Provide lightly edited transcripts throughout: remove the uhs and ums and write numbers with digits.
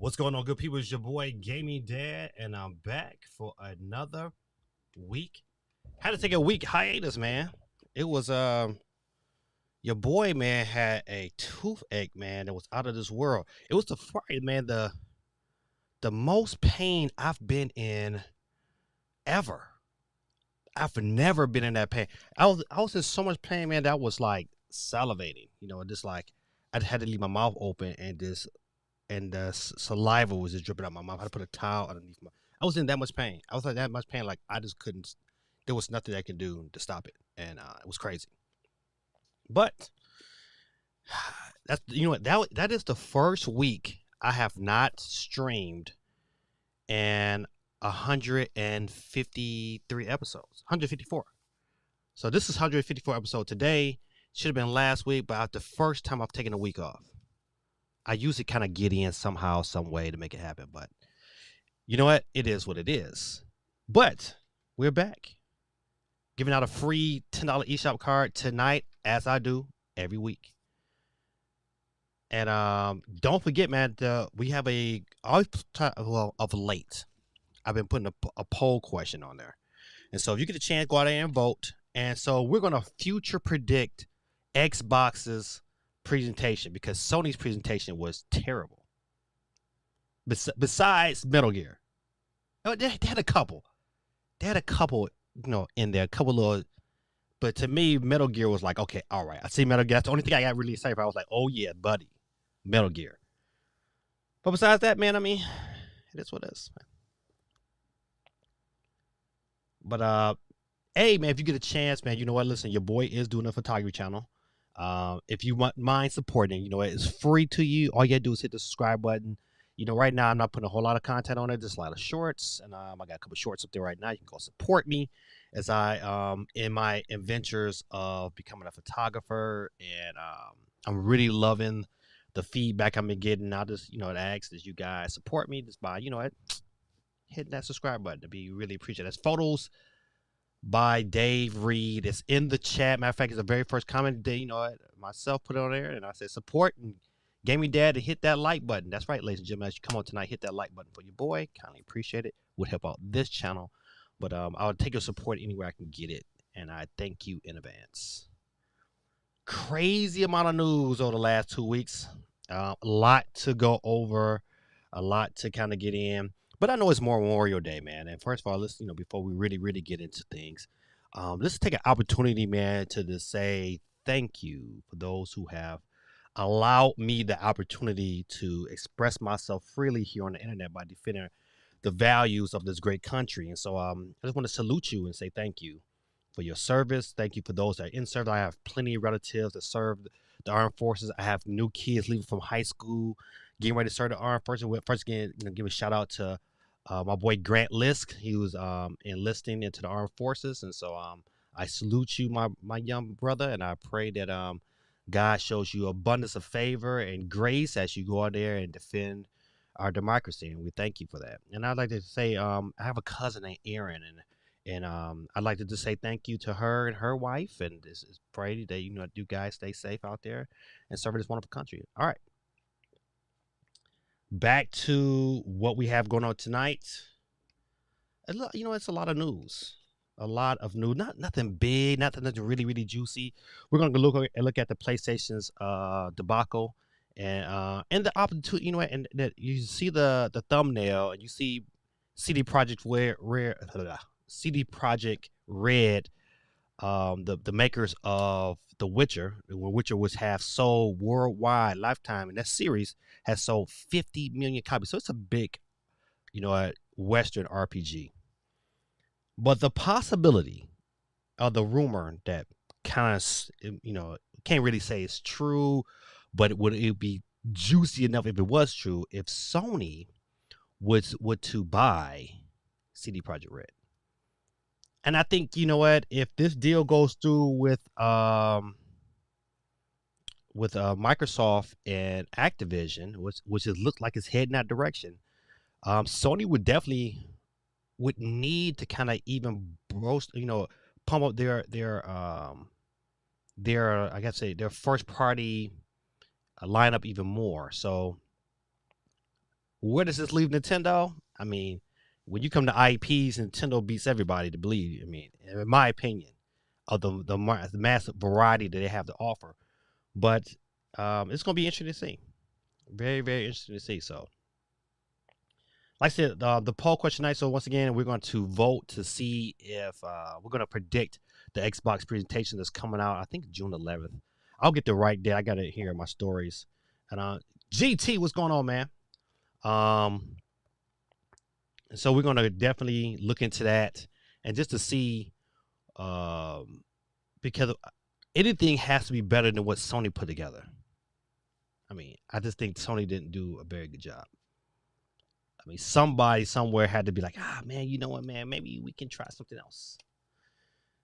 What's going on, good people? It's your boy Gaming Dad, and I'm back for another week. Had to take a week hiatus, man. It was your boy, man, had a toothache, man, that was out of this world. It was the Friday, man, the most pain I've been in ever. I've never been in that pain. I was in so much pain, man, that I was like salivating, just like I had to leave my mouth open and the saliva was just dripping out my mouth. I had to put a towel underneath my. I was in that much pain. I was like that much pain, like I just couldn't. There was nothing I could do to stop it, and it was crazy. But that's what that is the first week I have not streamed in 153 episodes, 154. So this is 154 episode today. Should have been last week, but the first time I've taken a week off. I usually kind of get in somehow, some way to make it happen. But you know what? It is what it is. But we're back. Giving out a free $10 eShop card tonight, as I do every week. And don't forget, man, we have of late, I've been putting a poll question on there. And so if you get a chance, go out there and vote. And so we're going to future predict Xbox's presentation, because Sony's presentation was terrible. Besides Metal Gear, they had a couple. They had a couple, in there, a couple little. But to me, Metal Gear was like, okay, all right. I see Metal Gear. That's the only thing I got really excited for. I was like, oh yeah, buddy, Metal Gear. But besides that, man, I mean, it is what it is. But hey, man, if you get a chance, man, you know what? Listen, your boy is doing a photography channel. If you mind supporting, it's free to you. All you gotta do is hit the subscribe button. Right now I'm not putting a whole lot of content on it, just a lot of shorts, and I got a couple shorts up there right now. You can go support me as I in my adventures of becoming a photographer, and I'm really loving the feedback I've been getting. I just ask that you guys support me just by hitting that subscribe button to be really appreciated. That's photos by Dave Reed. It's in the chat. Matter of fact, it's the very first comment today. Myself put it on there, and I said support and Gaming Dad to hit that like button. That's right, ladies and gentlemen. As you come on tonight, hit that like button for your boy. Kindly appreciate it. Would help out this channel. But I'll take your support anywhere I can get it, and I thank you in advance. Crazy amount of news over the last 2 weeks. A lot to go over, a lot to kind of get in. But I know it's Memorial Day, man. And first of all, let's, before we really get into things, let's take an opportunity, man, to just say thank you for those who have allowed me the opportunity to express myself freely here on the internet by defending the values of this great country. And so I just want to salute you and say thank you for your service. Thank you for those that are in service. I have plenty of relatives that serve the armed forces. I have new kids leaving from high school, getting ready to serve the armed forces. First, again, give a shout out to my boy Grant Lisk. He was enlisting into the armed forces, and so I salute you, my young brother, and I pray that God shows you abundance of favor and grace as you go out there and defend our democracy, and we thank you for that. And I'd like to say I have a cousin named Erin, and I'd like to just say thank you to her and her wife, and this is pray that you guys stay safe out there and serve this wonderful country. All right. Back to what we have going on tonight. It's a lot of news. A lot of news. Nothing big, nothing really juicy. We're gonna look at the PlayStation's debacle and the opportunity. And that you see the thumbnail and you see CD Project CD Project Red, the makers of The Witcher, which have sold worldwide lifetime, and that series has sold 50 million copies. So it's a big, Western RPG. But the possibility of the rumor that kind of, can't really say it's true, but would it be juicy enough if it was true if Sony would to buy CD Projekt Red? And I think, if this deal goes through with Microsoft and Activision, which it looks like it's heading that direction, Sony would definitely need to kind of even boast, pump up their I guess their first party lineup even more. So Where does this leave Nintendo? I mean, when you come to IPs, Nintendo beats everybody to believe. I mean, in my opinion, of the massive variety that they have to offer. But it's going to be interesting to see. Very, very interesting to see. So, like I said, the poll question night. So once again, we're going to vote to see if we're going to predict the Xbox presentation that's coming out. I think June 11th. I'll get the right date. I got it here in my stories. And GT, what's going on, man? So we're going to definitely look into that, and just to see, because anything has to be better than what Sony put together. I mean, I just think Sony didn't do a very good job. I mean, somebody somewhere had to be like, man, you know what, man, maybe we can try something else.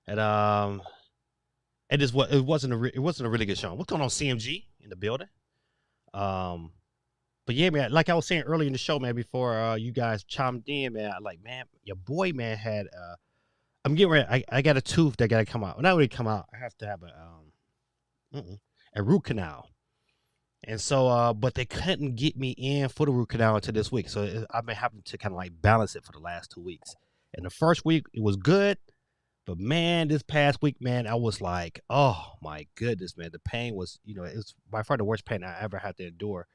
And it wasn't a really good show. What's going on, CMG in the building? But yeah, man, like I was saying earlier in the show, man, before you guys chimed in, man, like, man, your boy, man, had I'm getting ready. I got a tooth that got to come out. Not really come out. I have to have a root canal. And so, but they couldn't get me in for the root canal until this week. So I've been having to kind of like balance it for the last 2 weeks. And the first week it was good, but man, this past week, man, I was like, oh my goodness, man, the pain was, it was by far the worst pain I ever had to endure.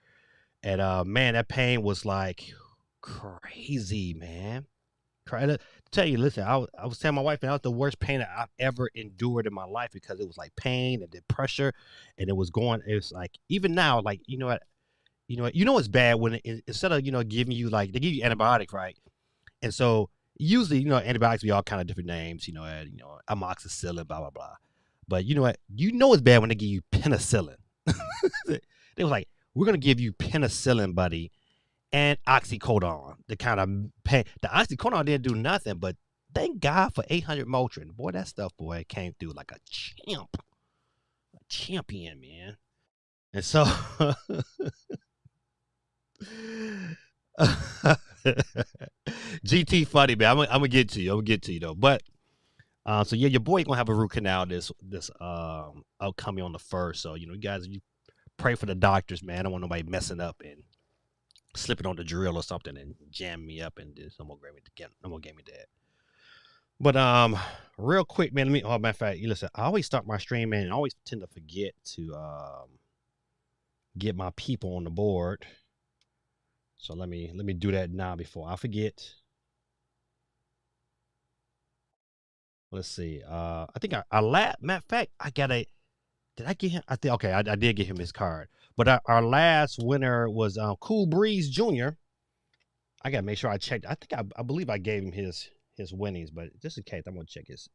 And man, that pain was like crazy, man. Try to tell you, listen, I was telling my wife, man, that was the worst pain that I've ever endured in my life, because it was like pain and then pressure, and it was like, even now, like, it's bad when instead of, giving you, like, they give you antibiotics, right? And so usually, antibiotics be all kind of different names, amoxicillin, blah, blah, blah. But you know what? It's bad when they give you penicillin. They was like, we're going to give you penicillin, buddy, and oxycodone, the kind of pain. The oxycodone didn't do nothing, but thank God for 800 Motrin. Boy, that stuff, boy, came through like a champion, man. And so, GT funny, man. I'm gonna get to you. Though. But so yeah, your boy gonna have a root canal this upcoming on the 1st. So you guys, you pray for the doctors, man. I don't want nobody messing up and slipping on the drill or something and jam me up and do some more game me that. But real quick, man, matter of fact, listen, I always start my stream, man, and I always tend to forget to get my people on the board. So let me do that now before I forget. Let's see. I think matter of fact, did I get him? I think, okay, I did get him his card. But our last winner was Cool Breeze Jr. I gotta make sure I checked. I believe I gave him his winnings, but just in case, I'm gonna check his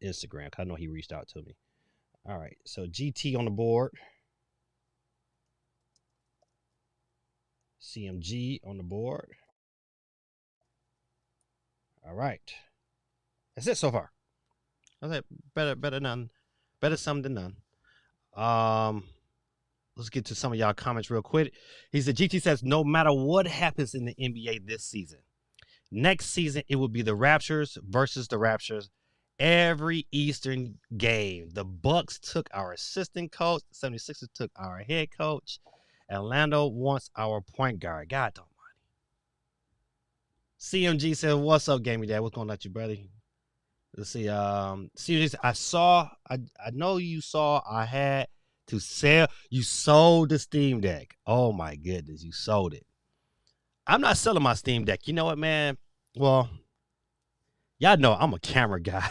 Instagram, because I know he reached out to me. All right, so GT on the board, CMG on the board. All right, that's it so far. Okay, better some than none. Let's get to some of y'all comments real quick. He said, GT says, no matter what happens in the NBA this season, next season it will be the Raptors versus the Raptors every Eastern game. The Bucks took our assistant coach. The 76ers took our head coach. Orlando wants our point guard. God almighty. CMG said, what's up, Gaming Dad? What's going on with you, brother? Let's see. CMG, I know you saw I had to sell. You sold the Steam Deck. Oh my goodness, you sold it. I'm not selling my Steam Deck. You know what, man? Well, y'all know I'm a camera guy.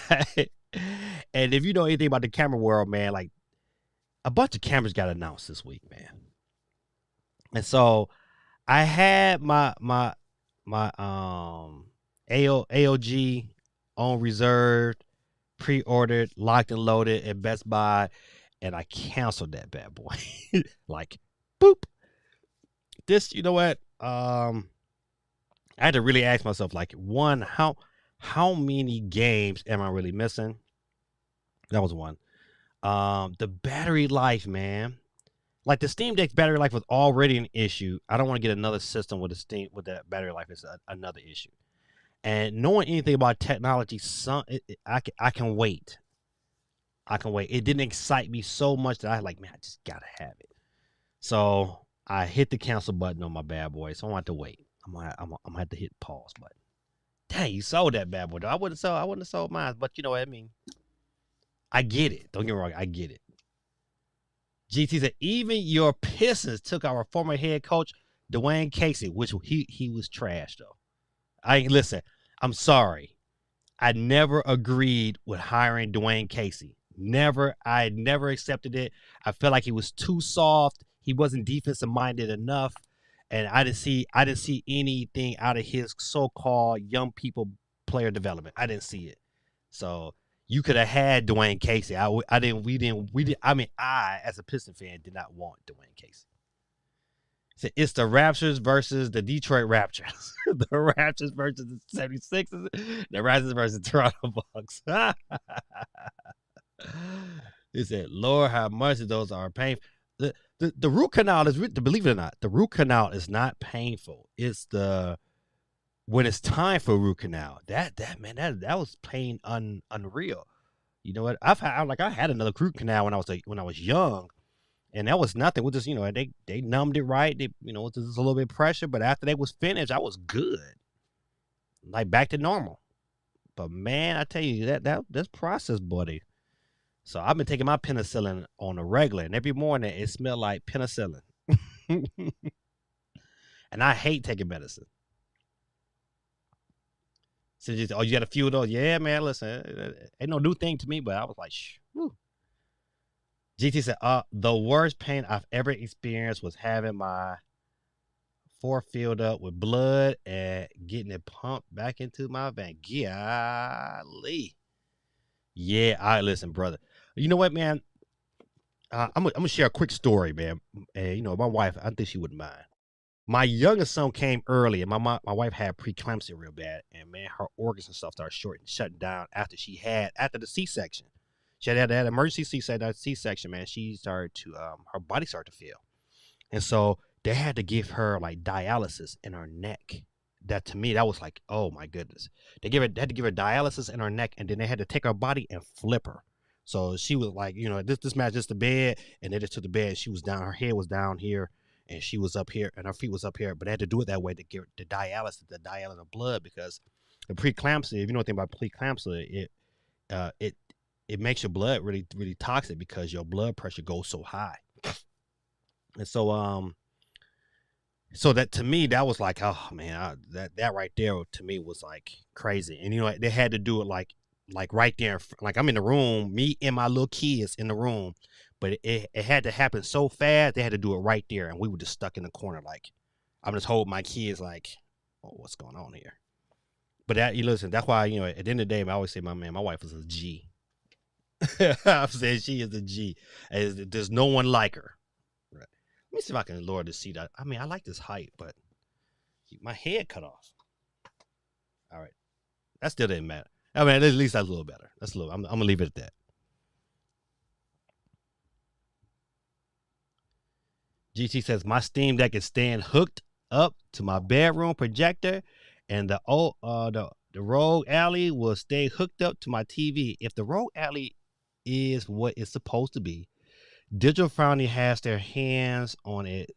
And if you know anything about the camera world, man, like, a bunch of cameras got announced this week, man. And so I had my AOG on reserve, pre-ordered, locked and loaded at Best Buy, and I canceled that bad boy. Like, boop. This, you know what? I had to really ask myself, like, one, how many games am I really missing? That was one. The battery life, man. Like, the Steam Deck's battery life was already an issue. I don't want to get another system with that battery life. It's another issue. And knowing anything about technology, I can wait. I can wait. It didn't excite me so much that I like, man, I just gotta have it. So I hit the cancel button on my bad boy. So I want to wait. I'm gonna have to hit pause button. Dang, you sold that bad boy. Though. I wouldn't have sold mine, but you know what I mean. I get it. Don't get me wrong. I get it. GT said even your Pistons took our former head coach Dwayne Casey, which he was trash though. Listen. I'm sorry. I never agreed with hiring Dwayne Casey. Never. I never accepted it. I felt like he was too soft. He wasn't defensive minded enough, and I didn't see anything out of his so-called young people player development. I didn't see it. So you could have had Dwayne Casey. I didn't. We didn't. I mean, I as a Piston fan did not want Dwayne Casey. So it's the Raptors versus the Detroit Raptors. The Raptors versus the 76ers. The Raptors versus the Toronto Bucks. He said, Lord, how much of those are painful. The root canal is, believe it or not, the root canal is not painful. It's when it's time for root canal. That was pain unreal. You know what? I had another root canal when I was young. And that was nothing. We just, they numbed it right. They, with just a little bit of pressure. But after they was finished, I was good. Like back to normal. But man, I tell you, that's process, buddy. So I've been taking my penicillin on a regular, and every morning it smelled like penicillin. And I hate taking medicine. So you got a few of those? Yeah, man, listen, ain't no new thing to me, but I was like, whew. GT said, the worst pain I've ever experienced was having my foot filled up with blood and getting it pumped back into my vein. Golly. Yeah, listen, brother. You know what, man? I'm gonna share a quick story, man. And my wife, I think she wouldn't mind. My youngest son came early, and my wife had preeclampsia real bad, and man, her organs and stuff started shutting down after the C-section. She had that emergency C-section, man. She started to her body started to fail, and so they had to give her like dialysis in her neck. That to me, that was like, oh my goodness. They had to give her dialysis in her neck, and then they had to take her body and flip her. So she was like, this match just the bed, and they just took the bed. She was down, her head was down here, and she was up here, and her feet was up here. But they had to do it that way to get the dialysis of blood, because the preeclampsia, if you know anything about preeclampsia, it makes your blood really, really toxic because your blood pressure goes so high. And so so that to me, that was like, oh man, that right there to me was like crazy. And they had to do it like right there, like I'm in the room, me and my little kids in the room, but it had to happen so fast. They had to do it right there, and we were just stuck in the corner. Like I'm just holding my kids, like, oh, what's going on here? But listen, that's why at the end of the day, I always say, my wife is a G. I'm saying she is a G. There's no one like her. Right. Let me see if I can lower the seat. I mean, I like this height, but my head cut off. All right, that still didn't matter. I mean, at least that's a little better. I'm gonna leave it at that. GT says my Steam Deck is staying hooked up to my bedroom projector, and the Rogue Alley will stay hooked up to my TV. If the Rogue Alley is what it's supposed to be, Digital Foundry has their hands on it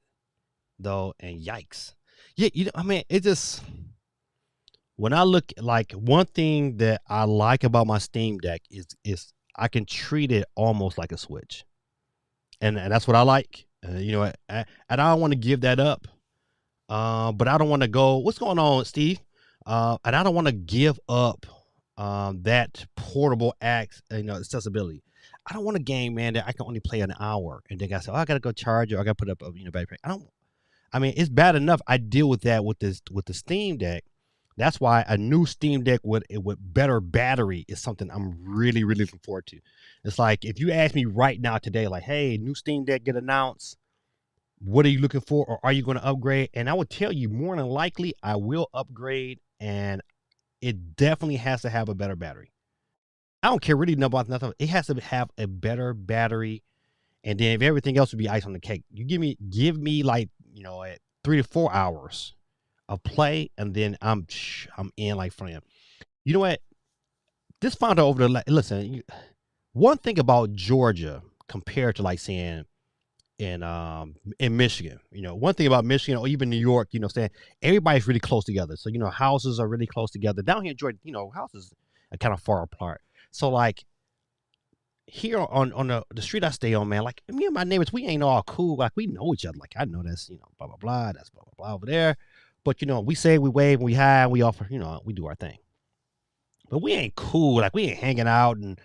though, and yikes. Yeah, I mean, it just, when I look, like, one thing that I like about my Steam Deck is I can treat it almost like a Switch, and that's what I like. And I don't want to give that up, but I don't want to go. What's going on, Steve? And I don't want to give up that portable accessibility. I don't want a game, man, that I can only play an hour, and then I say, oh, I gotta go charge it, or I gotta put up a battery. I mean, it's bad enough I deal with that with the Steam Deck. That's why a new Steam Deck with better battery is something I'm really, really looking forward to. It's like, if you ask me right now today, like, hey, new Steam Deck get announced, what are you looking for, or are you going to upgrade? And I would tell you, more than likely, I will upgrade, and it definitely has to have a better battery. I don't care really about nothing. It has to have a better battery, and then if everything else would be ice on the cake. You give me like at 3 to 4 hours of play, and then I'm in like flame. You know what? This found out listen. One thing about Georgia compared to like saying in Michigan. One thing about Michigan or even New York, saying everybody's really close together. So, houses are really close together. Down here in Georgia, houses are kind of far apart. So like here on the street I stay on, man, like me and my neighbors, we ain't all cool. Like we know each other. Like I know that's, blah blah blah, that's blah blah blah over there. But we say we wave and we hide and we offer, we do our thing. But we ain't cool. Like we ain't hanging out and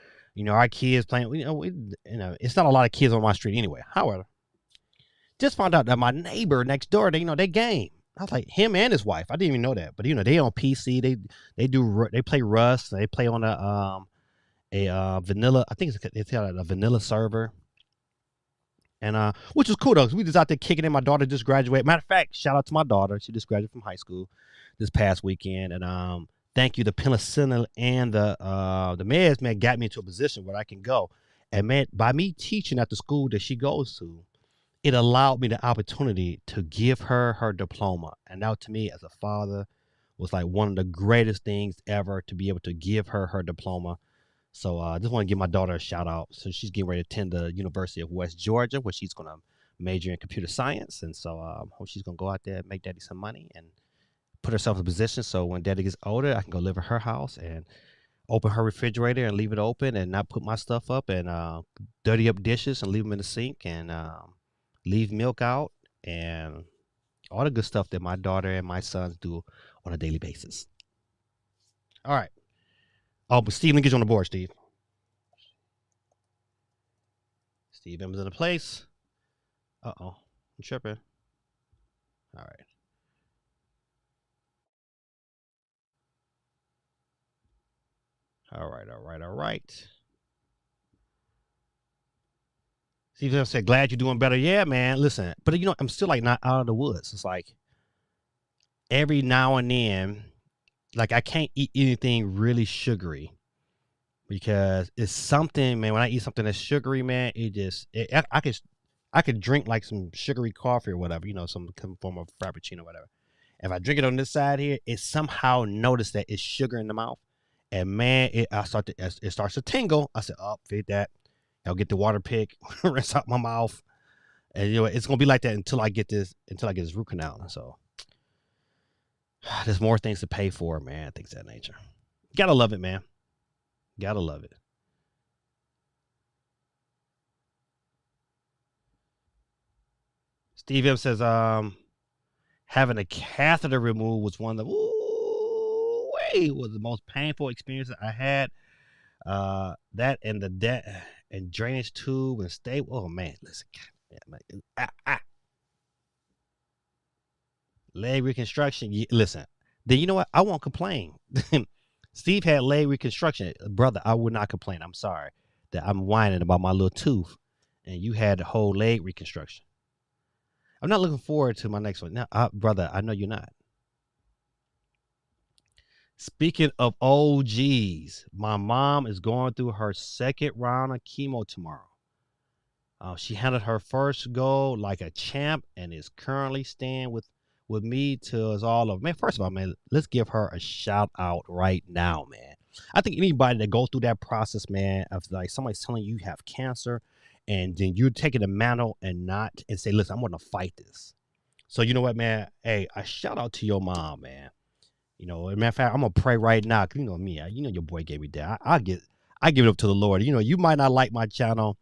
our kids playing. It's not a lot of kids on my street anyway. However, just found out that my neighbor next door, they game. I was like him and his wife. I didn't even know that. But they on PC. They play Rust. They play on a vanilla. I think it's a vanilla server. And which is cool though, 'cause we just out there kicking it. My daughter just graduated. Matter of fact, shout out to my daughter. She just graduated from high school this past weekend. And thank you, the penicillin and the meds, man, got me into a position where I can go. And man, by me teaching at the school that she goes to, it allowed me the opportunity to give her her diploma. And that to me as a father was like one of the greatest things ever, to be able to give her her diploma. So I just want to give my daughter a shout out. So she's getting ready to attend the University of West Georgia, where she's going to major in computer science. And so hope she's going to go out there and make daddy some money and put herself in a position so when daddy gets older, I can go live at her house and open her refrigerator and leave it open and not put my stuff up and dirty up dishes and leave them in the sink and leave milk out and all the good stuff that my daughter and my sons do on a daily basis. All right. Oh, but Steve, let me get you on the board, Steve. Steve M's in the place. Uh-oh. I'm tripping. All right. All right. Steve M said, glad you're doing better. Yeah, man. Listen, but I'm still like not out of the woods. It's like every now and then, like I can't eat anything really sugary because it's something, man. When I eat something that's sugary, man, I could drink like some sugary coffee or whatever, some form of frappuccino or whatever. If I drink it on this side here, it somehow notice that it's sugar in the mouth, and man, it starts to tingle. I said, "Oh, feed that." I'll get the water pick, rinse out my mouth, and it's gonna be like that until I get this root canal. So there's more things to pay for, man. Things of that nature. Gotta love it, man. Gotta love it. Steve M says, having a catheter removed was one of the was the most painful experience I had. That and and drainage tube and stable. Oh man, listen, leg reconstruction. Listen, then you know what? I won't complain. Steve had leg reconstruction, brother. I would not complain. I'm sorry that I'm whining about my little tooth, and you had the whole leg reconstruction. I'm not looking forward to my next one. Now, brother, I know you're not. Speaking of OGs, my mom is going through her second round of chemo tomorrow. She handled her first go like a champ and is currently staying with me till it's all over. Man, first of all, man, let's give her a shout out right now, man. I think anybody that goes through that process, man, of like somebody's telling you have cancer and then you're taking the mantle and say, listen, I'm going to fight this. So you know what, man? Hey, a shout out to your mom, man. As a matter of fact, I'm gonna pray right now. Cause you know me, your boy gave me that. I give it up to the Lord. You might not like my channel,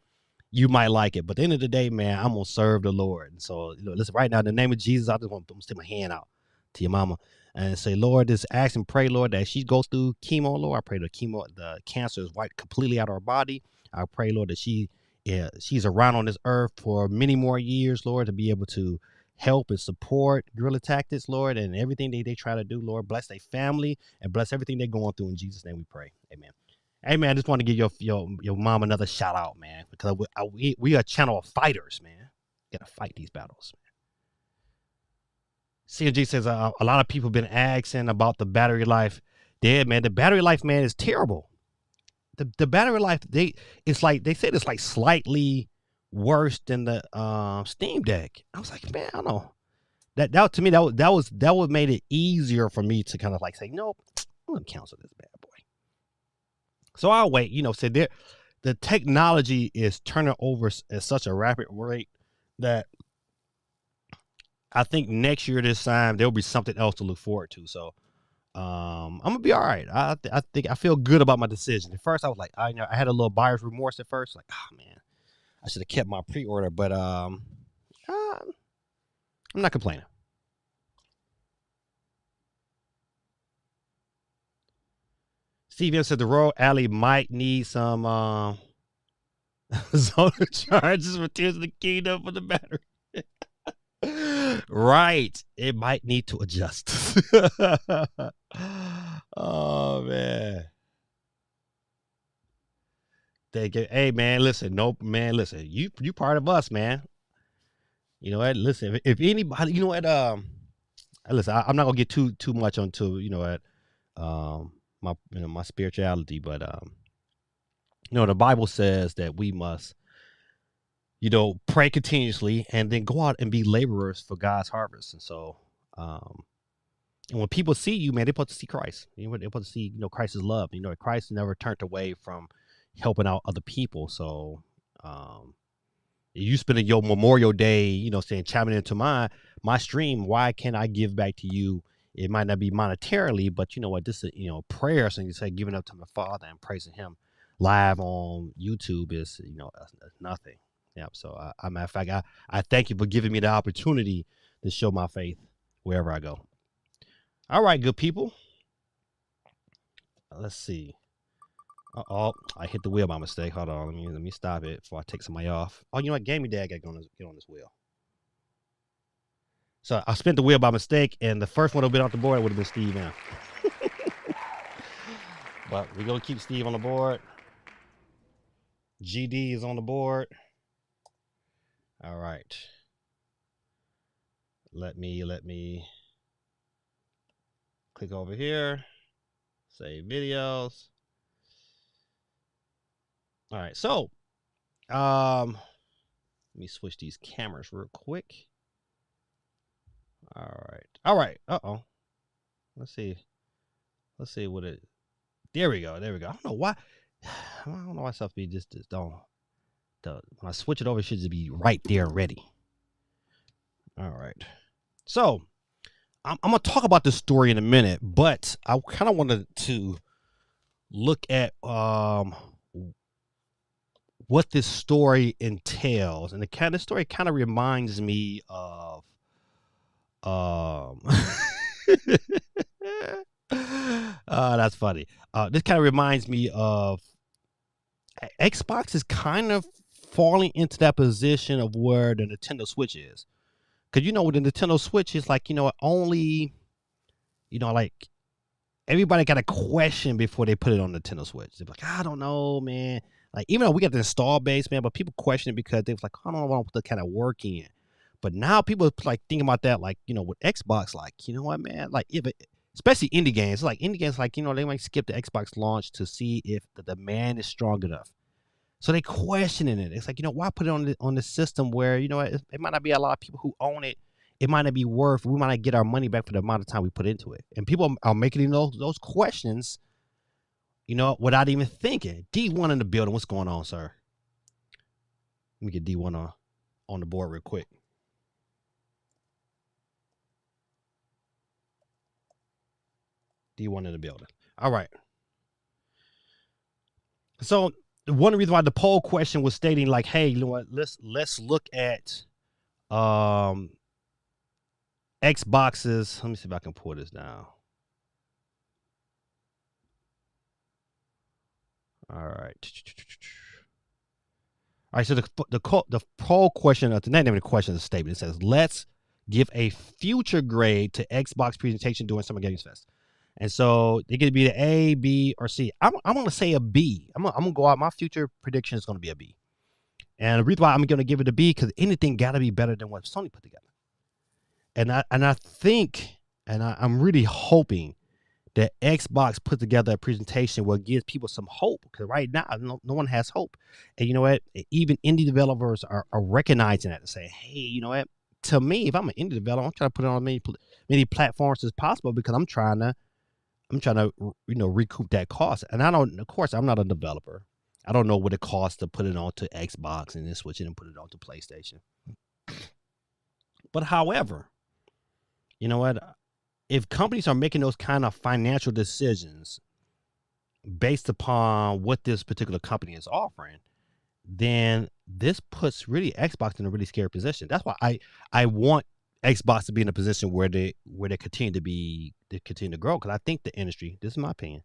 you might like it, but at the end of the day, man, I'm gonna serve the Lord. And so, listen, right now, in the name of Jesus, I just want to stick my hand out to your mama and say, Lord, just ask and pray, Lord, that she goes through chemo, Lord. I pray the cancer is wiped completely out of her body. I pray, Lord, that she's around on this earth for many more years, Lord, to be able to help and support Guerrilla Tactics, Lord, and everything they try to do, Lord. Bless their family and bless everything they're going through. In Jesus' name we pray. Amen. Hey, man, I just want to give your mom another shout out, man, because we are a channel of fighters, man. Got to fight these battles, man. CNG says a lot of people have been asking about the battery life. Yeah, man, the battery life, man, is terrible. The battery life, they said it's like slightly worse than the Steam Deck. I was like, man, I don't know. That to me that would made it easier for me to kind of like say, nope, I'm gonna cancel this bad boy. So I'll wait. So the technology is turning over at such a rapid rate that I think next year this time there'll be something else to look forward to. So I'm gonna be all right. I think I feel good about my decision. At first, I was like, I had a little buyer's remorse at first, like, oh man, I should have kept my pre-order, but I'm not complaining. Steve said the Royal Alley might need some zone charges for Tears of the Kingdom for the battery. Right. It might need to adjust. Oh man. Thank you. Hey man, listen. Nope, man, listen. You part of us, man. You know what? Listen, if anybody, you know what, listen, I'm not gonna get too much onto, you know what, my spirituality, but the Bible says that we must, pray continuously and then go out and be laborers for God's harvest. And so, and when people see you, man, they're supposed to see Christ. They're supposed to see, Christ's love. Christ never turned away from helping out other people. So, you spending your Memorial Day, saying chiming into my stream. Why can't I give back to you? It might not be monetarily, but you know what? This is prayer. So you say giving up to my Father and praising Him live on YouTube is nothing. Yeah. So I matter of fact, I thank you for giving me the opportunity to show my faith wherever I go. All right, good people. Let's see. Oh, I hit the wheel by mistake. Hold on. Let me stop it before I take somebody off. Oh, you know what? Gaming Dad got to get on this wheel. So I spent the wheel by mistake, and the first one would have been off the board would have been Steve now. But we're going to keep Steve on the board. GD is on the board. All right. Let me click over here. Save videos. All right. So, let me switch these cameras real quick. All right. Uh-oh. Let's see what it. There we go. I don't know why. I don't know why stuff be just don't. When I switch it over, it should just be right there ready. All right. So I'm gonna talk about this story in a minute, but I kind of wanted to look at what this story entails, and the story kind of reminds me of that's funny. This kind of reminds me of Xbox is kind of falling into that position of where the Nintendo Switch is. Because, with the Nintendo Switch is like, only, like everybody got a question before they put it on the Nintendo Switch. They're like, I don't know, man. Like, even though we got the install base, man, but people question it because they're like, I don't know what the kind of work in. But now people like thinking about that, like, with Xbox, like, you know what, man? Like, especially indie games, like they might skip the Xbox launch to see if the demand is strong enough. So they questioning it. It's like, why put it on the system where, it might not be a lot of people who own it. It might not be worth, we might not get our money back for the amount of time we put into it. And people are making those questions, without even thinking. D1 in the building. What's going on, sir? Let me get D1 on the board real quick. D1 in the building. All right. So one reason why the poll question was stating like, hey, you know what? Let's look at Xboxes. Let me see if I can pull this down. All right. All right. So the poll question, the name of the question is a statement. It says, let's give a future grade to Xbox presentation during Summer Games Fest. And so it could be the A, B, or C. I'm going to say a B. I'm going to go out. My future prediction is going to be a B. And the reason why I'm going to give it a B, because anything got to be better than what Sony put together. And I think, and I'm really hoping that Xbox put together a presentation where it gives people some hope. Because right now, no one has hope. And you know what? Even indie developers are recognizing that and saying, hey, you know what? To me, if I'm an indie developer, I'm trying to put it on many platforms as possible because I'm trying to recoup that cost. And of course, I'm not a developer. I don't know what it costs to put it onto Xbox and then switch it and put it onto PlayStation. But however, you know what? If companies are making those kind of financial decisions based upon what this particular company is offering, then this puts really Xbox in a really scary position. That's why I want Xbox to be in a position where they continue to grow, because I think the industry, this is my opinion,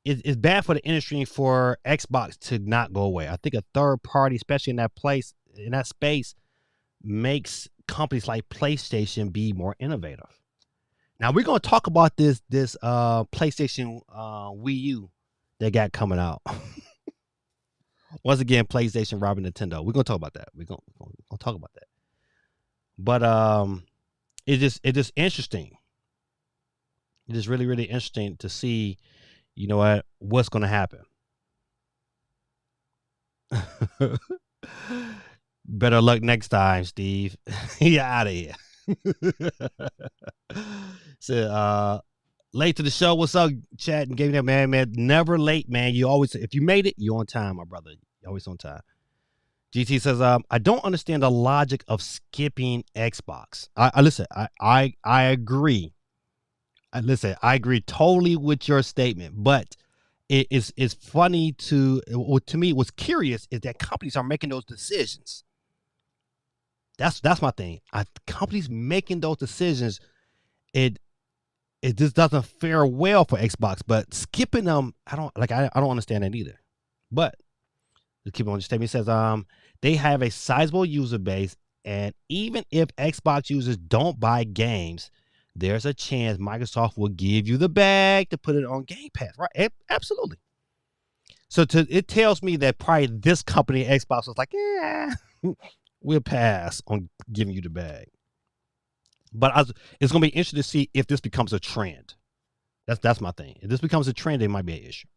it's bad for the industry for Xbox to not go away. I think a third party, especially in that space, makes companies like PlayStation be more innovative. Now we're gonna talk about this PlayStation Wii U that got coming out. Once again, PlayStation robbing Nintendo. We're gonna talk about that. We're gonna talk about that. But it's just interesting. It is really, really interesting to see, you know what's gonna happen. Better luck next time, Steve. You're out of here. So late to the show. What's up, chat? And gave that man. Never late, man. You always, if you made it, you're on time, my brother. You're always on time. GT says, I don't understand the logic of skipping Xbox. I listen, I agree. I agree totally with your statement, but it's funny to me, what's curious is that companies are making those decisions. That's my thing. Companies making those decisions, it just doesn't fare well for Xbox. But skipping them, I don't understand that either. But let's keep on. The statement says, they have a sizable user base, and even if Xbox users don't buy games, there's a chance Microsoft will give you the bag to put it on Game Pass, right? Absolutely. So it tells me that probably this company, Xbox, was like, yeah, we'll pass on giving you the bag. But it's going to be interesting to see if this becomes a trend. That's my thing. If this becomes a trend, it might be an issue.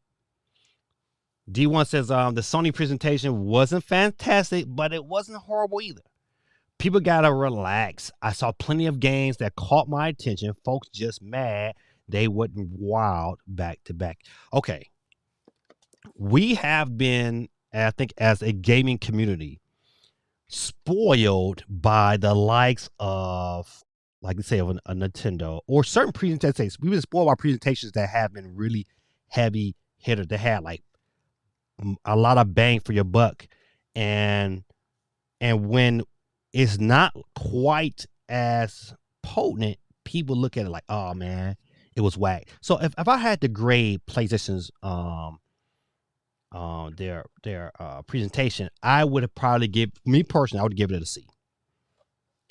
D1 says, the Sony presentation wasn't fantastic, but it wasn't horrible either. People got to relax. I saw plenty of games that caught my attention. Folks just mad they wasn't wild back to back. Okay. We have been, I think, as a gaming community, spoiled by the likes of, like I say, of a Nintendo or certain presentations. We've been spoiled by presentations that have been really heavy hitters. They had like a lot of bang for your buck, and when it's not quite as potent, people look at it like, oh man, it was whack. So if I had to grade PlayStation's their presentation, I would have probably I would give it a C.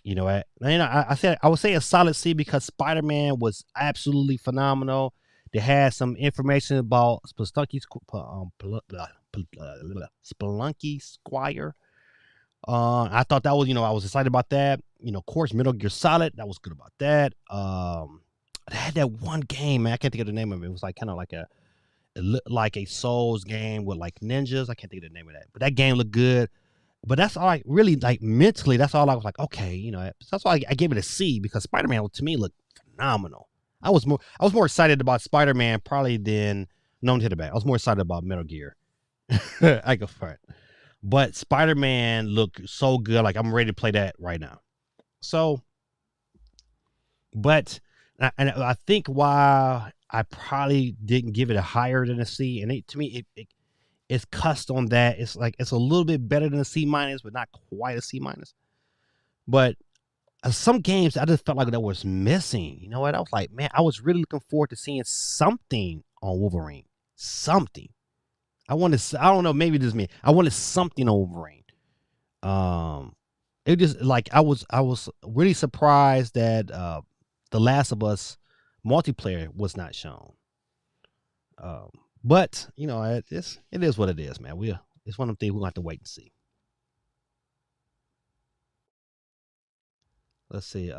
You know what? I would say a solid C because Spider-Man was absolutely phenomenal. They had some information about Spelunky Squire. I thought that was, I was excited about that. Of course, Metal Gear Solid, that was good about that. They had that one game, man. I can't think of the name of it. It was like kind of like it looked like a Souls game with like ninjas. I can't think of the name of that, but that game looked good. But that's all I really like mentally. That's all I was like, okay, that's why I gave it a C because Spider-Man to me looked phenomenal. I was more excited about Spider-Man probably than known to the back. I was more excited about Metal Gear. I go for it. But Spider-Man looked so good. Like I'm ready to play that right now. So, but and I think why I probably didn't give it a higher than a C, and to me it's cussed on that. It's like it's a little bit better than a C minus, but not quite a C minus. But some games I just felt like that was missing. You know what? I was like, man, I was really looking forward to seeing something on Wolverine. Something. I don't know, maybe this is me. I wanted something on Wolverine. It just like I was really surprised that The Last of Us multiplayer was not shown. But it is what it is, man. It's one of the things we're gonna have to wait and see. Let's see.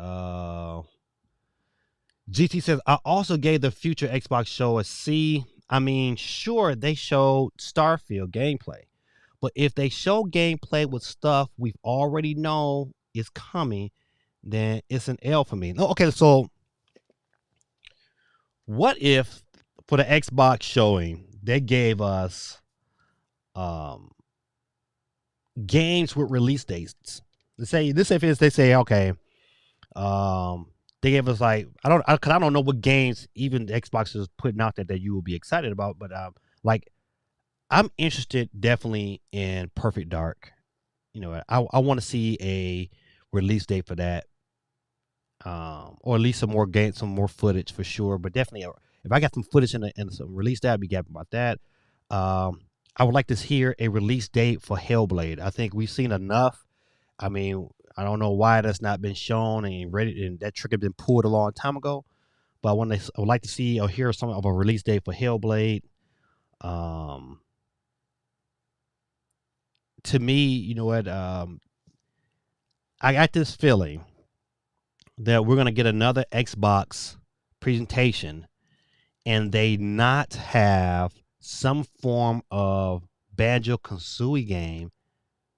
GT says, I also gave the future Xbox show a C. I mean, sure, they showed Starfield gameplay, but if they show gameplay with stuff we've already know is coming, then it's an L for me. Okay, so what if for the Xbox showing they gave us games with release dates? They say okay, they gave us like cause I don't know what games even the Xbox is putting out there that you will be excited about, but like I'm interested definitely in Perfect Dark. You know, I want to see a release date for that, or at least some more footage for sure. But definitely, if I got some footage and some release date, I'd be happy about that. I would like to hear a release date for Hellblade. I think we've seen enough. I mean, I don't know why that's not been shown and ready, and that trigger been pulled a long time ago. But I would like to see or hear some of a release date for Hellblade. Um, to me, you know what? I got this feeling that we're gonna get another Xbox presentation, and they not have some form of Banjo Kazooie game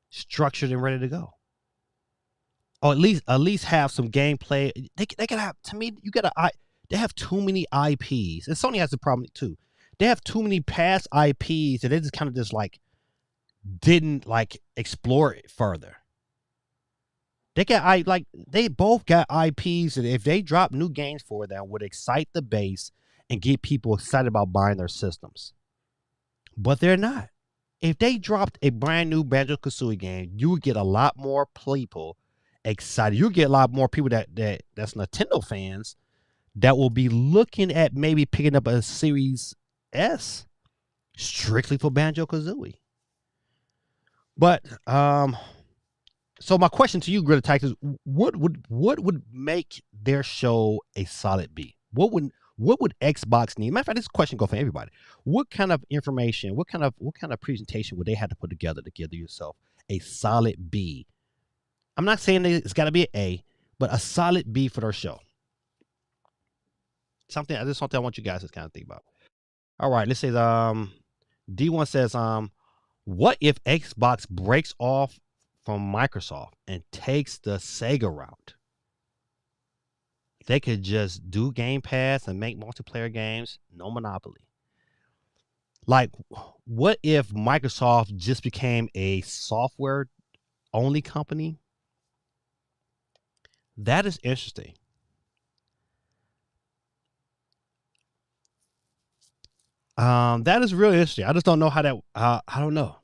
structured and ready to go, or at least have some gameplay. They gotta have. To me, they have too many IPs, and Sony has the problem too. They have too many past IPs that they just kind of just like didn't like explore it further. They both got IPs that if they drop new games for them would excite the base and get people excited about buying their systems. But they're not. If they dropped a brand new Banjo Kazooie game, you would get a lot more people excited. You get a lot more people that's Nintendo fans that will be looking at maybe picking up a Series S strictly for Banjo Kazooie. But so my question to you, Greta Tykes, is what would make their show a solid B? What would Xbox need? Matter of fact, this question go for everybody. What kind of information, what kind of presentation would they have to put together to give yourself a solid B? I'm not saying that it's got to be an A, but a solid B for their show. Something I want you guys to kind of think about. All right, let's say D1 says what if Xbox breaks off from Microsoft and takes the Sega route? They could just do Game Pass and make multiplayer games, no monopoly. Like, what if Microsoft just became a software only company? That is interesting. That is really interesting. I just don't know how that. I don't know.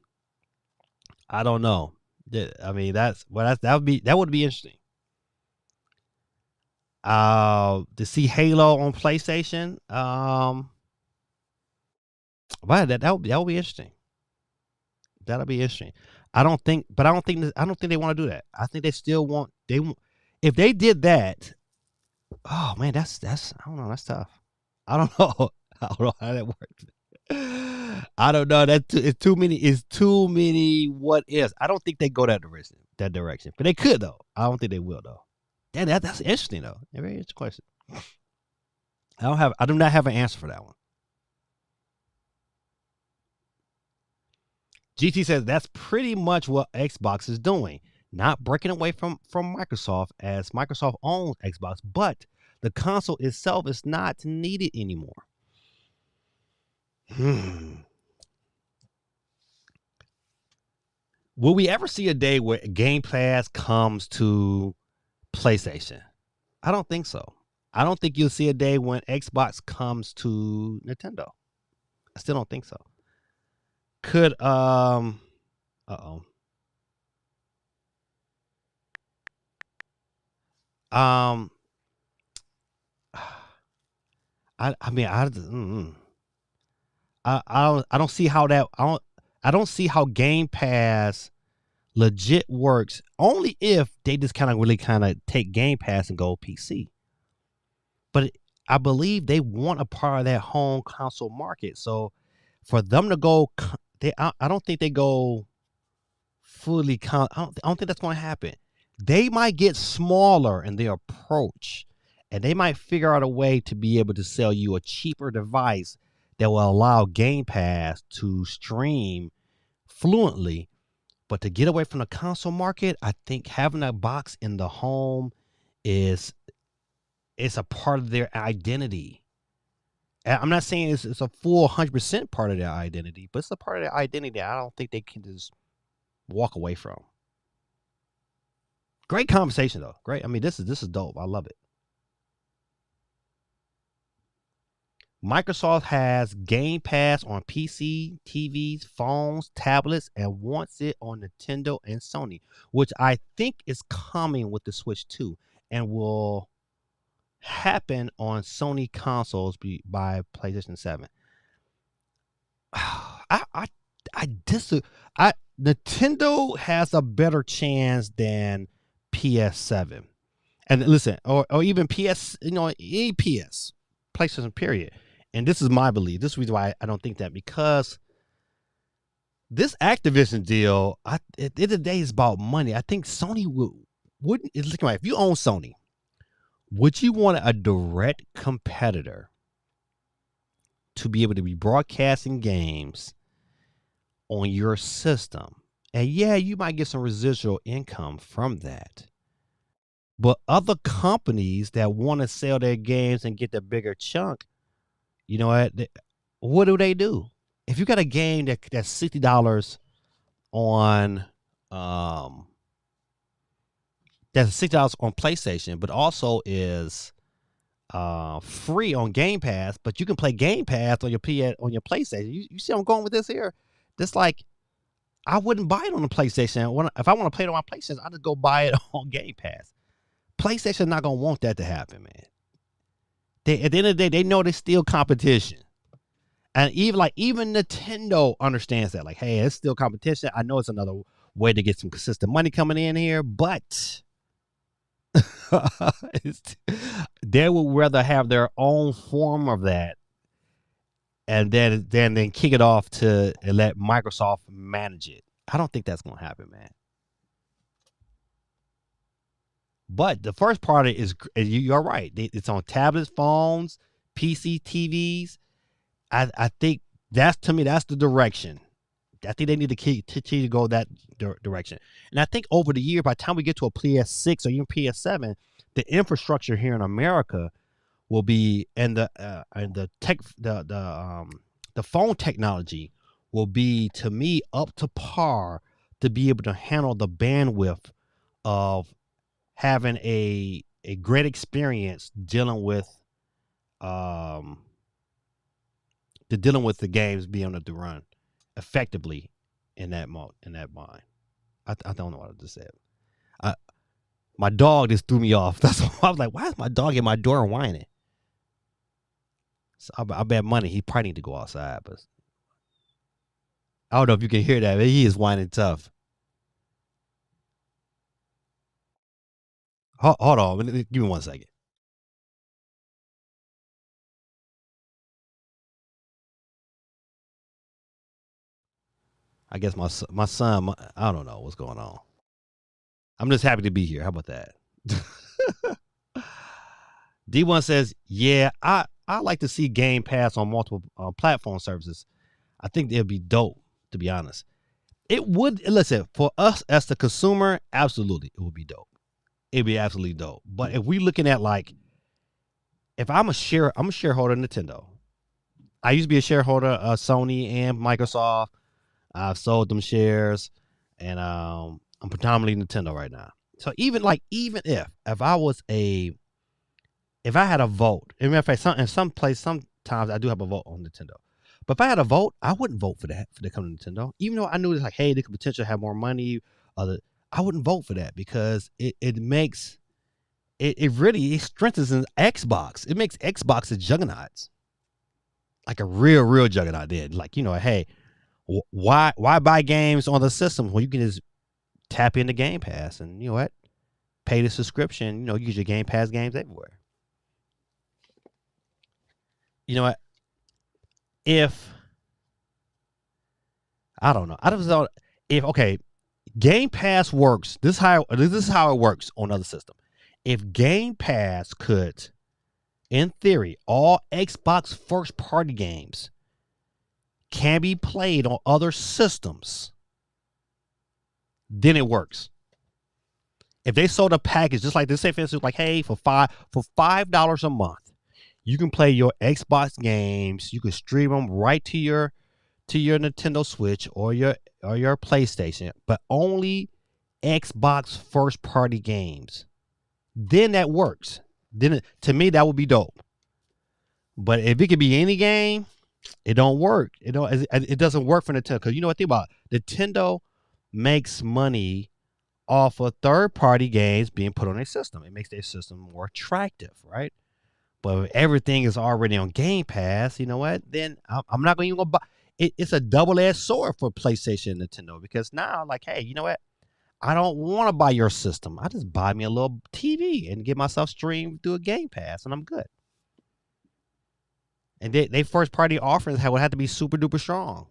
I don't know. I mean, that would be interesting. To see Halo on PlayStation. Wow, that would be interesting. That'll be interesting. I don't think they want to do that. I think they still want if they did that. Oh man, that's I don't know. That's tough. I don't know. I don't know how that works. I don't know. It's too many. It's too many. What ifs? I don't think they go that direction. That direction, but they could though. I don't think they will though. That's interesting though. A very interesting question. I do not have an answer for that one. GT says that's pretty much what Xbox is doing, not breaking away from Microsoft as Microsoft owns Xbox, but the console itself is not needed anymore. Will we ever see a day where Game Pass comes to PlayStation? I don't think so. I don't think you'll see a day when Xbox comes to Nintendo. I still don't think so. Could uh-oh. Um I mean I don't see how that I don't see how Game Pass legit works only if they just kind of take Game Pass and go PC. But I believe they want a part of that home console market. So for them to go, I don't think they go fully. I don't think that's going to happen. They might get smaller in their approach, and they might figure out a way to be able to sell you a cheaper device that will allow Game Pass to stream fluently. But to get away from the console market, I think having a box in the home is it's a part of their identity. I'm not saying it's a full 100% part of their identity, but it's a part of their identity that I don't think they can just walk away from. Great conversation though. Great. I mean, this is dope. I love it. Microsoft has Game Pass on PC, TVs, phones, tablets, and wants it on Nintendo and Sony, which I think is coming with the Switch 2 and will happen on Sony consoles by PlayStation 7. I disagree. I Nintendo has a better chance than PS7. And listen, or even PS, any PS, PlayStation period. And this is my belief. This is the reason why I don't think that, because this Activision deal, at the end of the day, is about money. I think Sony wouldn't. It's looking like, if you own Sony, would you want a direct competitor to be able to be broadcasting games on your system? And yeah, you might get some residual income from that. But other companies that want to sell their games and get the bigger chunk, you know what do? If you got a game that's $60 on that's $60 on PlayStation, but also is free on Game Pass, but you can play Game Pass on your PlayStation. You see where I'm going with this here? This, like, I wouldn't buy it on the PlayStation. If I want to play it on my PlayStation, I just go buy it on Game Pass. PlayStation not gonna want that to happen, man. At the end of the day, they know there's still competition, and even Nintendo understands that. Like, hey, it's still competition. I know it's another way to get some consistent money coming in here, but they would rather have their own form of that, and then kick it off to and let Microsoft manage it. I don't think that's gonna happen, man. But the first part is, you're right. It's on tablets, phones, PC, TVs. I think to me, that's the direction. I think they need to continue to go that direction. And I think over the year, by the time we get to a PS6 or even PS7, the infrastructure here in America will be, and the phone technology will be, to me, up to par to be able to handle the bandwidth of having a great experience dealing with the games being able to run effectively in that mind. I don't know what I just said. My dog just threw me off. That's why I was like, why is my dog at my door whining? So I bet money he probably need to go outside, but I don't know if you can hear that, but he is whining tough. Hold on. Give me 1 second. I guess my son, I don't know what's going on. I'm just happy to be here. How about that? D1 says, yeah, I like to see Game Pass on multiple platform services. I think it'd be dope, to be honest. It would, listen, for us as the consumer, absolutely, it would be dope. It'd be absolutely dope. But if we looking at, like, if I'm a shareholder of Nintendo. I used to be a shareholder of Sony and Microsoft. I've sold them shares, and I'm predominantly Nintendo right now. So even if I had a vote, in sometimes I do have a vote on Nintendo. But if I had a vote, I wouldn't vote for that, for the coming to Nintendo. Even though I knew it's like, hey, they could potentially have more money. I wouldn't vote for that, because it makes it really strengthens Xbox. It makes Xbox a juggernaut, like a real juggernaut. Did, like, hey, why buy games on the system when you can just tap into Game Pass and, you know what, pay the subscription. Use your Game Pass games everywhere. You know what? If I don't know, okay, Game Pass works. This is how it works on other systems. If Game Pass could, in theory, all Xbox first party games can be played on other systems, then it works. If they sold a package, just like this, say for instance, like, hey, for $5 a month, you can play your Xbox games. You can stream them right to your Nintendo Switch or your PlayStation, but only Xbox first party games. Then that works. Then to me that would be dope. But if it could be any game, it don't work. It doesn't work for Nintendo because you know what? Think about it. Nintendo makes money off of third party games being put on their system. It makes their system more attractive, right? But if everything is already on Game Pass, you know what? Then I'm not going to buy. It's a double-edged sword for PlayStation and Nintendo because now, like, hey, you know what? I don't want to buy your system. I just buy me a little TV and get myself streamed through a Game Pass, and I'm good. And they first party offerings would have to be super duper strong,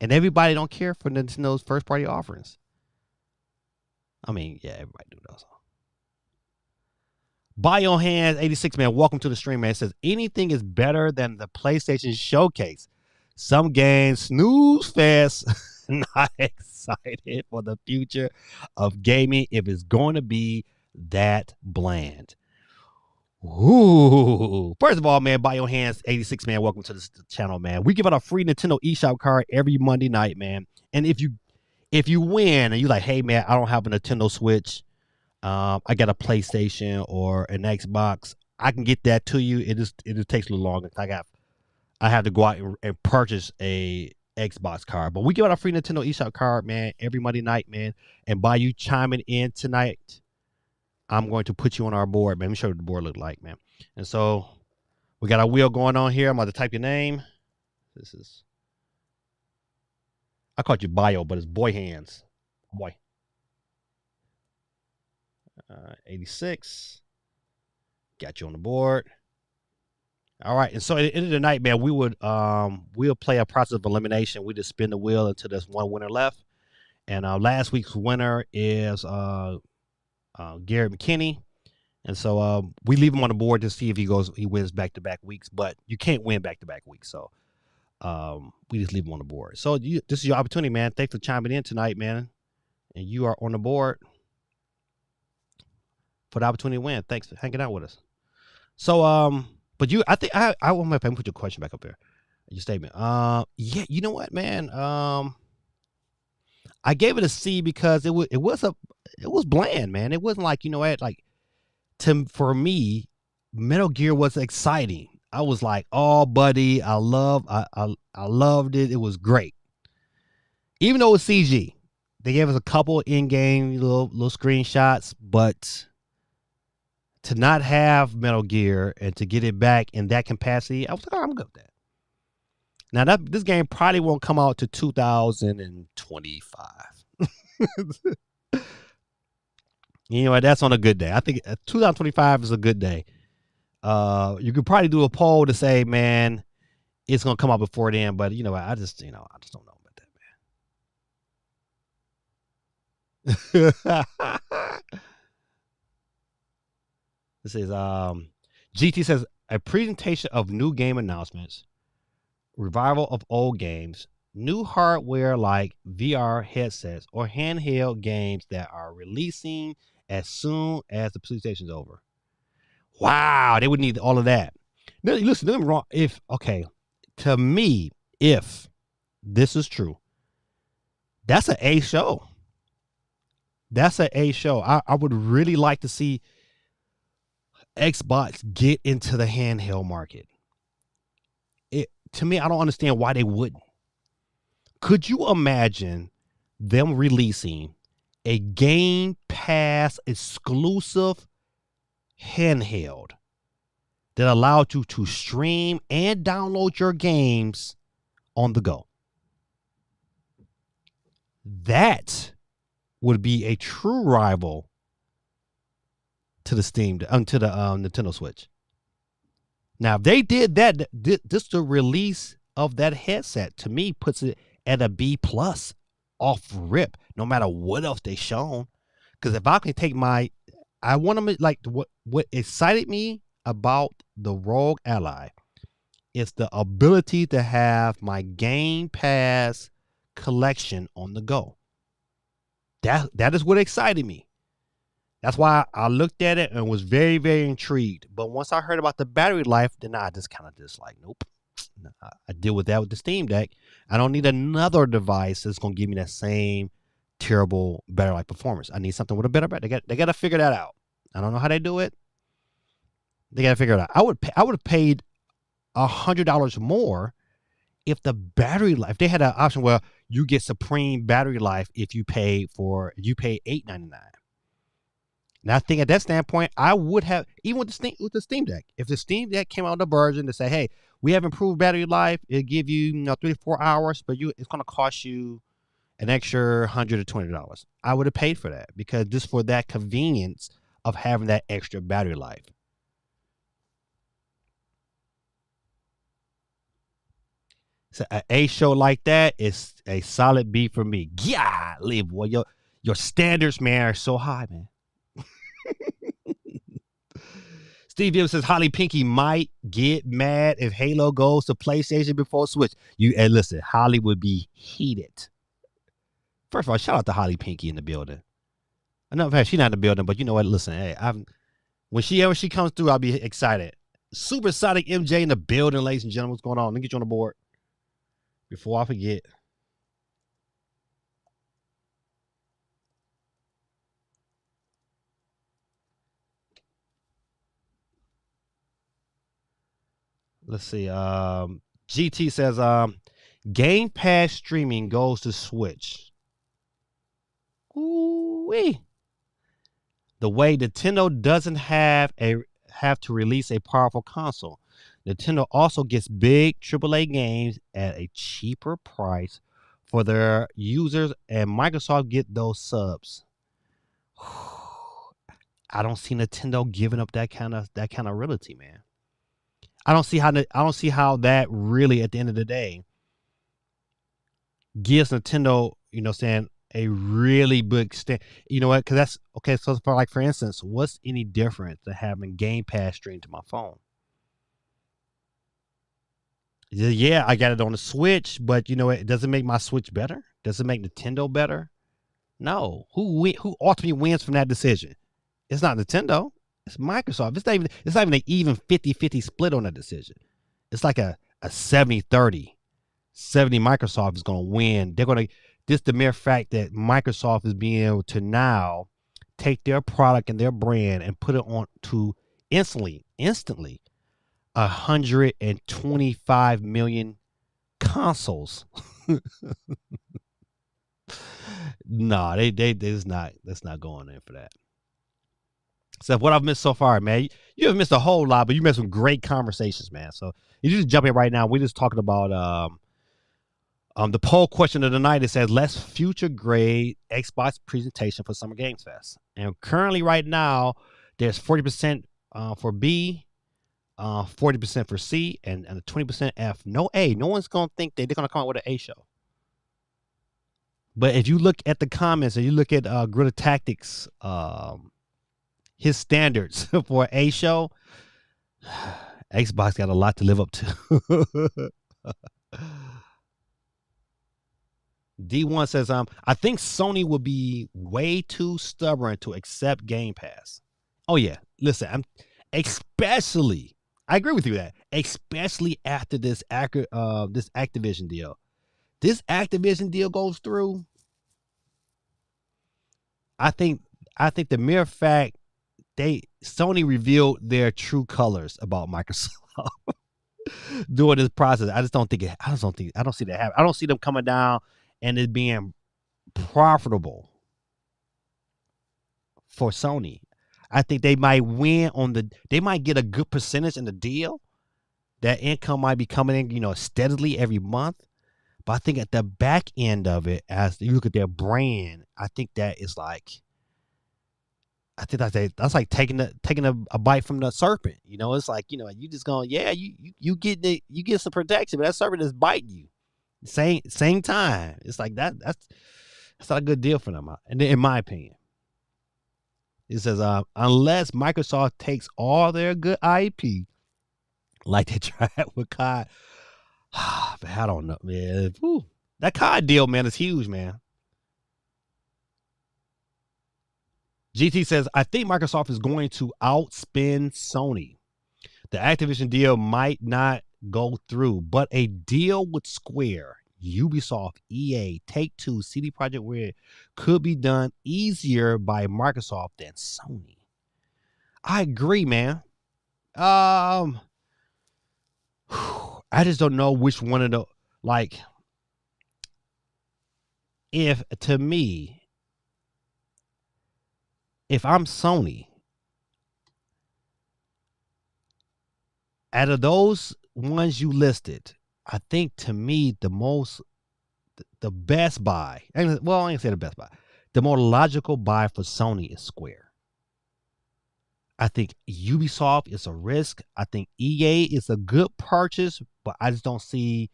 and everybody don't care for Nintendo's first party offerings. I mean, yeah, everybody do those. By your hands, 86 man. Welcome to the stream, man. It says anything is better than the PlayStation Showcase. Some games snooze fest. Not excited for the future of gaming if it's going to be that bland. Ooh. First of all, man, by your hands, 86 man. Welcome to the channel, man. We give out a free Nintendo eShop card every Monday night, man. And if you win and you're like, hey man, I don't have a Nintendo Switch, I got a PlayStation or an Xbox, I can get that to you. It just takes a little longer. I have to go out and purchase a Xbox card. But we give out a free Nintendo eShop card, man, every Monday night, man. And by you chiming in tonight, I'm going to put you on our board, man. Let me show you what the board look like, man. And so we got our wheel going on here. I'm going to type your name. I called you Bio, but it's Boy Hands. Boy. 86. Got you on the board. All right. And so at the end of the night, man, we'll play a process of elimination. We just spin the wheel until there's one winner left. And last week's winner is Garrett McKinney. And so we leave him on the board to see if he wins back-to-back weeks, but you can't win back-to-back weeks. So we just leave him on the board. So this is your opportunity, man. Thanks for chiming in tonight, man. And you are on the board for the opportunity to win. Thanks for hanging out with us. So, but I think I want to put your question back up there. Your statement. Yeah, you know what, man? I gave it a C because it was bland, man. It wasn't like, you know what, like for me, Metal Gear was exciting. I was like, oh, buddy, I loved it. It was great. Even though it was CG, they gave us a couple in-game little screenshots, but to not have Metal Gear and to get it back in that capacity, I was like, oh, I'm good with that. Now this game probably won't come out to 2025. You know what? That's on a good day. I think 2025 is a good day. You could probably do a poll to say, man, it's gonna come out before then. But you know, I just don't know about that, man. This is GT says a presentation of new game announcements, revival of old games, new hardware like VR headsets or handheld games that are releasing as soon as the PlayStation's over. Wow, they would need all of that. Now, listen, don't get me wrong. To me, if this is true, that's an A show. That's an A show. I would really like to see Xbox get into the handheld market. To me, I don't understand why they wouldn't. Could you imagine them releasing a Game Pass exclusive handheld that allowed you to stream and download your games on the go? That would be a true rival to the Nintendo Switch. Now, if they did that, this the release of that headset to me puts it at a B+ off rip, no matter what else they shown. Because if I can take I want them like what excited me about the Rogue Ally is the ability to have my Game Pass collection on the go. That is what excited me. That's why I looked at it and was very, very intrigued. But once I heard about the battery life, then I just kind of like, nope. I deal with that with the Steam Deck. I don't need another device that's going to give me that same terrible battery life performance. I need something with a better battery. They got to figure that out. I don't know how they do it. They got to figure it out. I would have paid $100 more if the battery life, if they had an option where you get supreme battery life if you pay $8.99. And I think at that standpoint, I would have, even with the Steam Deck, if the Steam Deck came out with a version to say, hey, we have improved battery life, it'll give you 3 to 4 hours, but it's going to cost you an extra $100 to $20. I would have paid for that because just for that convenience of having that extra battery life. So an A show like that is a solid B for me. Golly, boy, your standards, man, are so high, man. Steve Gibbs says Holly Pinky might get mad if Halo goes to PlayStation before Switch. And listen, Holly would be heated. First of all, shout out to Holly Pinky in the building. I know, in fact, she's not in the building, but you know what? Listen, hey, whenever she comes through, I'll be excited. Supersonic MJ in the building, ladies and gentlemen. What's going on? Let me get you on the board before I forget. Let's see. GT says Game Pass streaming goes to Switch. Ooh-wee. The way Nintendo doesn't have to release a powerful console. Nintendo also gets big AAA games at a cheaper price for their users, and Microsoft get those subs. I don't see Nintendo giving up that kind of realty, man. I don't see how that really, at the end of the day, gives Nintendo, saying a really big stand. You know what? Because that's okay. So for instance, what's any different than having Game Pass streamed to my phone? Yeah, I got it on the Switch, but it doesn't make my Switch better. Does it make Nintendo better? No. Who ultimately wins from that decision? It's not Nintendo. It's Microsoft. It's not even an even 50-50 split on that decision. It's like a 70-30. 70 Microsoft is going to win. They're going to, just the mere fact that Microsoft is being able to now take their product and their brand and put it on to instantly 125 million consoles. No, that's not going in for that. So what I've missed so far, man, you have missed a whole lot, but you missed some great conversations, man. So you just jump in right now. We're just talking about the poll question of the night. It says, let's future grade Xbox presentation for Summer Games Fest. And currently right now, there's 40% for B, 40% for C, and 20% F. No A. No one's going to think they're going to come out with an A show. But if you look at the comments and you look at Guerrilla Tactics, his standards for A show, Xbox got a lot to live up to. D1 says, I think Sony will be way too stubborn to accept Game Pass. Oh yeah, listen, I agree with you that, especially after this Activision deal. This Activision deal goes through. I think the mere fact Sony revealed their true colors about Microsoft during this process. I don't see that happen. I don't see them coming down and it being profitable for Sony. I think they might win they might get a good percentage in the deal. That income might be coming in, steadily every month. But I think at the back end of it, as you look at their brand, I think that is like, that's like taking a bite from the serpent. It's like, you just going, yeah, you get some protection, but that serpent is biting you. Same time. It's like that's not a good deal for them, and in my opinion. It says, unless Microsoft takes all their good IP, like they tried with COD. But I don't know, man. Whew. That COD deal, man, is huge, man. GT says, I think Microsoft is going to outspend Sony. The Activision deal might not go through, but a deal with Square, Ubisoft, EA, Take-Two, CD Projekt Red could be done easier by Microsoft than Sony. I agree, man. I just don't know which one of the, like, if to me, if I'm Sony, out of those ones you listed, I think to me the best buy, well, I ain't say the best buy, the more logical buy for Sony is Square. I think Ubisoft is a risk. I think EA is a good purchase, but I don't see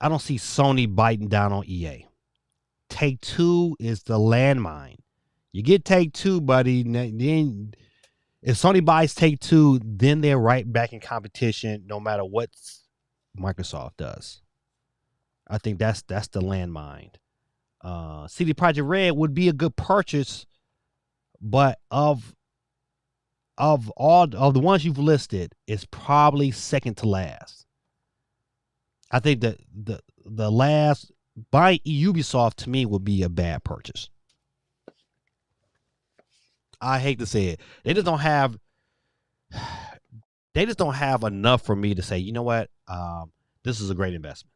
Sony biting down on EA. Take-Two is the landmine. You get Take-Two, buddy, then if Sony buys Take-Two, then they're right back in competition no matter what Microsoft does. I think that's the landmine. CD Projekt Red would be a good purchase, but of all of the ones you've listed, it's probably second to last. I think that the last by Ubisoft to me would be a bad purchase. I hate to say it. They just don't have enough for me to say, you know what, this is a great investment.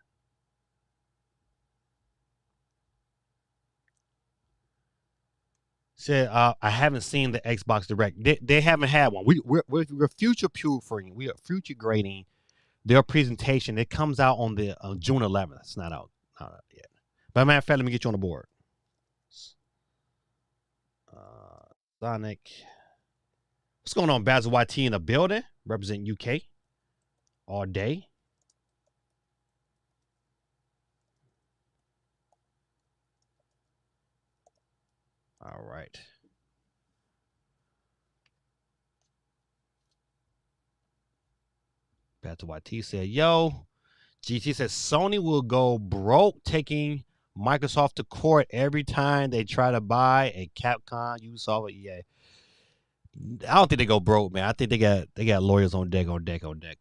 Said, I haven't seen the Xbox Direct. They haven't had one. We're future proofing. We are future grading their presentation. It comes out on the June 11th. It's not out yet. But matter of fact, let me get you on the board. Sonic. What's going on, Basil YT in the building? Representing UK all day. All right. Basil YT said, yo, GT says Sony will go broke taking Microsoft to court every time they try to buy a Capcom, Ubisoft, or EA. I don't think they go broke, man. I think they got lawyers on deck.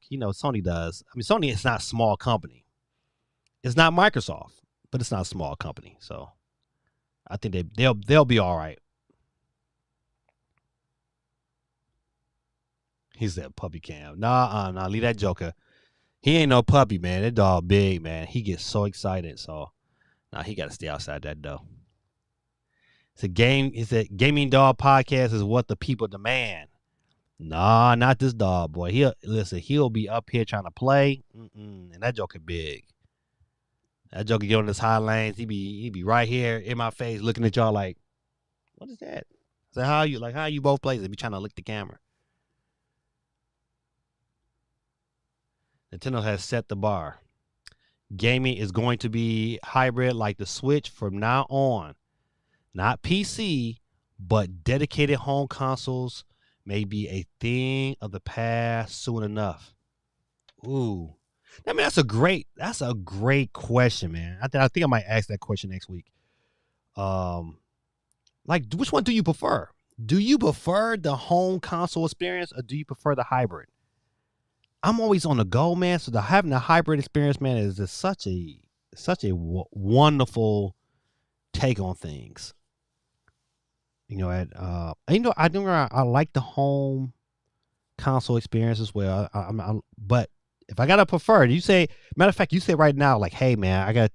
You know, Sony does. I mean, Sony is not a small company. It's not Microsoft, but it's not a small company. So I think they'll be all right. He said puppy cam. Nah, leave that joker. He ain't no puppy, man. That dog big, man. He gets so excited. So he got to stay outside that door. It's a game. He said gaming dog podcast is what the people demand. Nah, not this dog, boy. He'll be up here trying to play. And that joker big. That joker get on his high lanes. He be right here in my face looking at y'all like, what is that? So how you both places? He be trying to lick the camera. Nintendo has set the bar. Gaming is going to be hybrid like the Switch from now on. Not PC, but dedicated home consoles may be a thing of the past soon enough. Ooh. I mean, that's a great question, man. I think I might ask that question next week. Like, which one do you prefer? Do you prefer the home console experience or do you prefer the hybrid? I'm always on the go, man. So having a hybrid experience, man, is just such a wonderful take on things. You know, I like the home console experience as well. But if I gotta prefer, you say, matter of fact, you say right now, like, hey, man,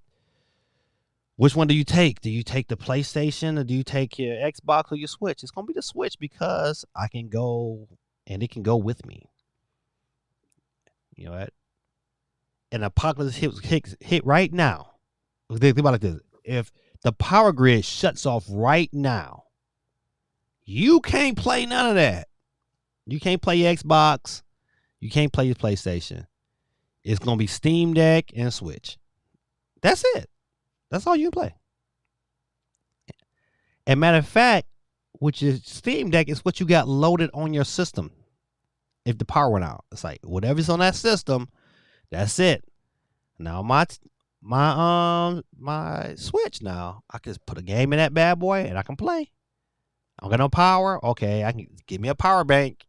which one do you take? Do you take the PlayStation or do you take your Xbox or your Switch? It's gonna be the Switch because I can go and it can go with me. You know what? An apocalypse hit right now. Think about it like this. If the power grid shuts off right now, you can't play none of that. You can't play your Xbox. You can't play your PlayStation. It's going to be Steam Deck and Switch. That's it. That's all you can play. And matter of fact, which is Steam Deck is what you got loaded on your system. If the power went out, it's like whatever's on that system, that's it. Now my Switch now, I can put a game in that bad boy and I can play. I don't got no power. Okay, I can give me a power bank.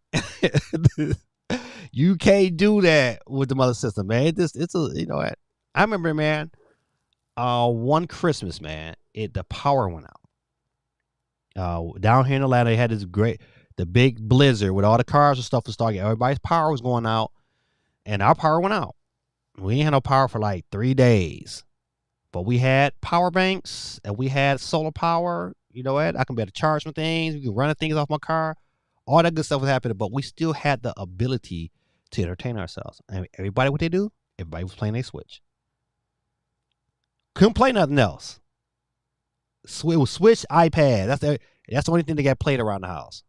You can't do that with the mother system, man. It's a, you know what? I remember, man. One Christmas, man, the power went out. Down here in Atlanta, they had the big blizzard with all the cars and stuff was starting. Everybody's power was going out, and our power went out. We didn't have no power for like 3 days, but we had power banks and we had solar power. You know what? I can be able to charge some things. We can run things off my car. All that good stuff was happening, but we still had the ability to entertain ourselves. And everybody, what they do? Everybody was playing a Switch. Couldn't play nothing else. It was Switch, iPad. That's the only thing that got played around the house.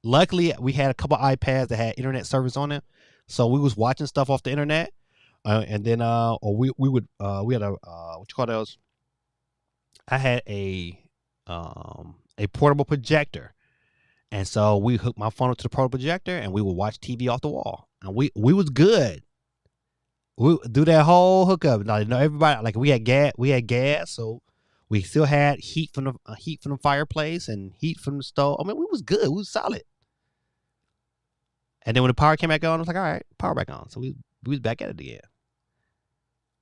Luckily, we had a couple iPads that had internet service on them, so we was watching stuff off the internet, and then or we had a what you call those? I had a portable projector, and so we hooked my phone up to the portable projector, and we would watch TV off the wall, and we was good. We do that whole hookup. Like, everybody, like we had gas, so we still had heat from the fireplace and heat from the stove. I mean, we was good. We was solid. And then when the power came back on, I was like, all right, power back on. So we was back at it again.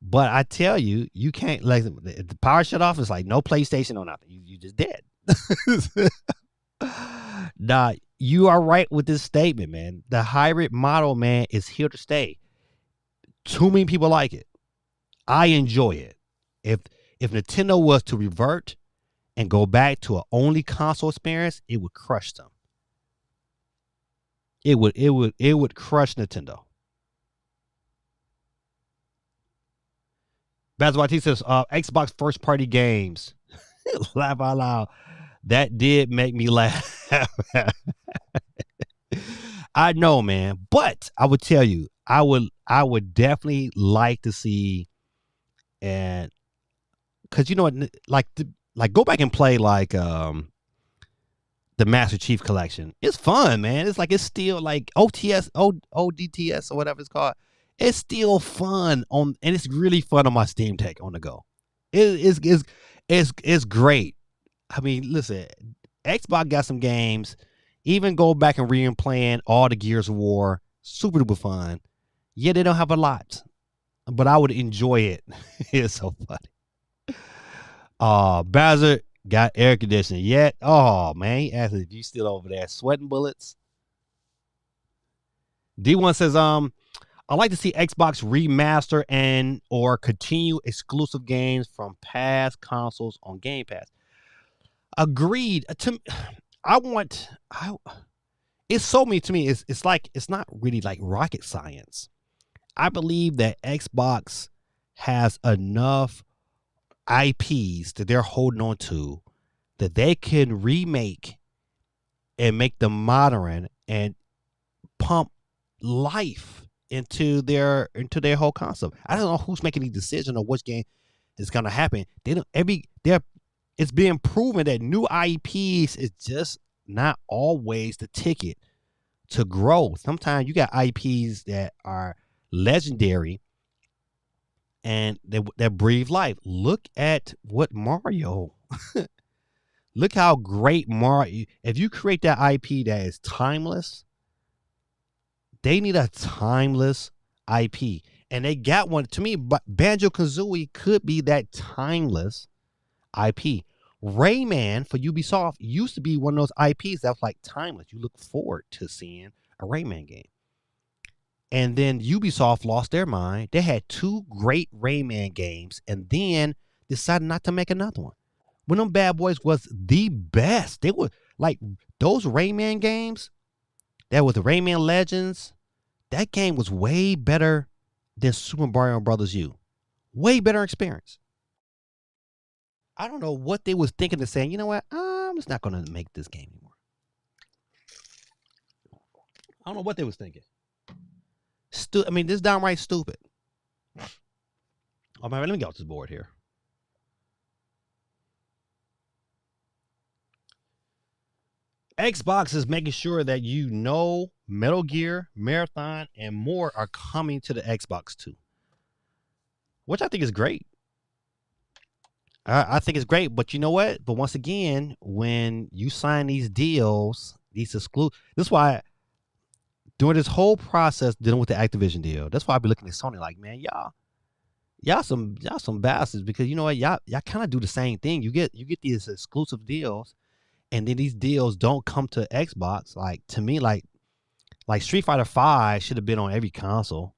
But I tell you, you can't, like, if the power shut off, it's like no PlayStation or nothing. You just dead. Nah, you are right with this statement, man. The hybrid model, man, is here to stay. Too many people like it. I enjoy it. If Nintendo was to revert and go back to an only console experience, it would crush them. It would crush Nintendo. Basil YT says, Xbox first party games. Laugh out loud. That did make me laugh. I know, man. But I would tell you, I would definitely like to see, and because you know what, like go back and play like the Master Chief Collection. It's fun, man. It's like it's still like ODTS or whatever it's called. It's still fun and it's really fun on my Steam Deck on the go. It's great. I mean, listen, Xbox got some games. Even go back and playing all the Gears of War. Super duper fun. Yeah, they don't have a lot, but I would enjoy it. It's so funny. Bowser got air conditioning yet? Oh man, he asked if you still over there sweating bullets. D1 says, I'd like to see Xbox remaster and or continue exclusive games from past consoles on Game Pass. Agreed. It's so me to me. It's like it's not really like rocket science. I believe that Xbox has enough IPs that they're holding on to that they can remake and make them modern and pump life into their whole concept. I don't know who's making the decision of which game is going to happen. It's being proven that new IPs is just not always the ticket to grow. Sometimes you got IPs that are legendary and that breathe life. Look at what Mario. Look how great Mario. If you create that IP that is timeless, they need a timeless IP. And they got one. To me, Banjo-Kazooie could be that timeless IP. Rayman for Ubisoft used to be one of those IPs that was like timeless. You look forward to seeing a Rayman game. And then Ubisoft lost their mind. They had 2 great Rayman games and then decided not to make another one. When them bad boys was the best. They were like those Rayman games. That was the Rayman Legends. That game was way better than Super Mario Brothers U. Way better experience. I don't know what they was thinking of saying, you know what? I'm just not going to make this game anymore. I don't know what they was thinking. I mean, this is downright stupid. Oh, man, let me get off this board here. Xbox is making sure that you know Metal Gear, Marathon, and more are coming to the Xbox too, which I think is great. I think it's great, but you know what? But once again, when you sign these deals, these exclusive, this is why during this whole process dealing with the Activision deal, that's why I be looking at Sony like, man, y'all some bastards because you know what, y'all kind of do the same thing. You get these exclusive deals, and then these deals don't come to Xbox. Like to me, like Street Fighter 5 should have been on every console,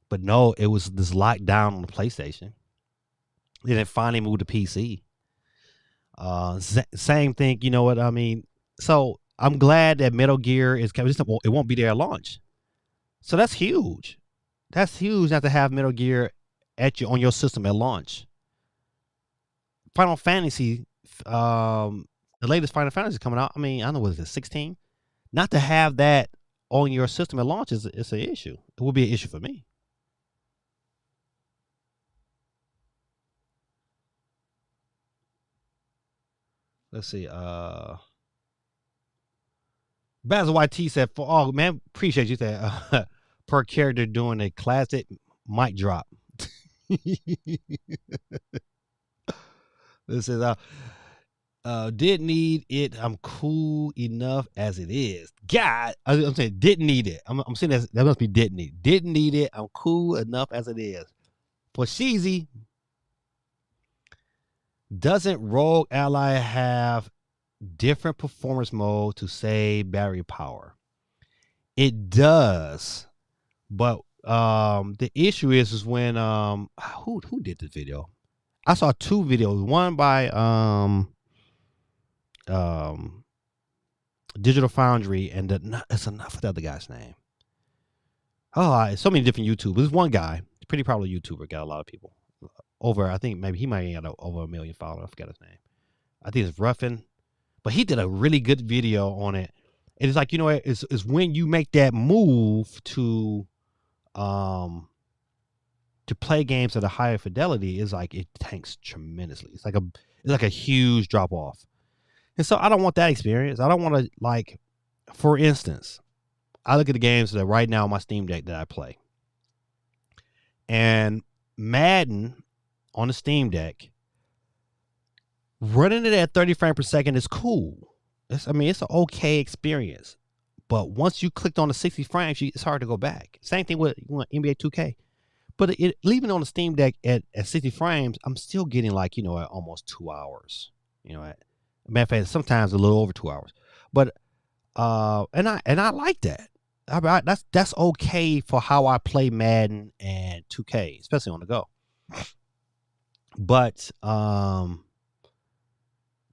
but no, it was this locked down on the PlayStation. Then it finally moved to PC. Same thing, you know what I mean? So I'm glad that Metal Gear is coming. It won't be there at launch. So that's huge. That's huge not to have Metal Gear on your system at launch. Final Fantasy, the latest Final Fantasy coming out. I mean, I don't know what is it, 16? Not to have that on your system at launch is it's an issue. It would be an issue for me. Let's see. Basil YT said, "For all man, appreciate you that per character doing a classic mic drop." This is didn't need it. I'm cool enough as it is. God, I'm saying didn't need it. I'm saying that must be didn't need. Didn't need it. I'm cool enough as it is. For Sheezy, doesn't Rogue Ally have different performance mode to save battery power? It does, but the issue is when who did this video? I saw two videos. One by Digital Foundry, and it's enough of the other guy's name. Oh, so many different YouTubers. There's one guy, pretty probably a YouTuber, got a lot of people over. I think maybe he might have over 1 million followers. I forgot his name. I think it's Ruffin, but he did a really good video on it. And it's like, you know, it's when you make that move to play games at a higher fidelity, is like it tanks tremendously. It's like a huge drop off. And so I don't want that experience. I don't want to, like, for instance, I look at the games that right now on my Steam Deck that I play. And Madden on the Steam Deck, running it at 30 frames per second is cool. It's an okay experience. But once you clicked on the 60 frames, it's hard to go back. Same thing with NBA 2K. But leaving on the Steam Deck at 60 frames, I'm still getting, like, you know, at almost 2 hours. You know, matter of fact, sometimes a little over 2 hours. But and I like that. That's okay for how I play Madden and 2K, especially on the go. But to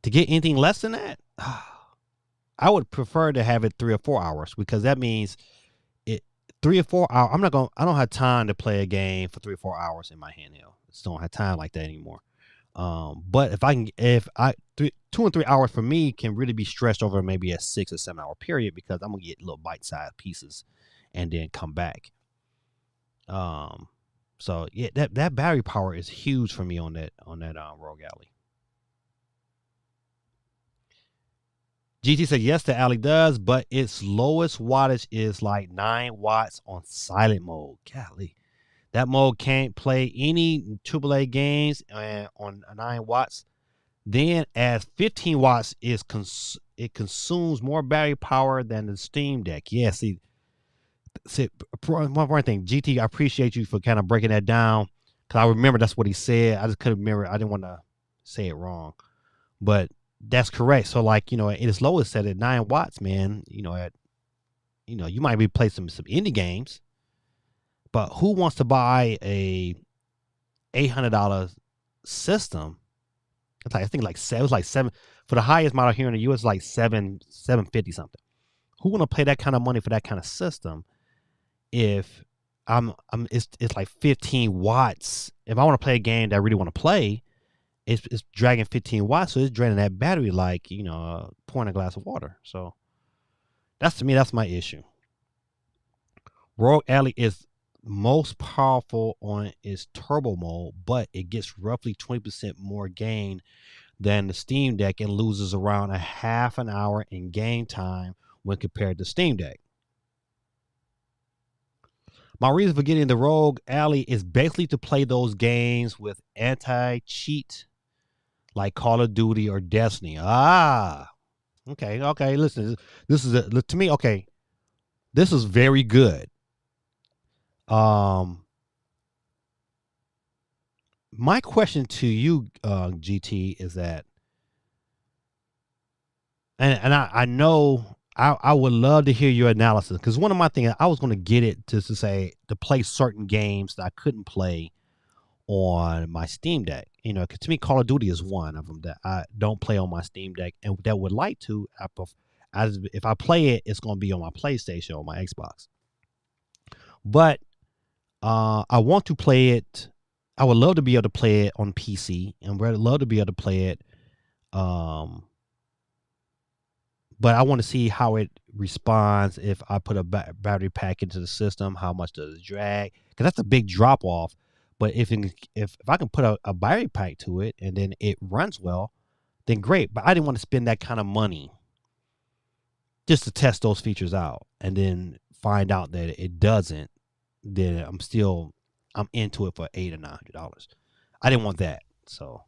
get anything less than that, I would prefer to have it 3 or 4 hours, because that means 3 or 4 hours. I don't have time to play a game for 3 or 4 hours in my handheld. I just don't have time like that anymore. But if 2 and 3 hours for me can really be stretched over maybe a 6 or 7 hour period, because I'm gonna get little bite-sized pieces and then come back. So yeah, that battery power is huge for me on that Rogue Ally. GT said yes, the Ally does, but its lowest wattage is like 9 watts on silent mode. Golly. That mode can't play any AAA games on 9 watts. Then as 15 watts it consumes more battery power than the Steam Deck. Yeah, see one more thing, GT, I appreciate you for kind of breaking that down, because I remember that's what he said. I just couldn't remember. I didn't want to say it wrong, but that's correct. So, like, you know, it is lowest set at 9 watts, man. You know, you might be playing some indie games, but who wants to buy a $800 system? It's like, I think it was like seven for the highest model here in the US, like $750 something. Who want to pay that kind of money for that kind of system? If it's like 15 watts. If I want to play a game that I really want to play, it's dragging 15 watts, so it's draining that battery like, you know, pouring a glass of water. So that's my issue. Rogue Ally is most powerful on its turbo mode, but it gets roughly 20% more gain than the Steam Deck and loses around a half an hour in game time when compared to Steam Deck. My reason for getting the Rogue Ally is basically to play those games with anti-cheat, like Call of Duty or Destiny. Okay. Listen, this is to me. Okay, this is very good. my question to you, GT, is that, and I know I would love to hear your analysis, because one of my things I was going to get it to say to play certain games that I couldn't play on my Steam Deck. You know, 'cause to me, Call of Duty is one of them that I don't play on my Steam Deck, and that would like to. If I play it, it's going to be on my PlayStation or my Xbox. But I want to play it. I would love to be able to play it on PC, and would love to be able to play it. But I want to see how it responds if I put a battery pack into the system. How much does it drag? Because that's a big drop off. But if I can put a battery pack to it and then it runs well, then great. But I didn't want to spend that kind of money just to test those features out and then find out that it doesn't. Then I'm into it for $800 or $900. I didn't want that. So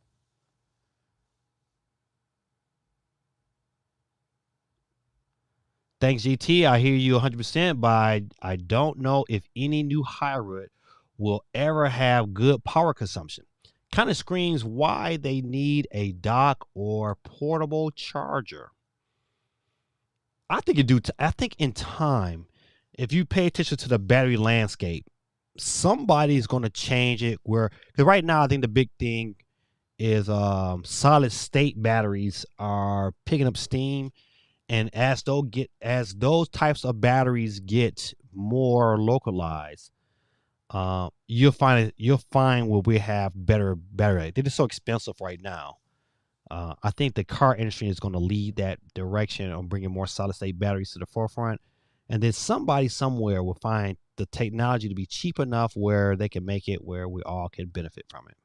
thanks, GT. I hear you 100%, but I don't know if any new hybrid will ever have good power consumption. Kind of screams why they need a dock or portable charger. I think I think in time, if you pay attention to the battery landscape, somebody's going to change it. Because right now, I think the big thing is solid state batteries are picking up steam, and as those types of batteries get more localized, you'll find where we have better battery. They're just so expensive right now. I think the car industry is going to lead that direction on bringing more solid state batteries to the forefront, and then somebody somewhere will find the technology to be cheap enough where they can make it where we all can benefit from it.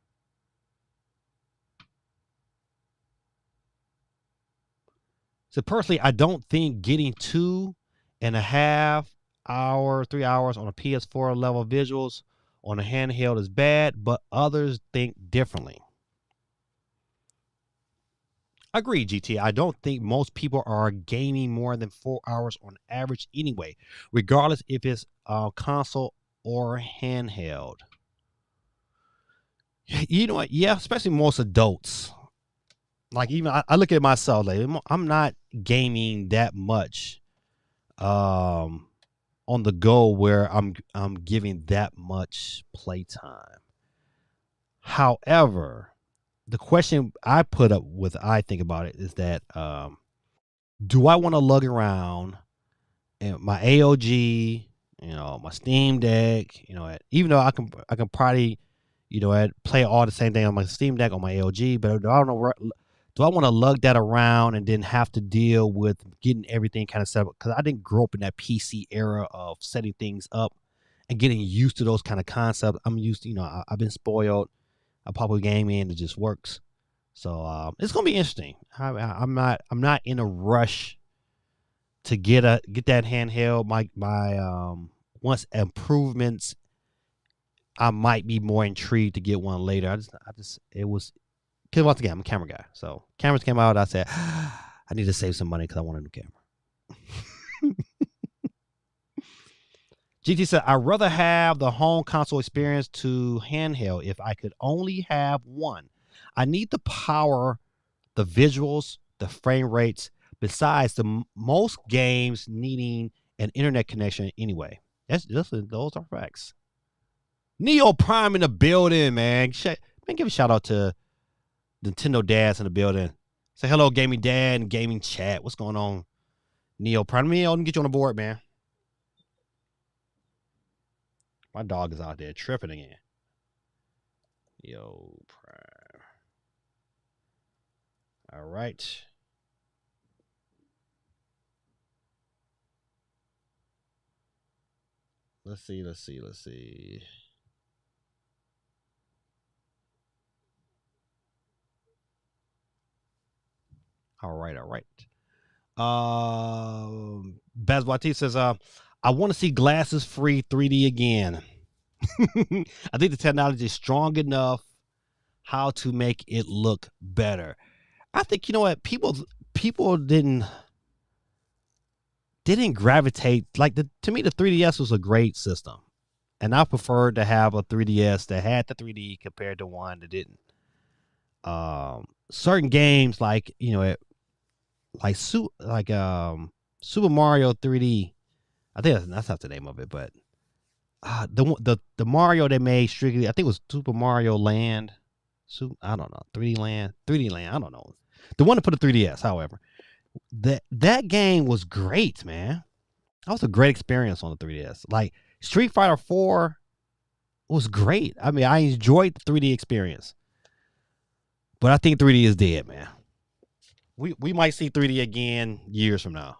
So personally, I don't think getting 2.5 hours, 3 hours on a PS4 level visuals on a handheld is bad, but others think differently. Agree, GT. I don't think most people are gaming more than 4 hours on average anyway, regardless if it's console or handheld. You know what? Yeah, especially most adults. Like even I look at myself, like I'm not gaming that much on the go where I'm giving that much playtime. However, the question I put up with, I think about it, is that do I want to lug around and my AOG, my Steam Deck, even though I can probably, play all the same thing on my Steam Deck on my AOG, but I don't know. Do I want to lug that around and then have to deal with getting everything kind of set up? Because I didn't grow up in that PC era of setting things up and getting used to those kind of concepts. I'm used to, I've been spoiled. I pop a game in, it just works. So it's gonna be interesting. I'm not in a rush to get that handheld. My once improvements, I might be more intrigued to get one later. It was. Because once again, I'm a camera guy. So cameras came out. I said, I need to save some money because I want a new camera. GT said, I'd rather have the home console experience to handheld if I could only have one. I need the power, the visuals, the frame rates, besides most games needing an internet connection anyway. Those are facts. Neo Prime in the building, man. Give a shout out to Nintendo dads in the building. Say hello, gaming dad and gaming chat. What's going on? Neo Prime. Let me get you on the board, man. My dog is out there tripping again. Neo Prime. All right. Let's see. All right. Bazwati says, I want to see glasses free 3D again. I think the technology is strong enough how to make it look better. I think, you know what, people didn't gravitate, to me the 3DS was a great system. And I preferred to have a 3DS that had the 3D compared to one that didn't. Certain games like Super Mario 3D. I think that's not the name of it, but the Mario they made strictly, I think it was Super Mario Land. I don't know, 3D Land. I don't know. The one to put a 3DS, however, that game was great, man. That was a great experience on the 3DS. Like Street Fighter 4 was great. I mean, I enjoyed the 3D experience, but I think 3D is dead, man. We might see 3D again years from now.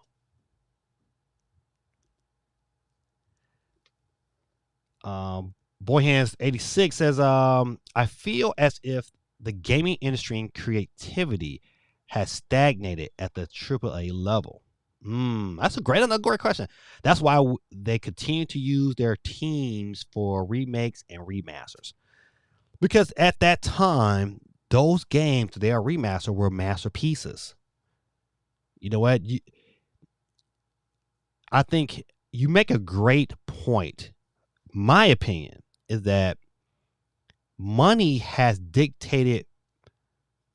Boyhands 86 says, I feel as if the gaming industry and creativity has stagnated at the AAA level. That's another great question. That's why they continue to use their teams for remakes and remasters. Because at that time, those games they are remastered were masterpieces. You know what? I think you make a great point. My opinion is that money has dictated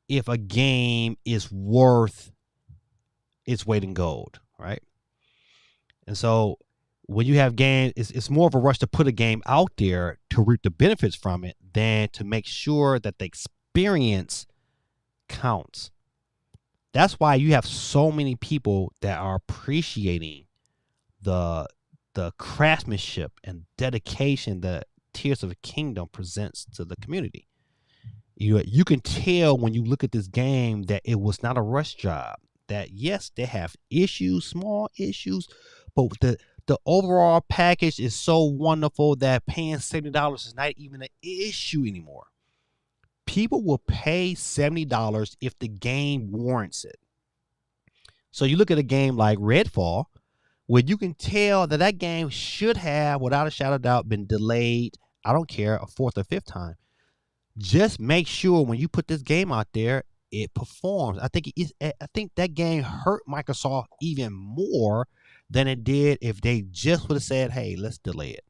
if a game is worth its weight in gold, right? And so when you have games, it's more of a rush to put a game out there to reap the benefits from it than to make sure that the experience counts. That's why you have so many people that are appreciating the craftsmanship and dedication that Tears of the Kingdom presents to the community. You can tell when you look at this game that it was not a rush job. That yes, they have issues, small issues, but the overall package is so wonderful that paying $70 is not even an issue anymore. People will pay $70 if the game warrants it. So you look at a game like Redfall, where you can tell that game should have, without a shadow of doubt, been delayed. I don't care, a fourth or fifth time. Just make sure when you put this game out there, it performs. I think that game hurt Microsoft even more than it did if they just would have said, "Hey, let's delay it."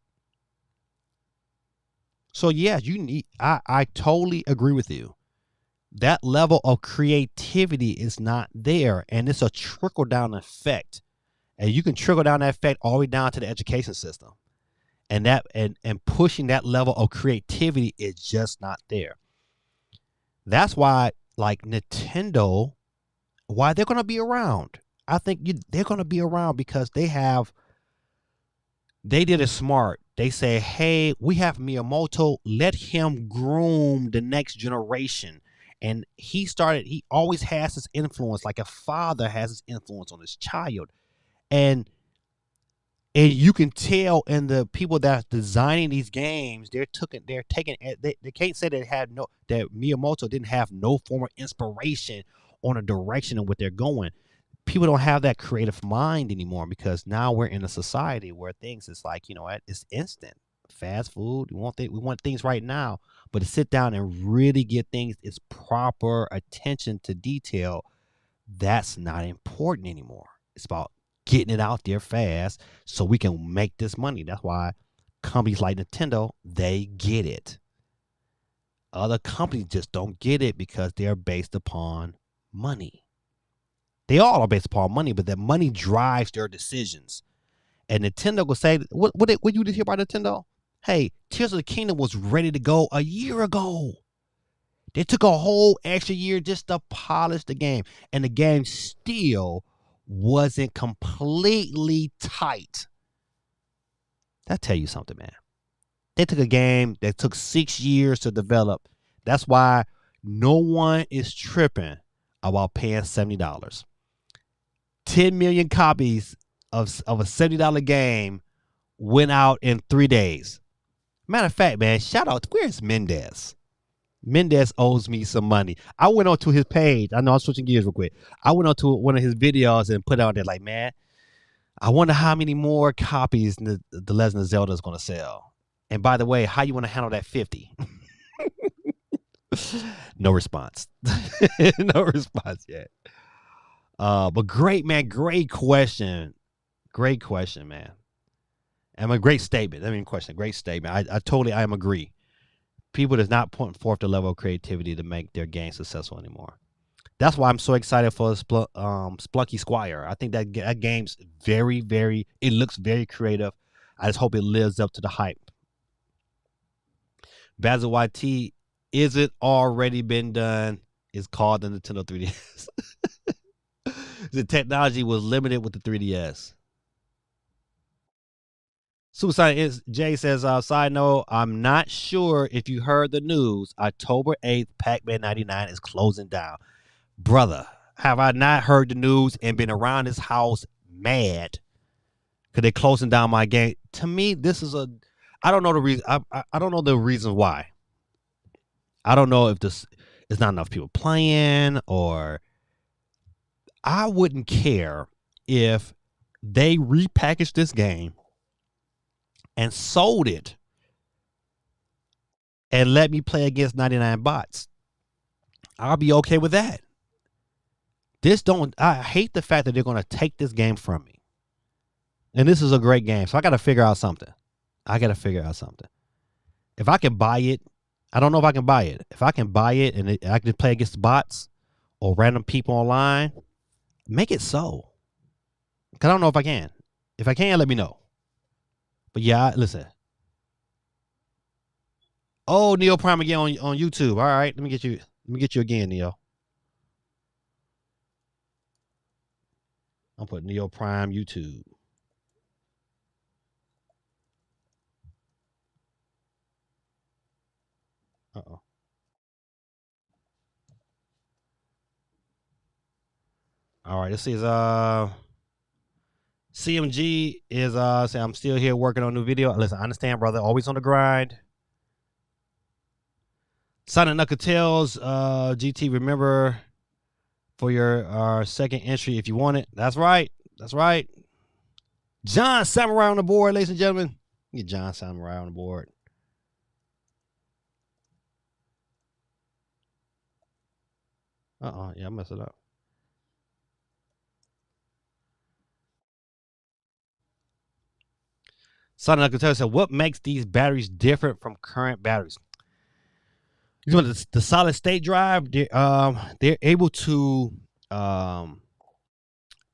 So yeah, I totally agree with you. That level of creativity is not there, and it's a trickle down effect. And you can trickle down that effect all the way down to the education system. And pushing that level of creativity is just not there. That's why, like Nintendo, why they're going to be around. I think they're going to be around because they did it smart. They say, hey, we have Miyamoto. Let him groom the next generation. And he always has his influence, like a father has his influence on his child. And you can tell in the people that are designing these games, they can't say that Miyamoto didn't have no form of inspiration on a direction of what they're going. People don't have that creative mind anymore because now we're in a society where things is like, you know what, it's instant, fast food. We want things right now, but to sit down and really get things, it's proper attention to detail. That's not important anymore. It's about getting it out there fast so we can make this money. That's why companies like Nintendo, they get it. Other companies just don't get it because they're based upon money. They all are based upon money, but that money drives their decisions. And Nintendo will say, what you just hear about Nintendo? Hey, Tears of the Kingdom was ready to go a year ago. They took a whole extra year just to polish the game. And the game still wasn't completely tight. That tell you something, man. They took a game that took 6 years to develop. That's why no one is tripping about paying $70. 10 million copies of a $70 game went out in 3 days. Matter of fact, man, shout out, where's Mendez? Mendez owes me some money. I went onto his page. I know I'm switching gears real quick. I went onto one of his videos and put out there like, man, I wonder how many more copies the Legend of Zelda is going to sell. And by the way, how you want to handle that 50? No response. No response yet. But great, man. Great question. Great question, man. And a great statement. I mean, question, great statement. I totally, I am agree. People is not putting forth the level of creativity to make their game successful anymore. That's why I'm so excited for Splunky Squire. I think that game's very, very. It looks very creative. I just hope it lives up to the hype. Basil YT, is it already been done? Is called the Nintendo 3DS. The technology was limited with the 3DS. Suicide is Jay says, side note, I'm not sure if you heard the news. October 8th, Pac-Man 99 is closing down. Brother, have I not heard the news and been around this house mad? Because they're closing down my game. To me, this is a I don't know the reason. I don't know the reason why. I don't know if this is not enough people playing, or I wouldn't care if they repackaged this game and sold it and let me play against 99 bots. I'll be okay with that. I hate the fact that they're going to take this game from me. And this is a great game. So I got to figure out something. If I can buy it, I don't know if I can buy it. If I can buy it and I can play against bots or random people online, make it so. Because I don't know if I can. If I can, let me know. But yeah, listen. Oh, Neo Prime again on YouTube. All right, let me get you again, Neo. I'll put Neo Prime YouTube. Uh-oh. All right, this is CMG is say I'm still here working on a new video. Listen, I understand, brother. Always on the grind. Sonic Knuckle Tales, GT, remember for your second entry if you want it. That's right. John Samurai on the board, ladies and gentlemen. Get John Samurai on the board. Yeah, I messed it up. Sonic Knuckle Tales said, what makes these batteries different from current batteries? You know, the solid state drive, they're able to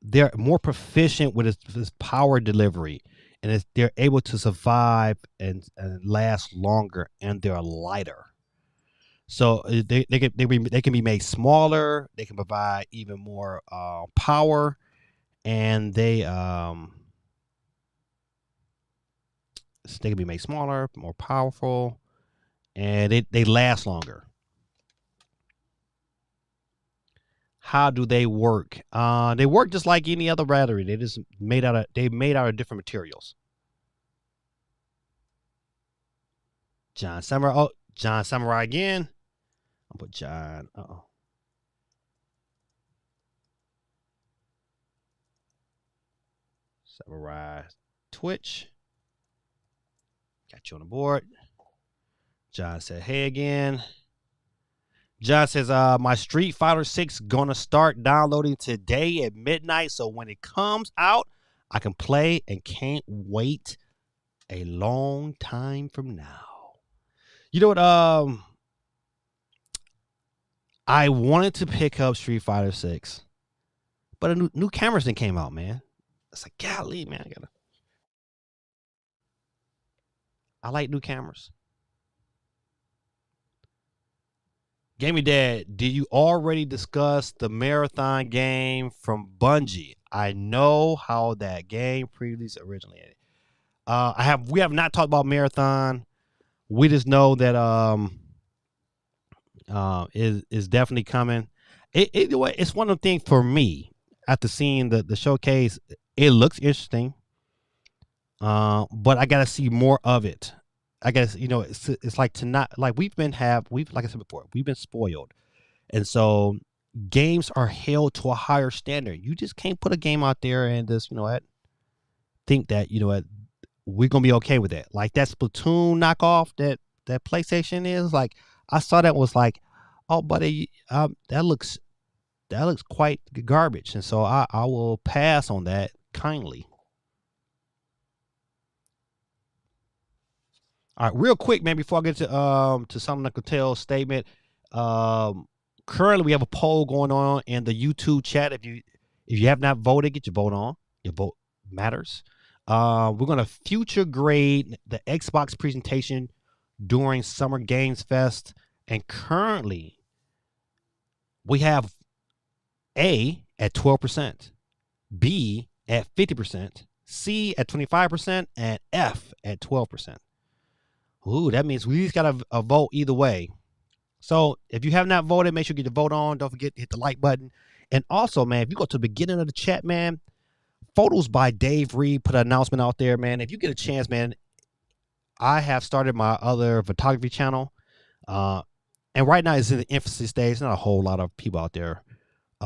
they're more proficient with its power delivery, and they're able to survive and last longer, and they're lighter. So they can be made smaller. They can provide even more power, and they can be made smaller, more powerful, and they last longer. How do they work? They work just like any other battery. They made out of different materials. John Samurai. Oh, John Samurai again. I'll put John. Samurai Twitch. Got you on the board. John said, hey again. John says, my Street Fighter 6 gonna start downloading today at midnight. So when it comes out, I can play and can't wait a long time from now. You know what? I wanted to pick up Street Fighter 6, but a new camera thing came out, man. It's like, golly, man, I like new cameras. Gaming Dad, did you already discuss the marathon game from Bungie? I know how that game previously originated. We have not talked about marathon. We just know that is definitely coming. It's one of the things for me after seeing the showcase. It looks interesting, but I gotta see more of it. I guess it's like to not like we've like I said before, we've been spoiled, and so games are held to a higher standard. You just can't put a game out there and just think that we're gonna be okay with that. Like that Splatoon knockoff that PlayStation is like. I saw that was like, oh, buddy, that looks quite garbage, and so I will pass on that kindly. All right, real quick, man, before I get to Sony Nicotell's statement, currently we have a poll going on in the YouTube chat. If you have not voted, get your vote on. Your vote matters. We're gonna future grade the Xbox presentation during Summer Games Fest, and currently we have A at 12%, B at 50%, C at 25%, and F at 12%. Ooh, that means we just got a vote either way. So if you have not voted, make sure you get the vote on. Don't forget to hit the like button. And also, man, if you go to the beginning of the chat, man, Photos by Dave Reed put an announcement out there, man. If you get a chance, man, I have started my other photography channel. And right now it's in the infancy stage. There's not a whole lot of people out there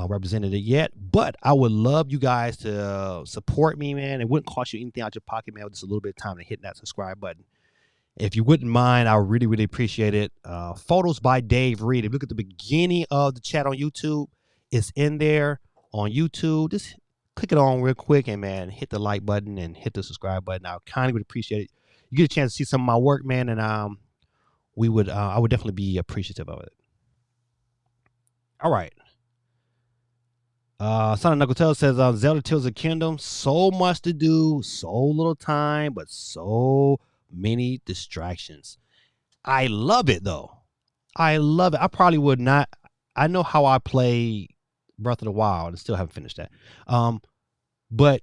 represented it yet, but I would love you guys to support me, man. It wouldn't cost you anything out your pocket, man. With just a little bit of time to hit that subscribe button. If you wouldn't mind, I would really, really appreciate it. Photos by Dave Reed. If you look at the beginning of the chat on YouTube, it's in there on YouTube. Just click it on real quick and, man, hit the like button and hit the subscribe button. I kindly would appreciate it. You get a chance to see some of my work, man, and I would definitely be appreciative of it. All right. Son of Knuckletale says Zelda Tears of the Kingdom, so much to do, so little time, but so many distractions. I love it though. I love it. I probably would not. I know how I play Breath of the Wild and still haven't finished that. But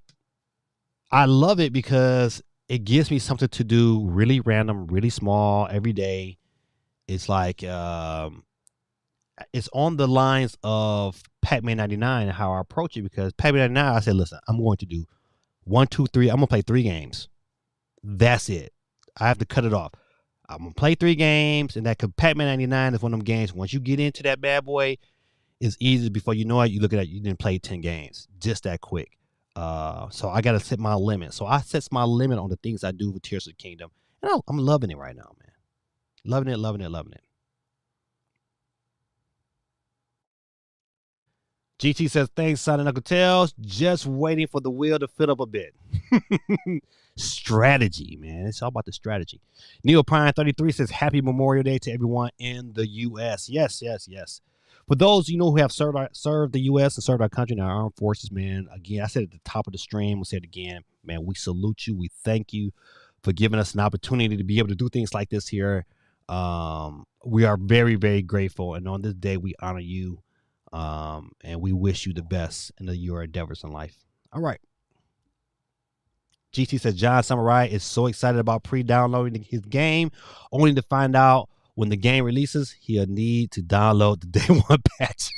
I love it because it gives me something to do really random, really small every day. It's like it's on the lines of Pac-Man 99 and how I approach it, because Pac-Man 99, I said, listen, I'm going to do 1, 2, 3. I'm going to play 3 games. That's it. I have to cut it off. I'm going to play 3 games, and that Pac-Man 99 is one of them games. Once you get into that bad boy, it's easy. Before you know it, you look at it, you didn't play 10 games just that quick. So I got to set my limit. So I set my limit on the things I do with Tears of the Kingdom. And I'm loving it right now, man. Loving it, loving it, loving it. GT says, thanks, Son and Uncle Tails. Just waiting for the wheel to fill up a bit. Strategy, man. It's all about the strategy. Neil Prime 33 says, happy Memorial Day to everyone in the U.S. Yes, yes, yes. For those, who have served the U.S. and served our country in our armed forces, man, again, I said at the top of the stream, we'll say it again, man, we salute you. We thank you for giving us an opportunity to be able to do things like this here. We are very, very grateful. And on this day, we honor you. And we wish you the best in your endeavors in life. All right. GT says John Samurai is so excited about pre-downloading his game, only to find out when the game releases, he'll need to download the day 1 patch.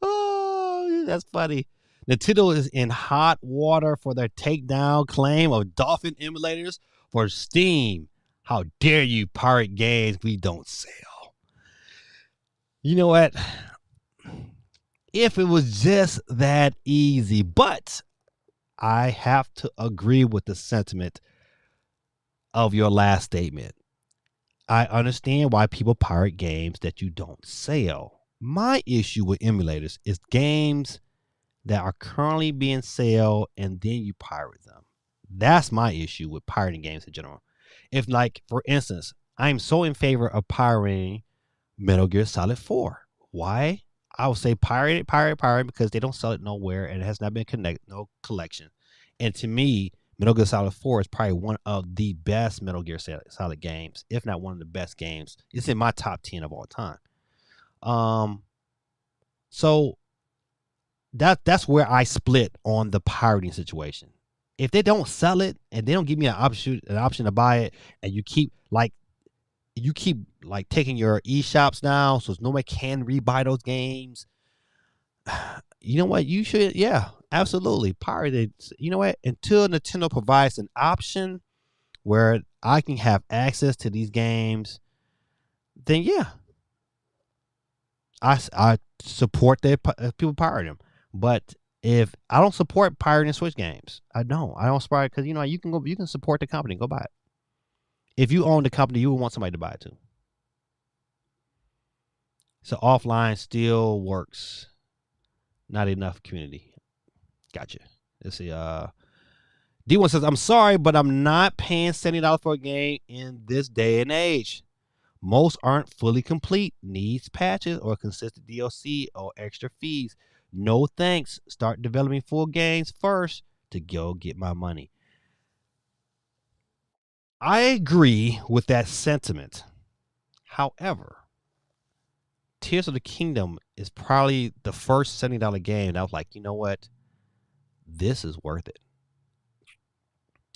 Oh, that's funny. Nintendo is in hot water for their takedown claim of Dolphin emulators for Steam. How dare you pirate games we don't sell? You know what? If it was just that easy, but I have to agree with the sentiment of your last statement. I understand why people pirate games that you don't sell. My issue with emulators is games that are currently being sold and then you pirate them. That's my issue with pirating games in general. If, like, for instance, I'm so in favor of pirating Metal Gear Solid 4. Why? I would say pirate, because they don't sell it nowhere and it has not been no collection. And to me, Metal Gear Solid 4 is probably one of the best Metal Gear Solid games, if not one of the best games. It's in my top 10 of all time. So that's where I split on the pirating situation. If they don't sell it and they don't give me an option to buy it, and you keep taking your eShops down so nobody can rebuy those games, you know what? You should, yeah, absolutely pirate it. You know what? Until Nintendo provides an option where I can have access to these games, then yeah, I support that people pirate them. But if I don't support pirating Switch games, I don't support it, because you can support the company, go buy it. If you own the company, you would want somebody to buy it too. So offline still works. Not enough community. Gotcha. Let's see. D1 says, I'm sorry, but I'm not paying $70 for a game in this day and age. Most aren't fully complete, needs patches or consistent DLC or extra fees. No thanks. Start developing full games first to go get my money. I agree with that sentiment. However, Tears of the Kingdom is probably the first $70 game that I was like, you know what? This is worth it.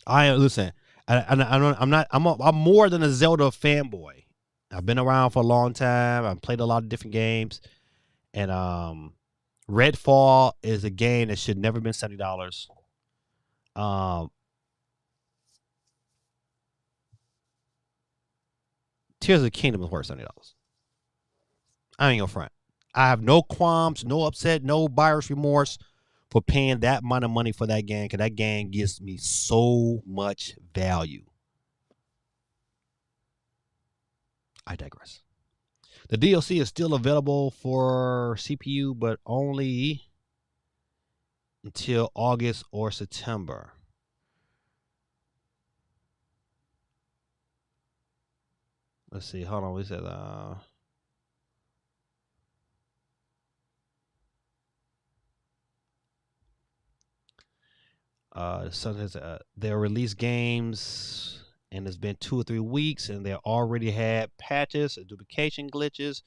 I listen. I'm more than a Zelda fanboy. I've been around for a long time. I've played a lot of different games, and Redfall is a game that should never been $70. Um, Tears of the Kingdom is worth $70. I ain't gonna front. I have no qualms, no upset, no buyer's remorse for paying that amount of money for that game because that game gives me so much value. I digress. The DLC is still available for CPU, but only until August or September. Let's see. Hold on. We said sometimes they'll release games and it's been 2 or 3 weeks and they already had patches and duplication glitches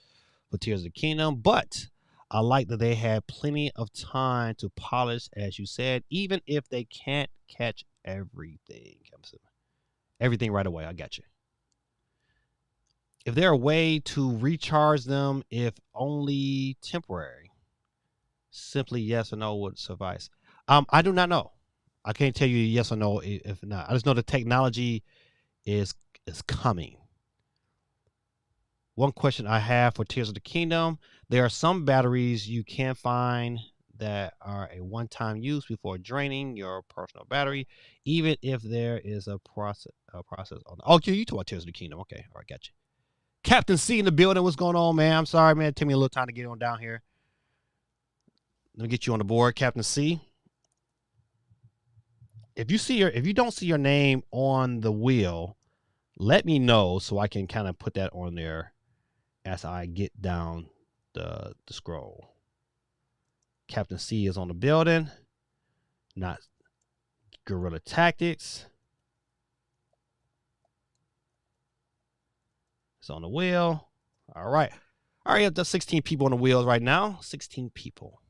for Tears of the Kingdom, but I like that they had plenty of time to polish, as you said, even if they can't catch everything. Everything right away. I got you. If there a way to recharge them, if only temporary, simply yes or no would suffice. I do not know. I can't tell you yes or no if not. I just know the technology is coming. One question I have for Tears of the Kingdom: there are some batteries you can find that are a one-time use before draining your personal battery, even if there is a process. On. Oh, you talk about Tears of the Kingdom? Okay, all right, got you. Captain C in the building. What's going on, man? I'm sorry, man. It took me a little time to get on down here. Let me get you on the board, Captain C. If you don't see your name on the wheel, let me know so I can kind of put that on there as I get down the scroll. Captain C is on the building, not Guerrilla Tactics. It's on the wheel. All right. All right, there's 16 people on the wheels right now. 16 people.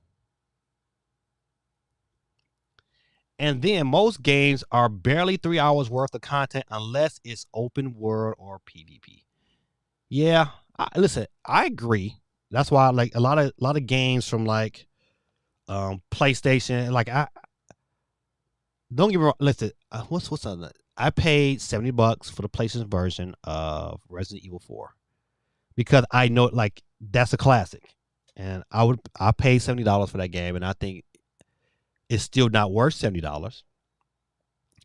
And then most games are barely 3 hours worth of content unless it's open world or PvP. Yeah, listen, I agree. That's why like a lot of games from like PlayStation, like I don't get me wrong. Listen, what's other? I paid $70 for the PlayStation version of Resident Evil 4 because I know like that's a classic, and I paid $70 for that game, and I think it's still not worth $70.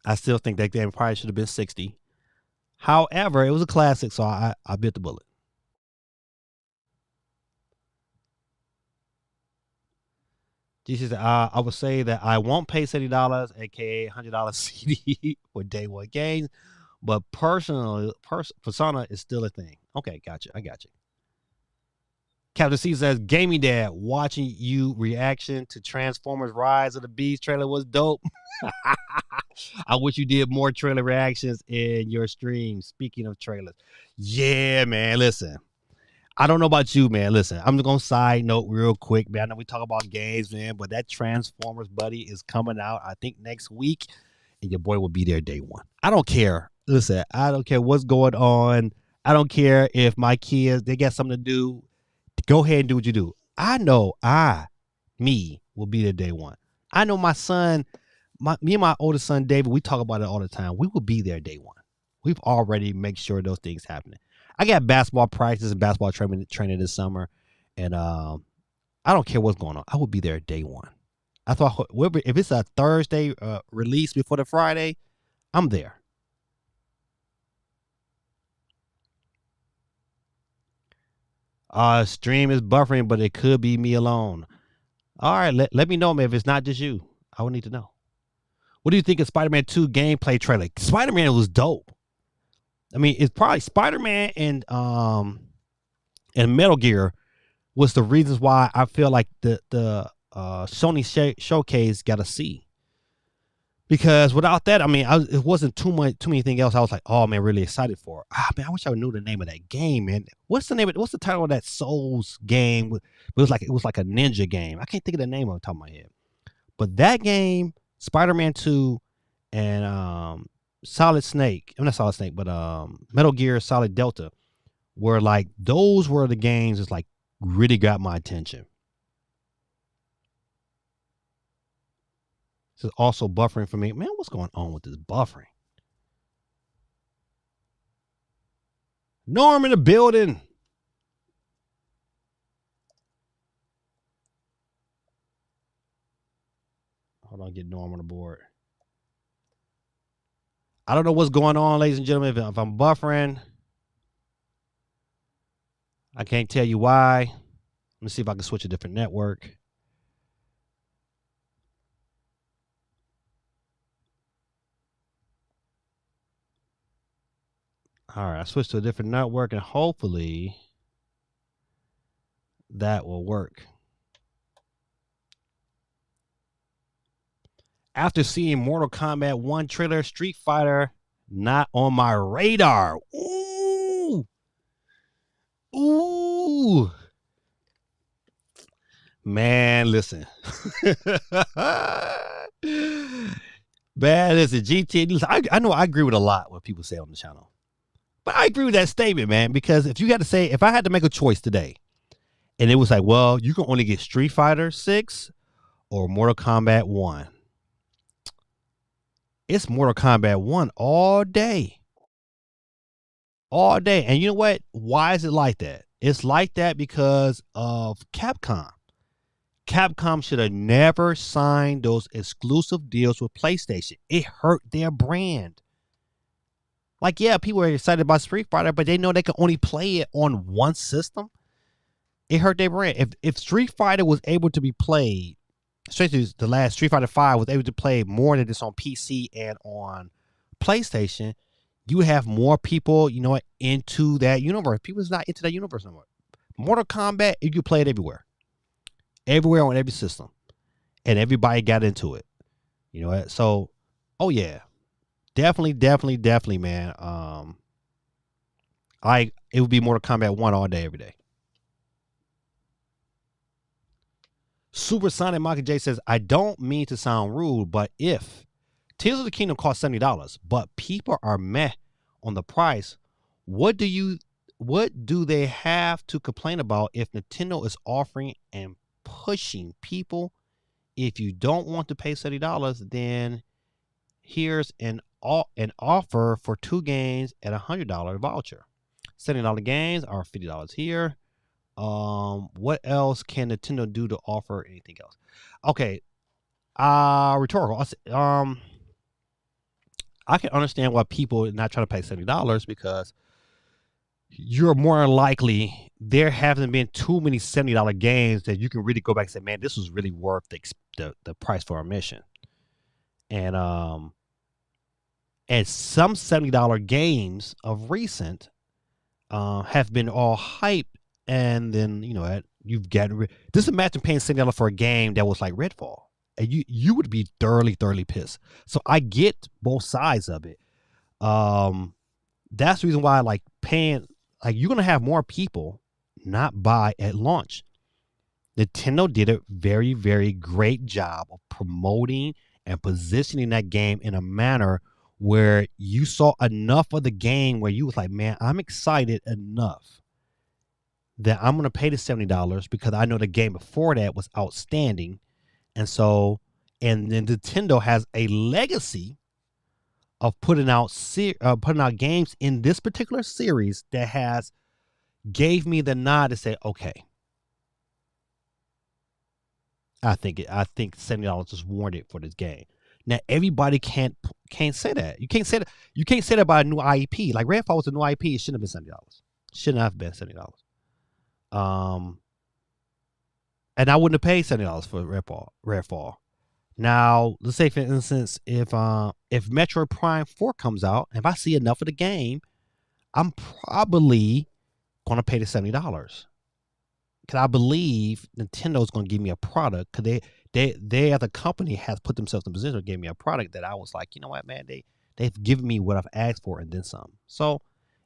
I still think that game probably should have been 60. However, it was a classic, so I bit the bullet. Jesus, I would say that I won't pay $70, aka $100 CD for day one games, but personally, Persona is still a thing. Okay, gotcha. I got you. Captain C says, "Gaming Dad, watching you reaction to Transformers: Rise of the Beast trailer was dope. I wish you did more trailer reactions in your stream. Speaking of trailers, yeah, man. Listen, I don't know about you, man. Listen, I'm just gonna side note real quick, man. I know we talk about games, man, but that Transformers buddy is coming out, I think, next week, and your boy will be there day one. I don't care. Listen, I don't care what's going on. I don't care if my kids they got something to do. Go ahead and do what you do. I know me will be there day one. I know my son, me and my oldest son David, we talk about it all the time. We will be there day one. We've already made sure those things happening. I got basketball practice and basketball training this summer, and I don't care what's going on. I will be there day one. I thought if it's a Thursday release before the Friday, I'm there. Stream is buffering, but it could be me alone. All right, let me know, man, if it's not just you. I would need to know. What do you think of Spider-Man 2 gameplay trailer? Spider-Man was dope. I mean, it's probably Spider-Man and Metal Gear was the reasons why I feel like the Sony showcase got a C. Because without that, I mean, it wasn't too many things else. I was like, oh man, really excited for. Man, I wish I knew the name of that game, man. What's the title of that Souls game? It was like a ninja game. I can't think of the name off the top of my head. But that game, Spider-Man 2, and Solid Snake. I'm not Solid Snake, but Metal Gear Solid Delta, were like those were the games that's like really got my attention. This is also buffering for me. Man, what's going on with this buffering? Norm in the building. Hold on, get Norm on the board. I don't know what's going on, ladies and gentlemen. If I'm buffering, I can't tell you why. Let me see if I can switch a different network. All right, I switched to a different network, and hopefully that will work. After seeing Mortal Kombat 1 trailer, Street Fighter not on my radar. Ooh. Ooh. Man, listen. Man, listen, GTA. I know I agree with a lot what people say on the channel. But I agree with that statement, man, because if I had to make a choice today, and it was like, well, you can only get Street Fighter 6 or Mortal Kombat 1. It's Mortal Kombat 1 all day. All day. And you know what? Why is it like that? It's like that because of Capcom. Capcom should have never signed those exclusive deals with PlayStation. It hurt their brand. Like, yeah, people are excited about Street Fighter, but they know they can only play it on one system. It hurt their brand. If Street Fighter was able to be played, especially the last Street Fighter 5 was able to play more than this on PC and on PlayStation, you would have more people, you know, into that universe. People's not into that universe no more. Mortal Kombat, you could play it everywhere. Everywhere on every system. And everybody got into it. You know what? So, oh yeah. Definitely, man. It would be Mortal Kombat 1 all day, every day. Supersonic Maka J says, I don't mean to sound rude, but if Tears of the Kingdom costs $70, but people are meh on the price, what do they have to complain about if Nintendo is offering and pushing people? If you don't want to pay $70, then here's an offer for 2 games at $100 voucher. $70 games are $50 here. What else can Nintendo do to offer anything else? Okay. Rhetorical. I can understand why people are not trying to pay $70 because you're more likely there haven't been too many $70 games that you can really go back and say, man, this was really worth the price for admission. And some $70 games of recent have been all hype, and then you know you've gotten just imagine paying $70 for a game that was like Redfall, and you would be thoroughly pissed. So I get both sides of it. That's the reason why I like paying. Like, you're gonna have more people not buy at launch. Nintendo did a very, very great job of promoting and positioning that game in a manner where you saw enough of the game where you was like, man, I'm excited enough that I'm going to pay the $70 because I know the game before that was outstanding. And so, and then Nintendo has a legacy of putting out games in this particular series that has gave me the nod to say, okay, I think $70 is warranted for this game. Now everybody can't say that. You can't say that. You can't say that about a new IP. Like Redfall was a new IP. It shouldn't have been $70. Shouldn't have been $70. And I wouldn't have paid $70 for Redfall. Now, let's say for instance, if Metroid Prime 4 comes out, if I see enough of the game, I'm probably gonna pay the $70. Cause I believe Nintendo's gonna give me a product because they as a company has put themselves in a position to give me a product that I was like, you know what, man, they've given me what I've asked for and then some. So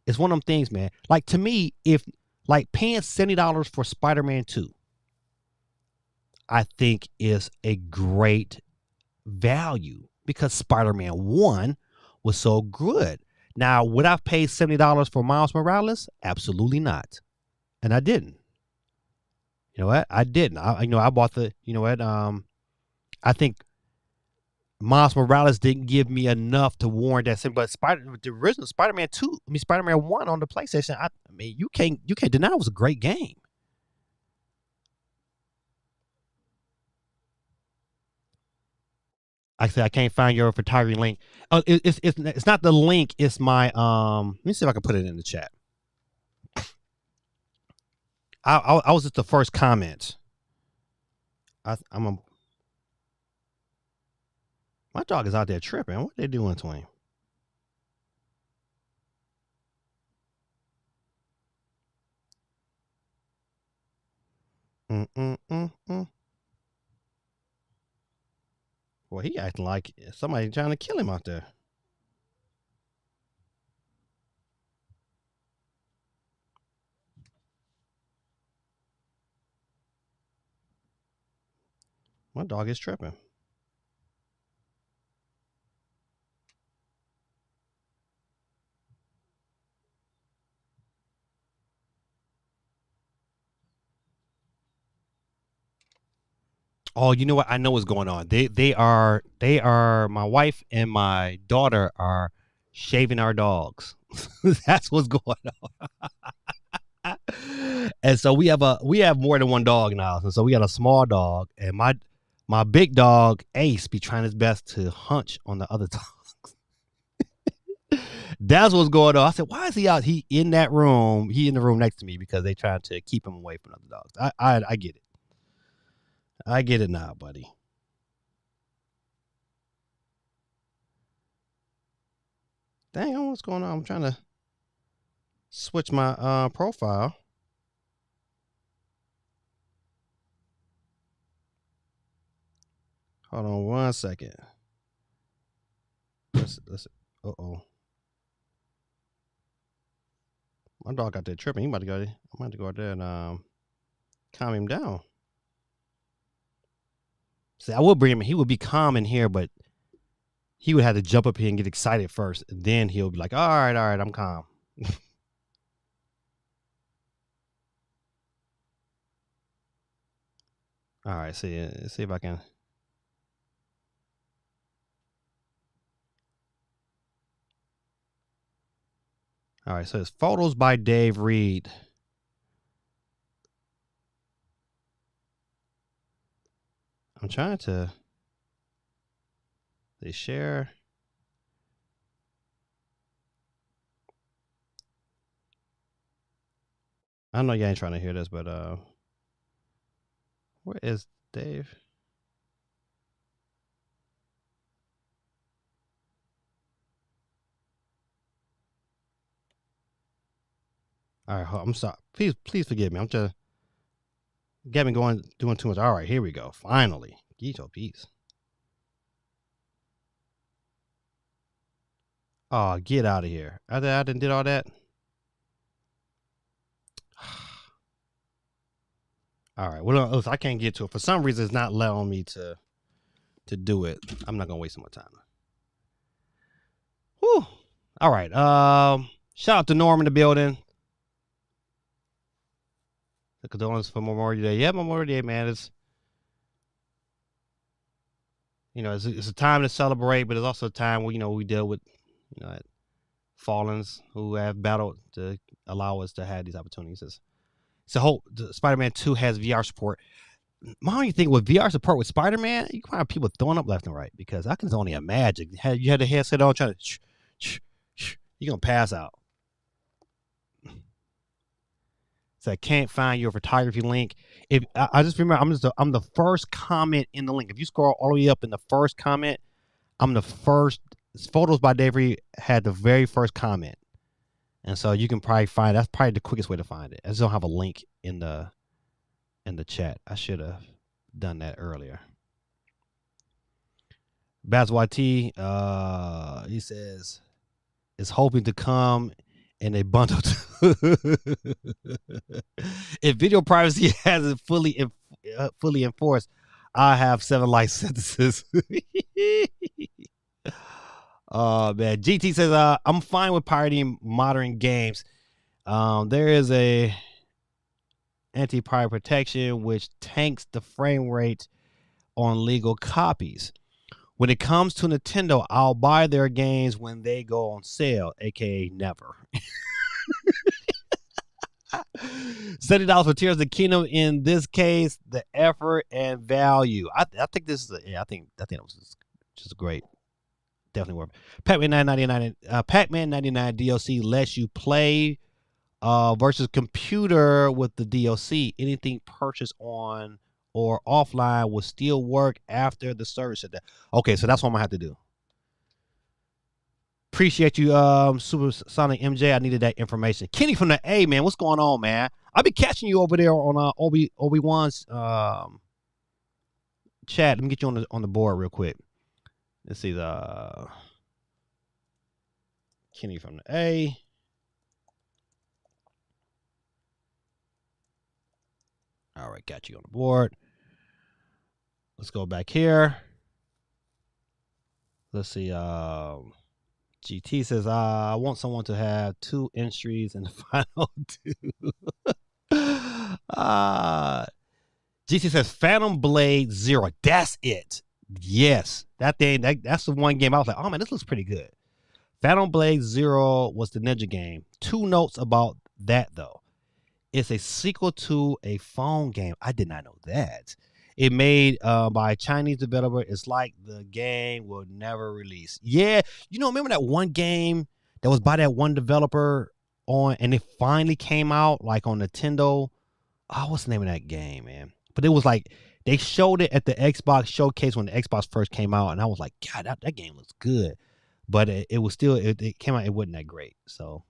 it's one of them things, man. Like to me, if like paying $70 for Spider-Man 2, I think is a great value because Spider-Man 1 was so good. Now, would I pay $70 for Miles Morales? Absolutely not. And I didn't. You know what? I didn't. I bought the, you know what? I think Miles Morales didn't give me enough to warrant that. But the original Spider-Man 2, Spider-Man 1 on the PlayStation, I mean, you can't deny it was a great game. I said I can't find your photography link. Oh, it's not the link. It's my Let me see if I can put it in the chat. I was just the first comment. My dog is out there tripping. What are they doing to him? Well, he acting like somebody trying to kill him out there. My dog is tripping. Oh, you know what? I know what's going on. They are my wife and my daughter are shaving our dogs. That's what's going on. And so we have more than one dog now. And so we got a small dog, and my big dog Ace be trying his best to hunch on the other dogs. That's what's going on. I said, why is he out? He in that room. He in the room next to me because they trying to keep him away from other dogs. I get it. I get it now, buddy. Dang, what's going on? I'm trying to switch my profile. Hold on 1 second. Let's uh-oh. My dog got that tripping. I'm about to go out there and calm him down. See, I would bring him. He would be calm in here, but he would have to jump up here and get excited first. And then he'll be like, all right, I'm calm. All right, see if I can. All right, so it's photos by Dave Reed. I'm trying to. They share. I know you ain't trying to hear this, but where is Dave? All right, I'm sorry. Please forgive me. I'm just get me going doing too much. All right, here we go. Finally, get your piece. Oh, get out of here! I didn't did all that. All right. Well, I can't get to it for some reason. It's not allowing me to do it. I'm not gonna waste more time. Whew. All right. Shout out to Norm in the building. The condolences for Memorial Day. Yeah, Memorial Day, man. It's it's a time to celebrate, but it's also a time where we deal with fallens who have battled to allow us to have these opportunities. It's a whole Spider-Man 2 has VR support. My only thing with VR support with Spider-Man, you can find people throwing up left and right because I can only imagine. You had the headset on trying to you're gonna pass out. So I can't find your photography link. If I just remember, I'm the first comment in the link. If you scroll all the way up in the first comment, I'm the first. Photos by Davery had the very first comment, and so you can probably find. That's probably the quickest way to find it. I just don't have a link in the chat. I should have done that earlier. Baz YT, he says, is hoping to come in a bundle. If video privacy hasn't fully enforced, I have 7 life sentences. Oh man, GT says, I'm fine with pirating modern games. There is a anti-pirate protection which tanks the frame rate on legal copies. When it comes to Nintendo, I'll buy their games when they go on sale, aka never. $70 for Tears of the Kingdom. In this case, the effort and value. I think this is I think it was just great. Definitely worth it. Pac-Man 99 DLC lets you play versus computer with the DLC. Anything purchased on or offline will still work after the service shut down. Okay, so that's what I'm gonna have to do. Appreciate you, Supersonic MJ. I needed that information. Kenny from the A, man, what's going on, man? I'll be catching you over there on Obi-Wan's chat. Let me get you on the board real quick. Let's see the Kenny from the A. All right, got you on the board. Let's go back here. Let's see. GT says, I want someone to have 2 entries in the final 2. GT says, Phantom Blade Zero. That's it. Yes. That thing, that's the one game I was like, oh man, this looks pretty good. Phantom Blade Zero was the ninja game. 2 notes about that though. It's a sequel to a phone game. I did not know that. It made by a Chinese developer. It's like the game will never release. Yeah, remember that one game that was by that one developer and it finally came out like on Nintendo. Oh, what's the name of that game, man? But it was like they showed it at the Xbox showcase when the Xbox first came out, and I was like, God, that game looks good. But it was still it came out. It wasn't that great. So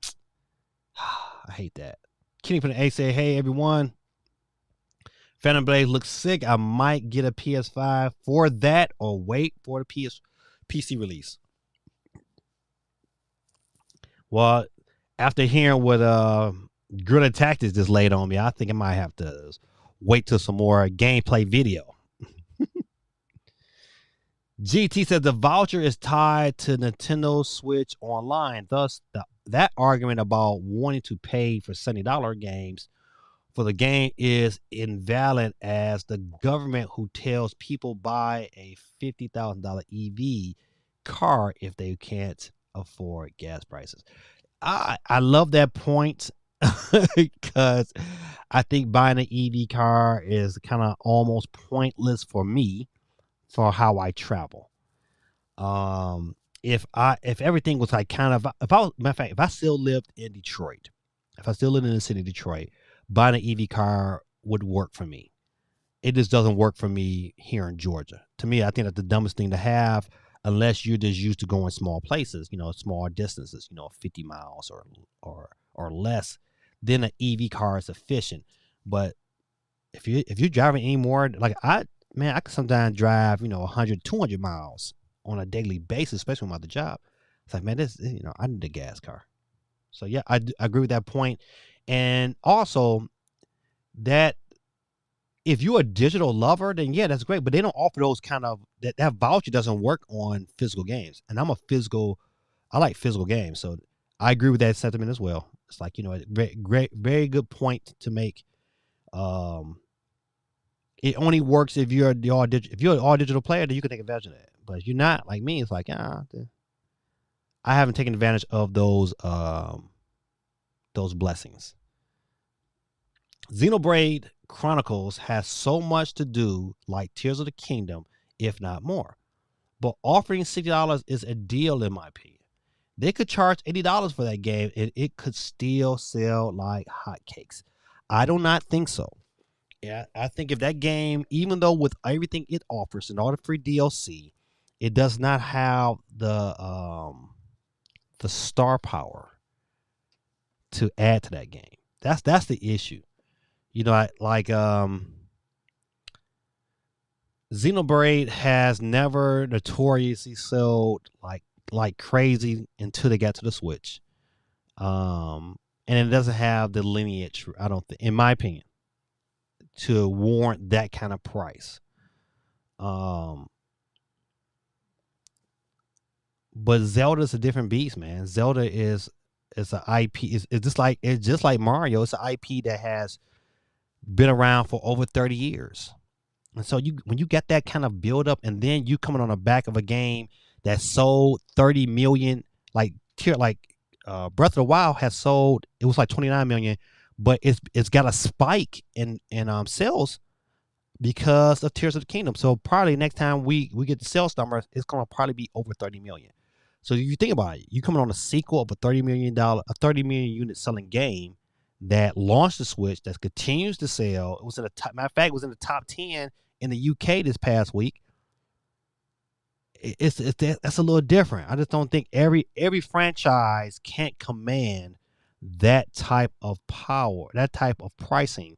I hate that. Kenny from the A say, hey everyone. Phantom Blade looks sick. I might get a PS5 for that or wait for the PC release. Well, after hearing what Guerrilla Tactics just laid on me, I think I might have to wait till some more gameplay video. GT says the voucher is tied to Nintendo Switch Online. Thus, that argument about wanting to pay for $70 games for the game is invalid, as the government who tells people buy a $50,000 EV car if they can't afford gas prices. I love that point because I think buying an EV car is kind of almost pointless for me for how I travel. If everything was like kind of, if I still lived in Detroit, if I still lived in the city of Detroit, buying an EV car would work for me. It just doesn't work for me here in Georgia. To me, I think that's the dumbest thing to have, unless you're just used to going small places, small distances, 50 miles or less. Then an EV car is efficient. But if you're driving anymore, like I could sometimes drive, 100, 200 miles on a daily basis, especially when I'm at the job. It's like, man, I need a gas car. So yeah, I agree with that point. And also that if you're a digital lover, then yeah, that's great. But they don't offer those kind of that voucher doesn't work on physical games. And I like physical games. So I agree with that sentiment as well. It's like, great, very good point to make. It only works if you're an all digital player, then you can take advantage of that. But if you're not, like me, it's like, I haven't taken advantage of those blessings. Xenoblade Chronicles has so much to do like Tears of the Kingdom, if not more. But offering $60 is a deal in my opinion. They could charge $80 for that game and it could still sell like hotcakes. I do not think so. Yeah, I think if that game, even though with everything it offers and all the free DLC, it does not have the star power to add to that game. That's the issue. You know, Xenoblade has never notoriously sold like crazy until they got to the Switch. And it doesn't have the lineage, I don't think, in my opinion, to warrant that kind of price. But Zelda's a different beast, man. Zelda is an IP. It's just like Mario. It's an IP that has been around for over 30 years. And so when you get that kind of build up, and then you coming on the back of a game that sold 30 million, like Breath of the Wild has sold, it was like 29 million, but it's got a spike in sales because of Tears of the Kingdom. So probably next time we get the sales numbers, it's gonna probably be over 30 million. So if you think about it, you coming on a sequel of a $30 million unit selling game that launched the Switch, that continues to sell. It was in the top, matter of fact, it was in the top 10 in the UK this past week. That's a little different. I just don't think every franchise can't command that type of power, that type of pricing,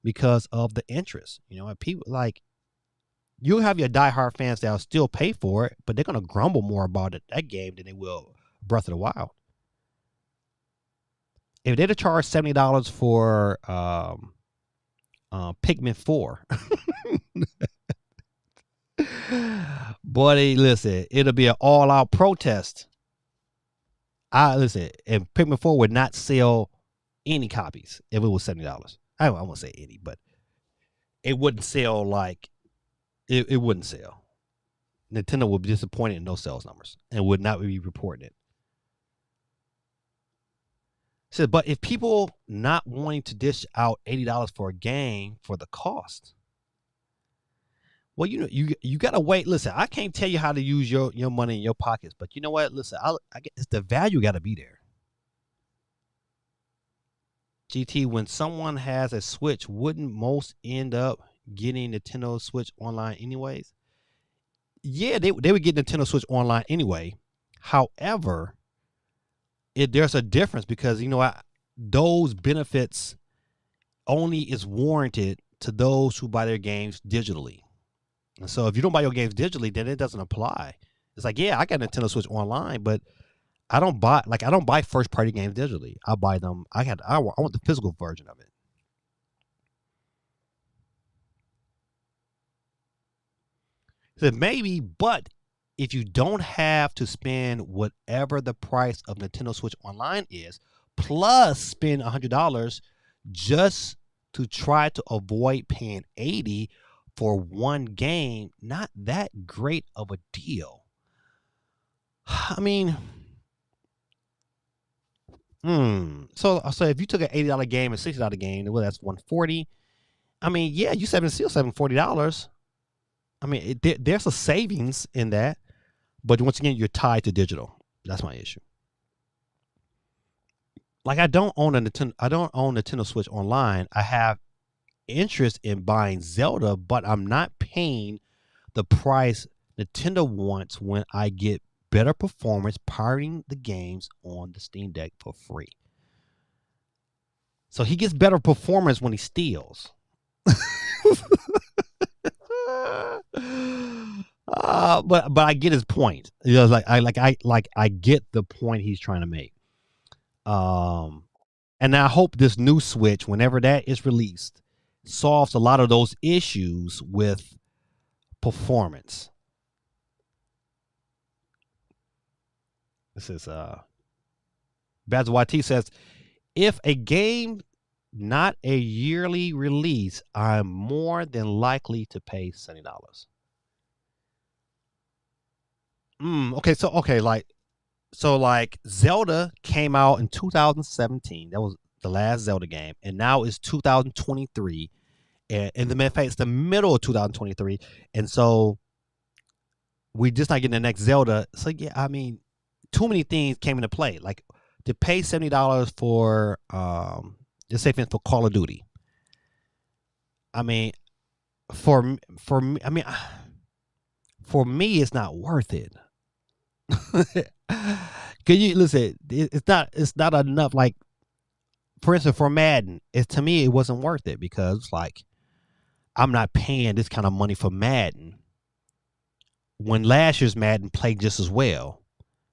because of the interest. You know, people like, you'll have your diehard fans that'll still pay for it, but they're gonna grumble more about that game than they will Breath of the Wild. If they'd have charged $70 for Pikmin 4, buddy, listen, it'll be an all-out protest. Listen, and Pikmin 4 would not sell any copies if it was $70. I won't say any, but it wouldn't sell like it wouldn't sell. Nintendo would be disappointed in those sales numbers and would not be reporting it. So, but if people not wanting to dish out $80 for a game for the cost, well, you gotta wait. Listen, I can't tell you how to use your money in your pockets, but you know what? Listen, it's the value got to be there. GT, when someone has a Switch, wouldn't most end up getting Nintendo Switch Online anyways? Yeah, they would get Nintendo Switch Online anyway. However, there's a difference, because those benefits only is warranted to those who buy their games digitally. And so if you don't buy your games digitally, then it doesn't apply. It's like, yeah, I got Nintendo Switch Online, but I don't buy first party games digitally. I buy them. I want the physical version of it. So maybe, but if you don't have to spend whatever the price of Nintendo Switch Online is, plus spend $100 just to try to avoid paying $80 for one game, not that great of a deal. I mean, so if you took an $80 game and $60 game, well, that's $140. I mean, yeah, you still saving $40. I mean, there's a savings in that, but once again, you're tied to digital. That's my issue. Like, I don't own Nintendo Switch Online. I have interest in buying Zelda, but I'm not paying the price Nintendo wants when I get better performance pirating the games on the Steam Deck for free. So he gets better performance when he steals. But I get his point. I get the point he's trying to make. And I hope this new Switch, whenever that is released, solves a lot of those issues with performance. This is Baz YT says, if a game not a yearly release, I'm more than likely to pay $70. Like Zelda came out in 2017. That was the last Zelda game, and now it's 2023. And in the matter of fact, it's the middle of 2023, and so we just not getting the next Zelda. So yeah, I mean, too many things came into play. Like to pay $70 for just say for Call of Duty. I mean, for me, I mean, for me, it's not worth it. Can you listen? It's not enough. Like for instance, for Madden, to me it wasn't worth it because like I'm not paying this kind of money for Madden when last year's Madden played just as well.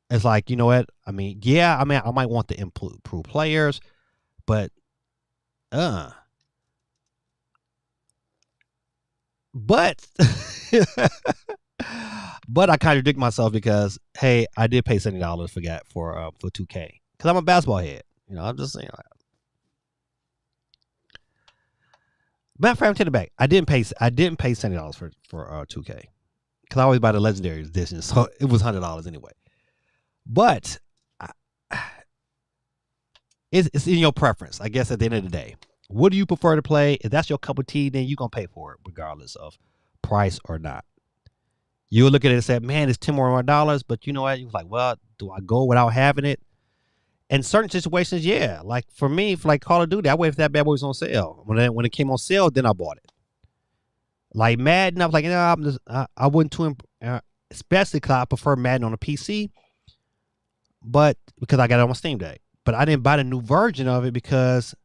It's like, you know what? I mean, yeah, I mean, I might want to improve players, but uh, but but I contradict myself because hey, I did pay $70 for 2K because I'm a basketball head. You know, I'm just saying. Matter of fact, I'm taking it back. I didn't pay $70 for 2K because I always buy the legendary edition, so it was $100 anyway. But I, it's in your preference, I guess. At the end of the day, what do you prefer to play? If that's your cup of tea, then you're gonna pay for it, regardless of price or not. You'll look at it and say, "Man, it's $10 more," but you know what? You're like, "Well, do I go without having it?" In certain situations, yeah. Like for me, for like Call of Duty, I waited for that bad boy was on sale. When it came on sale, then I bought it. Like Madden, I was like, no, I wouldn't too, especially because I prefer Madden on a PC, but because I got it on my Steam Deck. But I didn't buy the new version of it because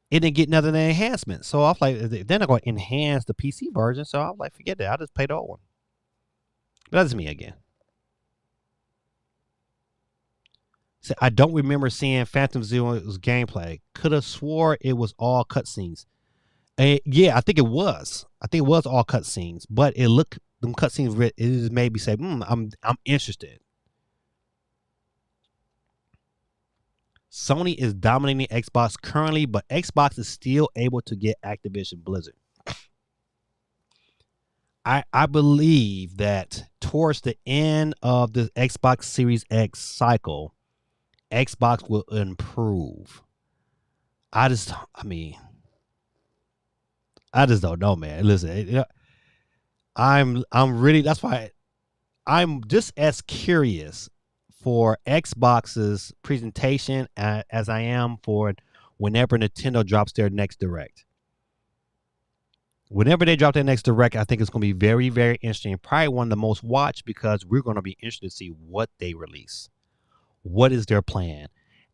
it didn't get none of the enhancements. So I was like, then I'm going to enhance the PC version. So I was like, forget that. I just paid the old one. But that's me again. So I don't remember seeing Phantom Zero's gameplay. Could have swore it was all cutscenes. Yeah, I think it was. I think it was all cutscenes, but it looked them cutscenes. It just made me say, I'm interested." Sony is dominating Xbox currently, but Xbox is still able to get Activision Blizzard. I believe that towards the end of the Xbox Series X cycle, Xbox will improve. I mean, I just don't know, man. Listen, I'm really that's why I'm just as curious for Xbox's presentation as I am for whenever Nintendo drops their next direct. Whenever they drop their next direct, I think it's going to be very, very interesting. Probably one of the most watched because we're going to be interested to see what they release. What is their plan?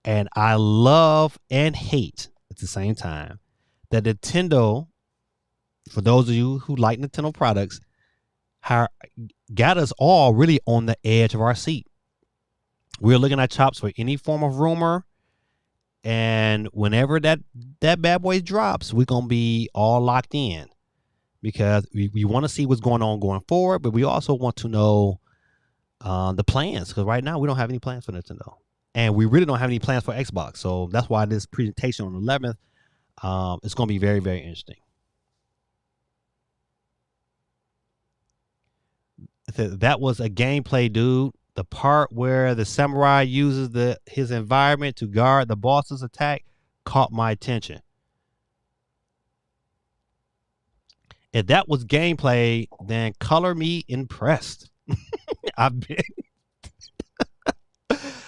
And I love and hate at the same time that Nintendo, for those of you who like Nintendo products, got us all really on the edge of our seat. We're looking at chops for any form of rumor. And whenever that bad boy drops, we're going to be all locked in because we want to see what's going on going forward, but we also want to know the plans because right now we don't have any plans for Nintendo. And we really don't have any plans for Xbox. So that's why this presentation on the 11th is going to be very, very interesting. That was a gameplay, dude. The part where the samurai uses his environment to guard the boss's attack caught my attention. If that was gameplay, then color me impressed. I've been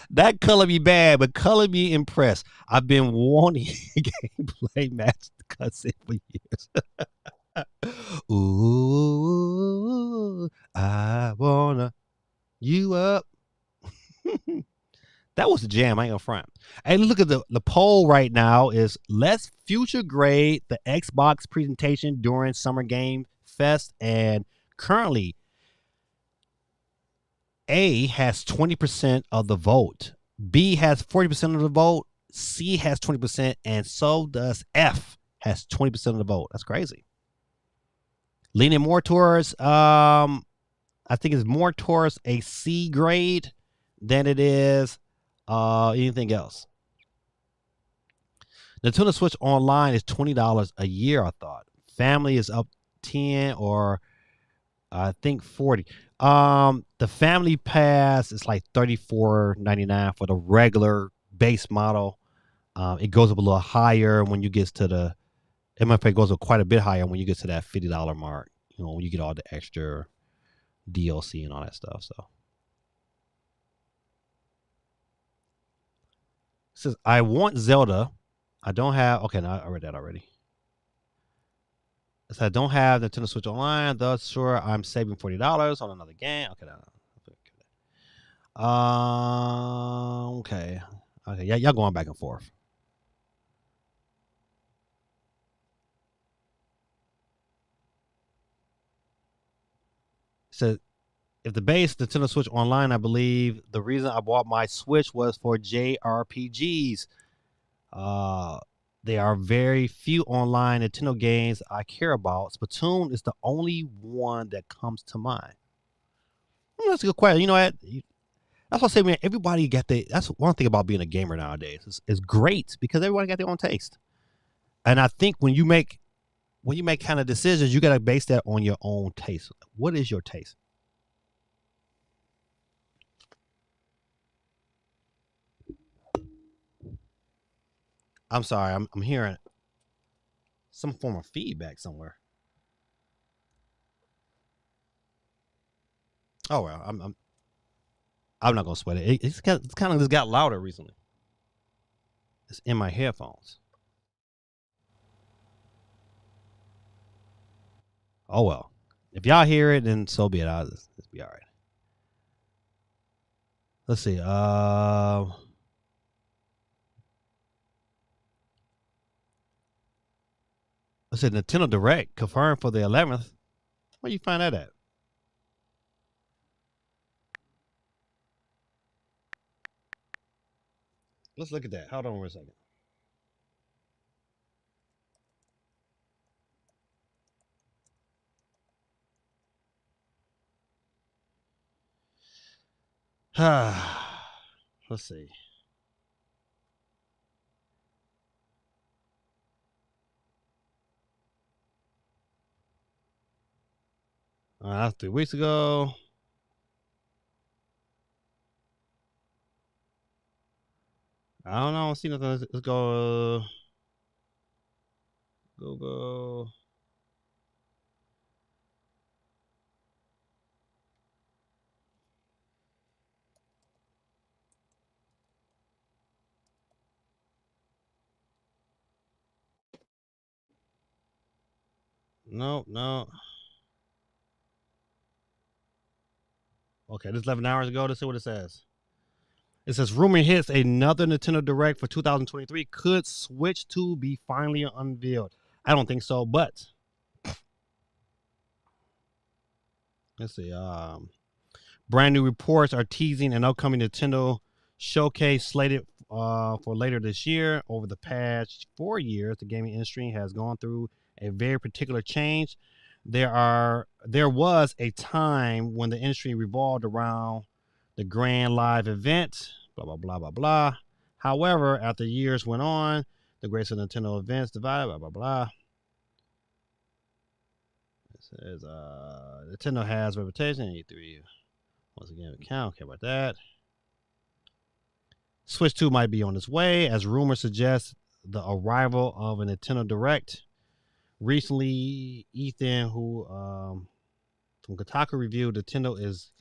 that color me bad, but color me impressed. I've been wanting a gameplay match cutscene for years. Ooh, I wanna you up. That was a jam. I ain't gonna front. Hey, look at the poll right now is let's future grade the Xbox presentation during Summer Game Fest, and currently A has 20% of the vote, B has 40% of the vote, C has 20%, and so does F has 20% of the vote. That's crazy. Leaning more towards I think it's more towards a C grade than it is anything else. Nintendo Switch Online is $20 a year, I thought. Family is up 10 or I think 40. The family pass is like $34.99 for the regular base model. It goes up a little higher when you get to the MFA goes up quite a bit higher when you get to that $50 mark. You know, when you get all the extra DLC and all that stuff. So it says I want Zelda. I don't have okay, no, I read that already. It said, don't have Nintendo Switch Online, thus sure I'm saving $40 on another game. Okay, okay. Okay, yeah, y'all going back and forth. It said, if the base Nintendo Switch Online, I believe the reason I bought my Switch was for JRPGs. There are very few online Nintendo games I care about. Splatoon is the only one that comes to mind. That's a good question. You know what? That's what I say, man. Everybody got that's one thing about being a gamer nowadays. It's great because everybody got their own taste. And I think when you make kind of decisions, you got to base that on your own taste. What is your taste? I'm sorry. I'm hearing some form of feedback somewhere. Oh well, I'm not gonna sweat it. It's kind of just got louder recently. It's in my headphones. Oh well, if y'all hear it, then so be it. I'll just be all right. Let's see. Let's say Nintendo Direct confirmed for the 11th. Where you find that at? Let's look at that. Hold on for a second. Let's see. That's 3 weeks ago. I don't know. I don't see nothing. Let's go. Google. No. Okay, this is 11 hours ago. Let's see what it says. It says rumor hits another Nintendo Direct for 2023. Could Switch 2 be finally unveiled? I don't think so, but let's see. Brand new reports are teasing an upcoming Nintendo showcase slated for later this year. Over the past 4 years, the gaming industry has gone through a very particular change. There was a time when the industry revolved around the grand live event, blah blah blah blah blah. However, after years went on, the greatest Nintendo events divided, blah blah blah. It says Nintendo has reputation. E3 once again account. Okay about that. Switch 2 might be on its way, as rumors suggest the arrival of a Nintendo Direct. Recently, Ethan, who from Kotaku reviewed, Nintendo is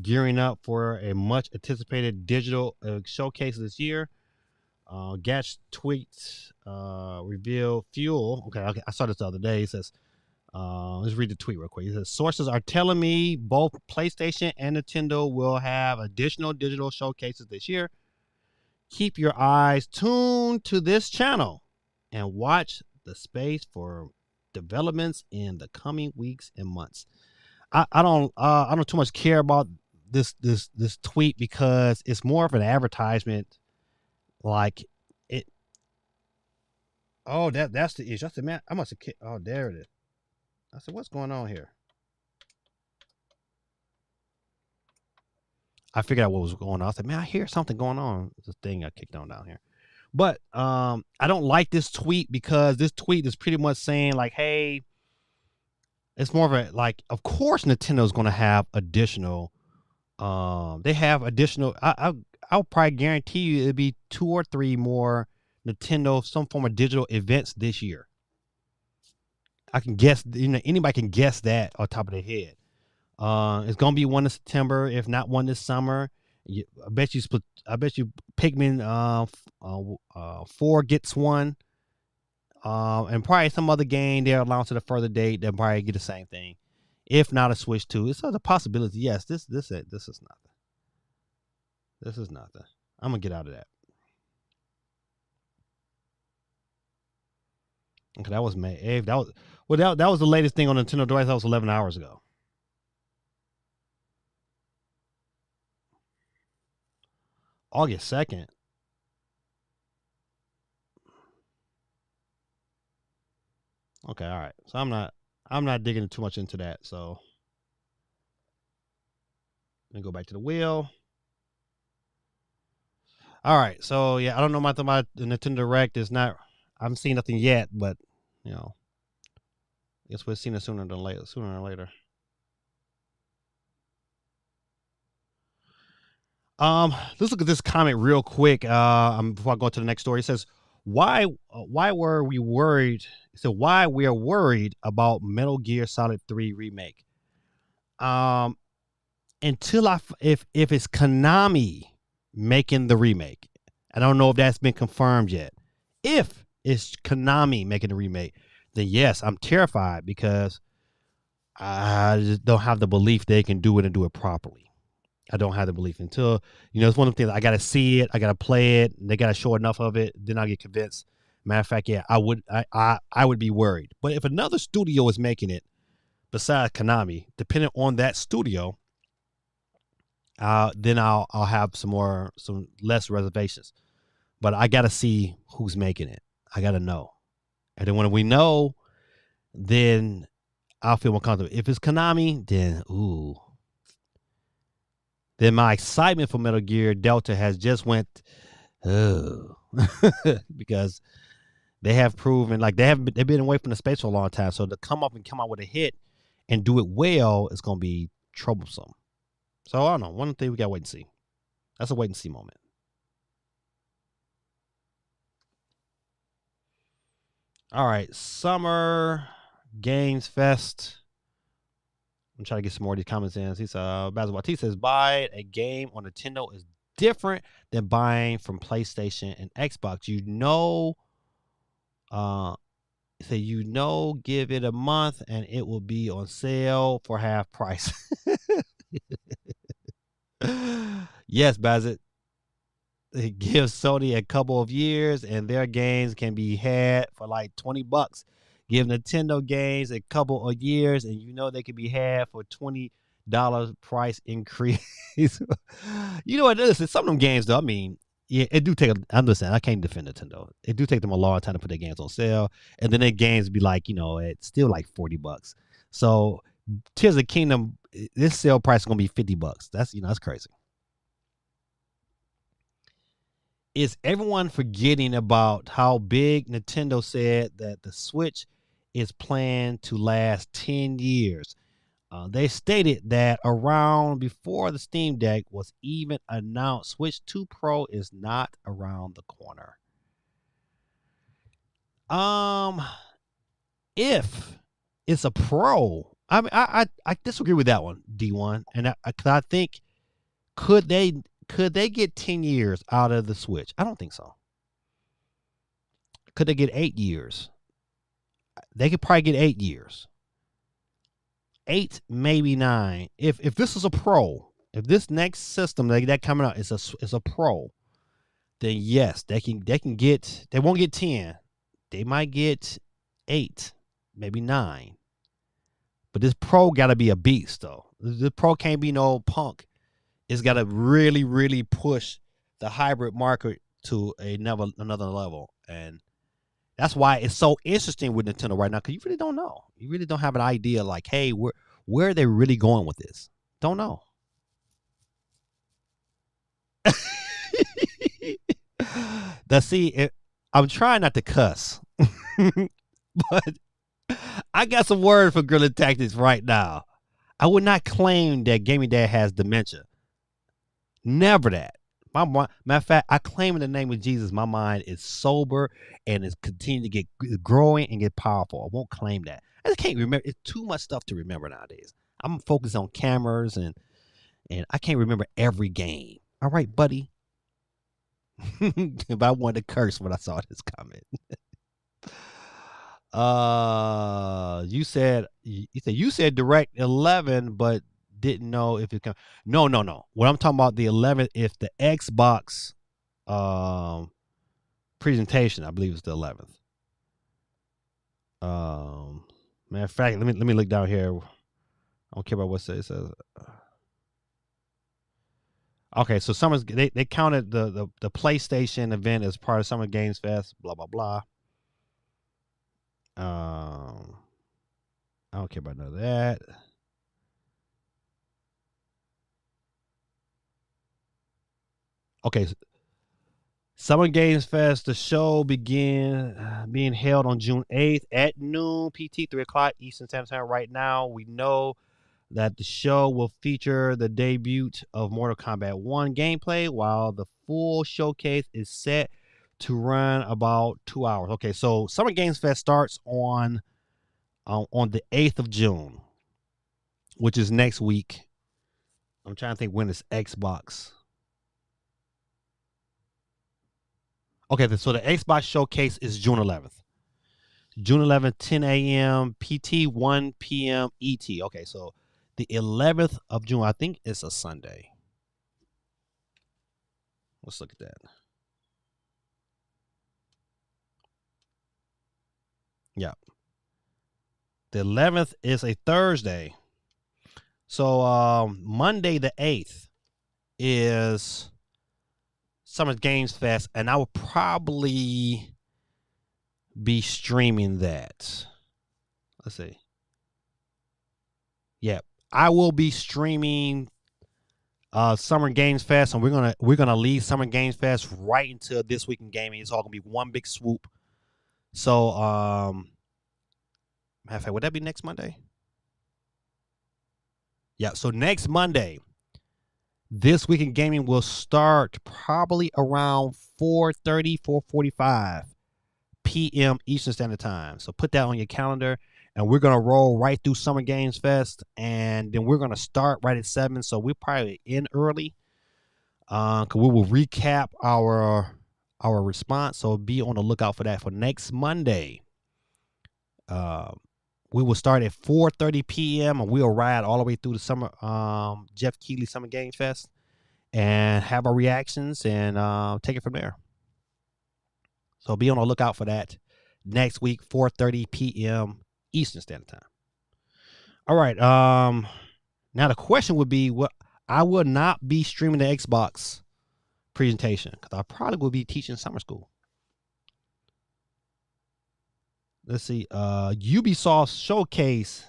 gearing up for a much anticipated digital showcase this year. Gatch tweets reveal Fuel. Okay, I saw this the other day. It says, let's read the tweet real quick. It says, sources are telling me both PlayStation and Nintendo will have additional digital showcases this year. Keep your eyes tuned to this channel and watch the space for developments in the coming weeks and months. I don't too much care about this tweet because it's more of an advertisement. Like it. Oh, that's the issue. I said, man, I must have. Oh, there it is. I said, what's going on here? I figured out what was going on. I said, man, I hear something going on. It's a thing I kicked on down here. But I don't like this tweet because this tweet is pretty much saying like, hey, it's more of a like, of course Nintendo's going to have additional. They have additional. I'll probably guarantee you it'll be 2 or 3 more Nintendo some form of digital events this year. I can guess. Anybody can guess that on top of their head. It's gonna be one in September, if not one this summer. I bet you Pikmin 4 gets one. And probably some other game they're announcing a further date. They'll probably get the same thing. If not a Switch 2, it's a possibility. Yes, this is nothing. This is nothing. I'm gonna get out of that. Okay, that was May 8th. That was the latest thing on Nintendo Direct. That was 11 hours ago. August 2nd. Okay, all right. So I'm not digging too much into that. So let me go back to the wheel. All right. So yeah, I don't know about the Nintendo Direct. Is not. I haven't seen nothing yet, but you know, I guess we'll see it sooner than later. Sooner or later. Let's look at this comment real quick. Before I go to the next story, it says, why were we worried? So why we are worried about Metal Gear Solid 3 remake? Until if it's Konami making the remake, I don't know if that's been confirmed yet. If it's Konami making the remake, then yes, I'm terrified because I just don't have the belief they can do it and do it properly. I don't have the belief until, it's one of the things I got to see it. I got to play it. They got to show enough of it. Then I'll get convinced. Matter of fact, yeah, I would be worried. But if another studio is making it besides Konami, depending on that studio, then I'll have some less reservations. But I got to see who's making it. I got to know. And then when we know, then I'll feel more comfortable. If it's Konami, then then my excitement for Metal Gear Delta has just went, because they have proven they've been away from the space for a long time. So to come out with a hit and do it well is going to be troublesome. So I don't know. One thing we got to wait and see. That's a wait and see moment. All right, Summer Games Fest. I'm trying to get some more of these comments in. He says, Basil T says, buy a game on Nintendo is different than buying from PlayStation and Xbox. Give it a month and it will be on sale for half price. Yes, Basil. It gives Sony a couple of years and their games can be had for like $20. Give Nintendo games a couple of years and they can be had for $20 price increase. You know what? Listen, some of them games though, I mean, yeah, it do take. I understand. I can't defend Nintendo. It do take them a long time to put their games on sale, and then their games be like, it's still like $40. So Tears of the Kingdom, this sale price is gonna be $50. That's crazy. Is everyone forgetting about how big Nintendo said that the Switch is planned to last 10 years? They stated that around before the Steam Deck was even announced, Switch 2 Pro is not around the corner. If it's a Pro, I mean, I disagree with that one, D1, and I think could they get 10 years out of the Switch? I don't think so. Could they get 8 years? They could probably get 8 years. 8, maybe 9. If this is a Pro, if this next system that coming out is a Pro, then yes, they won't get 10. They might get 8, maybe 9. But this Pro got to be a beast though. The Pro can't be no punk. It's got to really, really push the hybrid market to another level. And that's why it's so interesting with Nintendo right now, because you really don't know. You really don't have an idea like, hey, where are they really going with this? Don't know. I'm trying not to cuss, but I got some words for Guerrilla Tactics right now. I would not claim that Gaming Dad has dementia. Never that. Matter of fact, I claim in the name of Jesus, my mind is sober and is continuing to get growing and get powerful. I won't claim that. I just can't remember. It's too much stuff to remember nowadays. I'm focused on cameras and I can't remember every game. All right, buddy. But I wanted to curse when I saw this comment. You said direct 11, but didn't know if it come. No. What I'm talking about the 11th, if the Xbox presentation, I believe it's the 11th. Matter of fact, let me look down here. I don't care about what it says. Okay, so they counted the PlayStation event as part of Summer Games Fest. Blah blah blah. I don't care about none of that. Okay, Summer Games Fest. The show began being held on June 8th at noon PT, 3 o'clock Eastern Standard Time. Right now, we know that the show will feature the debut of Mortal Kombat 1 gameplay, while the full showcase is set to run about 2 hours. Okay, so Summer Games Fest starts on the 8th of June, which is next week. I'm trying to think when it's Xbox. Okay, so the Xbox showcase is June 11th. June 11th, 10 a.m. PT, 1 p.m. ET. Okay, so the 11th of June, I think it's a Sunday. Let's look at that. Yeah. The 11th is a Thursday. So Monday the 8th is Summer Games Fest, and I will probably be streaming that. Let's see. Yeah, I will be streaming Summer Games Fest, and we're gonna leave Summer Games Fest right until This Week in Gaming. It's all gonna be one big swoop. So matter of fact, would that be next Monday? Yeah, so next Monday, This Week in Gaming will start probably around 4:30, 4:45 p.m. Eastern Standard Time. So put that on your calendar, and we're gonna roll right through Summer Games Fest, and then we're gonna start right at 7. So we're probably in early, cause we will recap our response. So be on the lookout for that for next Monday. We will start at 4:30 p.m. and we'll ride all the way through the summer Jeff Keighley Summer Games Fest and have our reactions and take it from there. So be on the lookout for that next week, 4:30 p.m. Eastern Standard Time. All right. Now the question would be, what I will not be streaming the Xbox presentation because I probably will be teaching summer school. Let's see. Ubisoft Showcase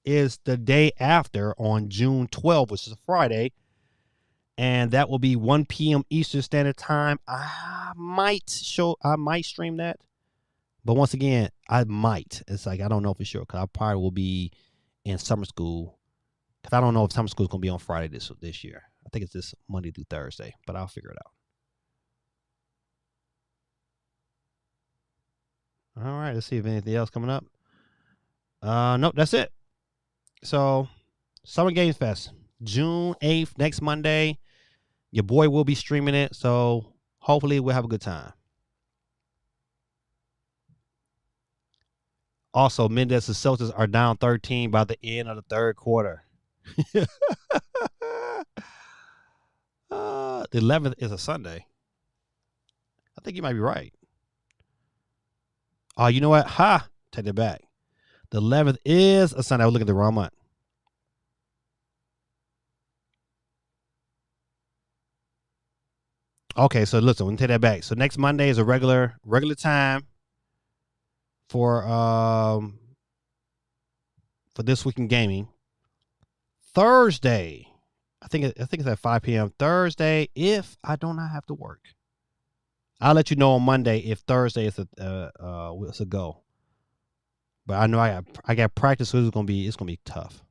is the day after on June 12th, which is a Friday. And that will be 1 p.m. Eastern Standard Time. I might stream that. But once again, I might. It's like, I don't know for sure because I probably will be in summer school. Because I don't know if summer school is going to be on Friday this year. I think it's this Monday through Thursday, but I'll figure it out. All right, let's see if anything else coming up. Nope, that's it. So, Summer Games Fest, June 8th, next Monday. Your boy will be streaming it, so hopefully we'll have a good time. Also, Mendez and Celtics are down 13 by the end of the third quarter. The 11th is a Sunday. I think you might be right. Oh, you know what? Take it back. The 11th is a Sunday. I was looking at the wrong month. Okay, so listen, we'll take that back. So next Monday is a regular time for This Week in Gaming. Thursday, I think it's at 5 p.m. Thursday, if I do not have to work. I'll let you know on Monday if Thursday is a go. But I know I got practice, so it's gonna be tough.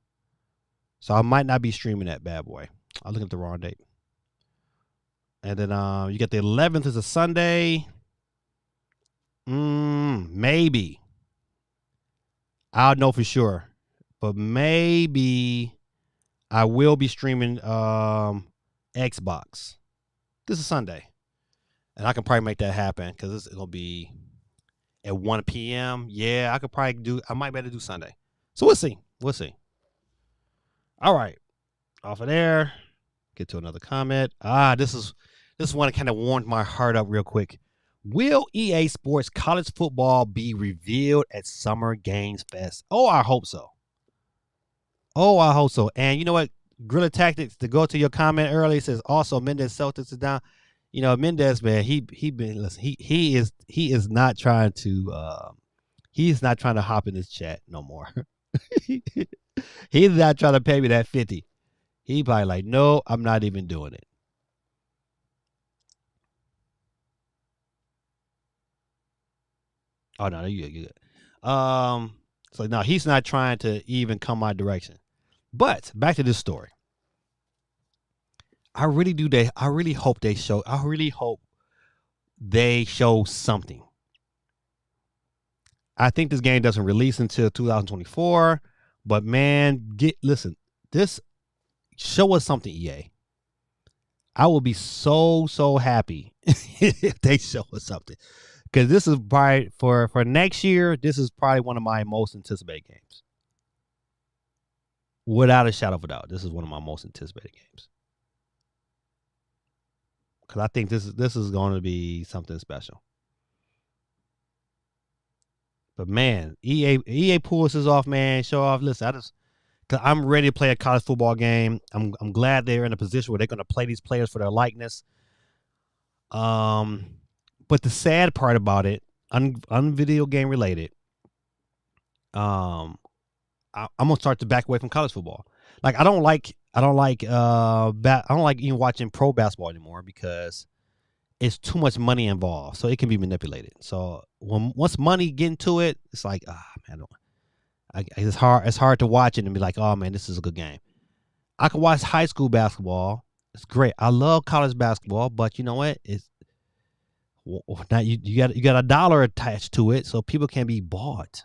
So I might not be streaming that bad boy. I look at the wrong date. And then you get the 11th is a Sunday. Maybe. I'll know for sure. But maybe I will be streaming Xbox. This is Sunday. And I can probably make that happen because it's going to be at 1 p.m. Yeah, I could probably do. I might better do Sunday. So we'll see. We'll see. All right, off of there. Get to another comment. This one that kind of warmed my heart up real quick. Will EA Sports college football be revealed at Summer Games Fest? Oh, I hope so. And you know what? Guerrilla Tactics, to go to your comment earlier, says also Mendez Celtics is down. You know, Mendez, man, he is not trying to he's not trying to hop in this chat no more. He's not trying to pay me that 50. He probably like, no, I'm not even doing it. Oh no, you're good. So no, he's not trying to even come my direction. But back to this story. I really hope they show something. I think this game doesn't release until 2024, but man, this show us something, EA. I will be so happy if they show us something. Because this is probably for next year, this is probably one of my most anticipated games. Without a shadow of a doubt, this is one of my most anticipated games. Because I think this is going to be something special. But man, EA pulls this off, man. Show off. Listen, because I'm ready to play a college football game. I'm glad they're in a position where they're going to play these players for their likeness. But the sad part about it, video game related, I'm gonna start to back away from college football. Like I don't like even watching pro basketball anymore because it's too much money involved, so it can be manipulated. So once money get into it, it's like, man, it's hard to watch it and be like, oh man, this is a good game. I can watch high school basketball. It's great. I love college basketball, but you know what? It's now you got a dollar attached to it, so people can be bought.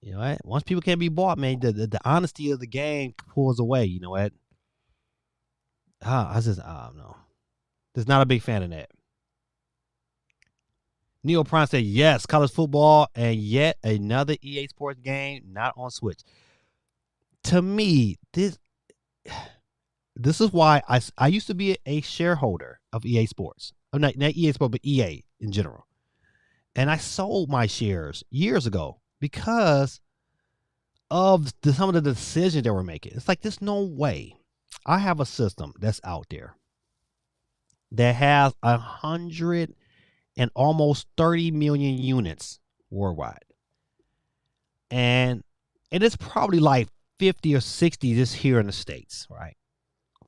You know what? Once people can't be bought, man, the honesty of the game pulls away. You know what? I no. Just not a big fan of that. Neil Prime said, yes, college football and yet another EA Sports game not on Switch. To me, this is why I used to be a shareholder of EA Sports. Not EA Sports, but EA in general. And I sold my shares years ago because of some of the decisions they were making. It's like, there's no way. I have a system that's out there that has 100 and almost 30 million units worldwide. And it's probably like 50 or 60 just here in the States, right?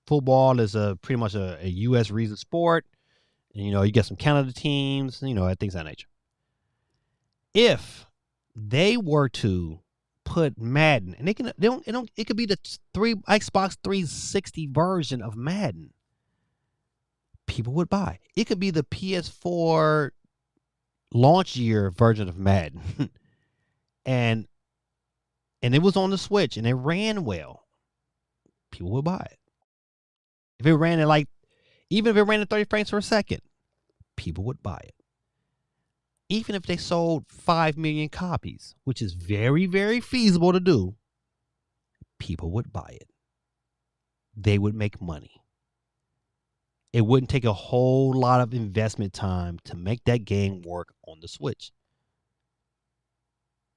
Football is pretty much a U.S. region sport. And, you know, you get some Canada teams, you know, things of that nature. If they were to put Madden, and it could be the Xbox 360 version of Madden, people would buy. It could be the PS4 launch year version of Madden, and it was on the Switch and it ran well. People would buy it. If it ran at even if it ran at 30 frames per second, people would buy it. Even if they sold 5 million copies, which is very, very feasible to do, people would buy it. They would make money. It wouldn't take a whole lot of investment time to make that game work on the Switch.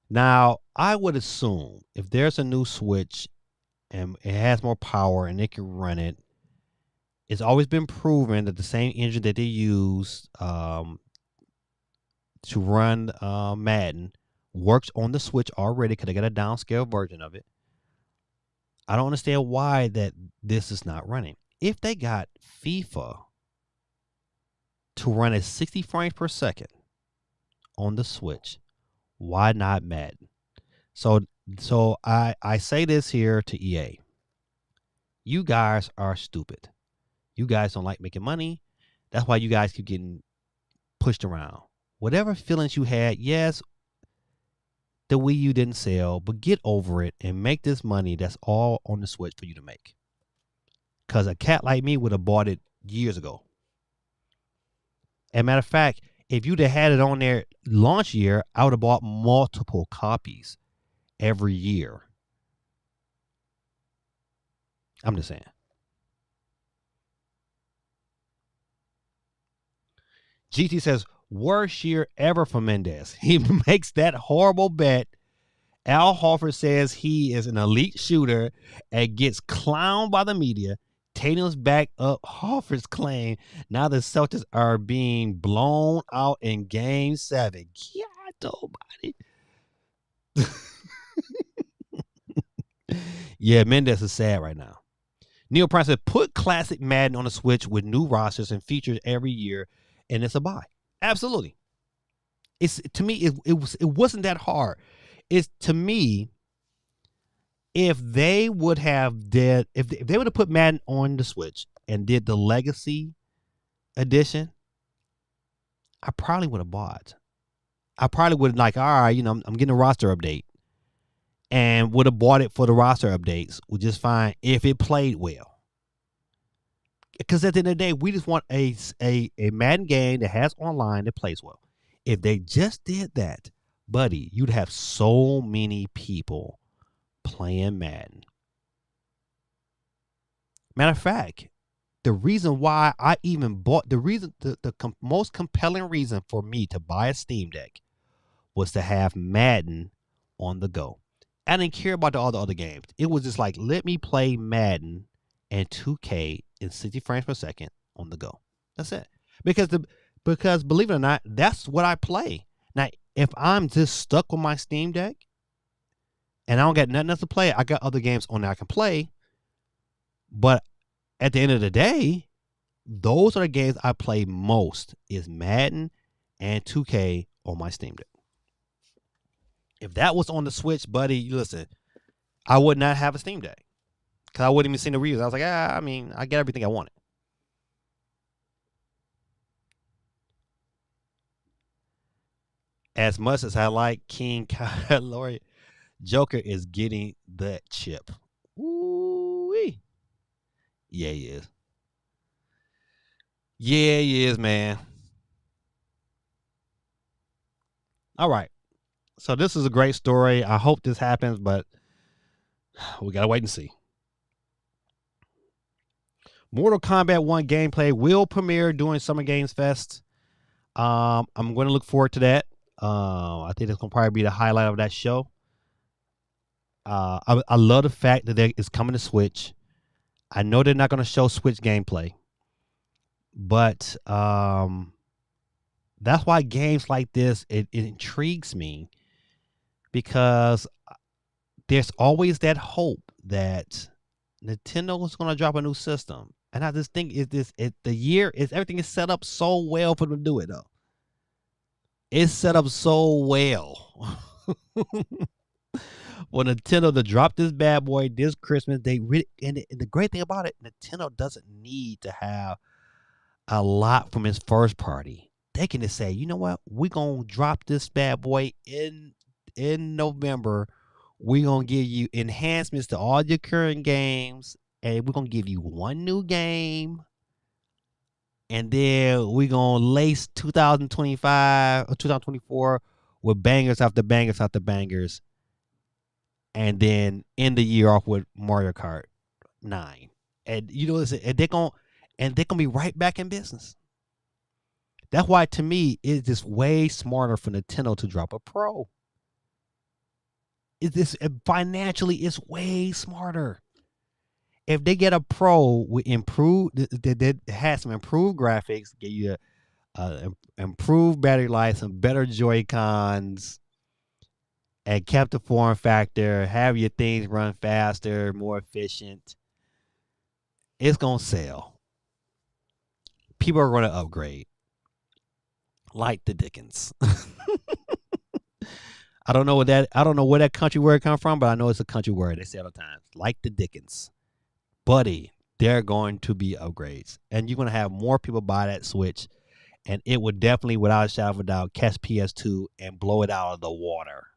Now, I would assume if there's a new Switch and it has more power and it can run it, it's always been proven that the same engine that they use to run Madden works on the Switch already because they got a downscale version of it. I don't understand why that this is not running. If they got FIFA to run at 60 frames per second on the Switch, why not Madden? So I say this here to EA. You guys are stupid. You guys don't like making money. That's why you guys keep getting pushed around. Whatever feelings you had, yes, the Wii U didn't sell, but get over it and make this money that's all on the Switch for you to make. Because a cat like me would have bought it years ago. As a matter of fact, If you'd have had it on there launch year, I would have bought multiple copies every year. I'm just saying. GT says, worst year ever for Mendez. He makes that horrible bet. Al Horford says he is an elite shooter and gets clowned by the media. Tatum's back up Horford's claim. Now the Celtics are being blown out in Game 7. God almighty. Yeah, Mendez is sad right now. Neil Price said, put classic Madden on the Switch with new rosters and features every year, and it's a buy. Absolutely. It's to me, it wasn't that hard. It's to me, if they would have did if they would have put Madden on the Switch and did the Legacy edition, I probably would have bought. I probably would have like, all right, I'm getting a roster update, and would have bought it for the roster updates, which is fine if it played well. Because at the end of the day, we just want a Madden game that has online that plays well. If they just did that, buddy, you'd have so many people playing Madden. Matter of fact, the reason why I even bought the most compelling reason for me to buy a Steam Deck was to have Madden on the go. I didn't care about all the other games. It was just like, let me play Madden and 2K in 60 frames per second on the go. That's it. Because believe it or not, that's what I play. Now, if I'm just stuck with my Steam Deck and I don't got nothing else to play, I got other games on there I can play. But at the end of the day, those are the games I play most is Madden and 2K on my Steam Deck. If that was on the Switch, buddy, listen, I would not have a Steam Deck. Because I wouldn't even see the reviews. I was like, I get everything I wanted. As much as I like King Laurie, Joker is getting the chip. Ooh-wee. Yeah, he is. Yeah, he is, man. All right. So this is a great story. I hope this happens, but we got to wait and see. Mortal Kombat 1 gameplay will premiere during Summer Games Fest. I'm going to look forward to that. I think it's going to probably be the highlight of that show. I love the fact that it's coming to Switch. I know they're not going to show Switch gameplay, but that's why games like this, it intrigues me, because there's always that hope that Nintendo is going to drop a new system. And I just think everything is set up so well for them to do it, though. It's set up so well. For Nintendo to drop this bad boy this Christmas, and the great thing about it, Nintendo doesn't need to have a lot from its first party. They can just say, you know what, we're gonna drop this bad boy in November. We're gonna give you enhancements to all your current games, and we're gonna give you one new game, and then we're gonna lace 2025 or 2024 with bangers after bangers after bangers, and then end the year off with Mario Kart 9. And they're gonna be right back in business. That's why, to me, it's just way smarter for Nintendo to drop a Pro. Financially, it's way smarter. If they get a Pro with that has some improved graphics, get you improved battery life, some better Joy-Cons, and kept the form factor, have your things run faster, more efficient, it's gonna sell. People are gonna upgrade. Like the Dickens. I don't know where that country word come from, but I know it's a country word. They say all the time. Like the Dickens. Buddy, they're going to be upgrades. And you're gonna have more people buy that Switch. And it would definitely, without a shadow of a doubt, catch PS2 and blow it out of the water.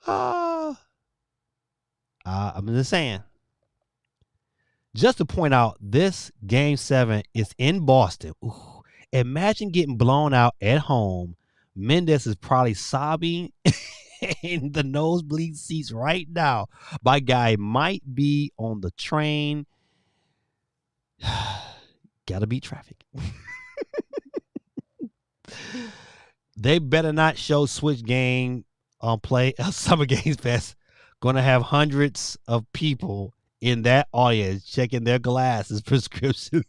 I'm just saying. Just to point out, this game 7 is in Boston. Ooh, imagine getting blown out at home. Mendes is probably sobbing in the nosebleed seats right now. My guy might be on the train. Gotta beat traffic. They better not show Switch game on play Summer Games Fest. Gonna have hundreds of people in that audience checking their glasses prescription.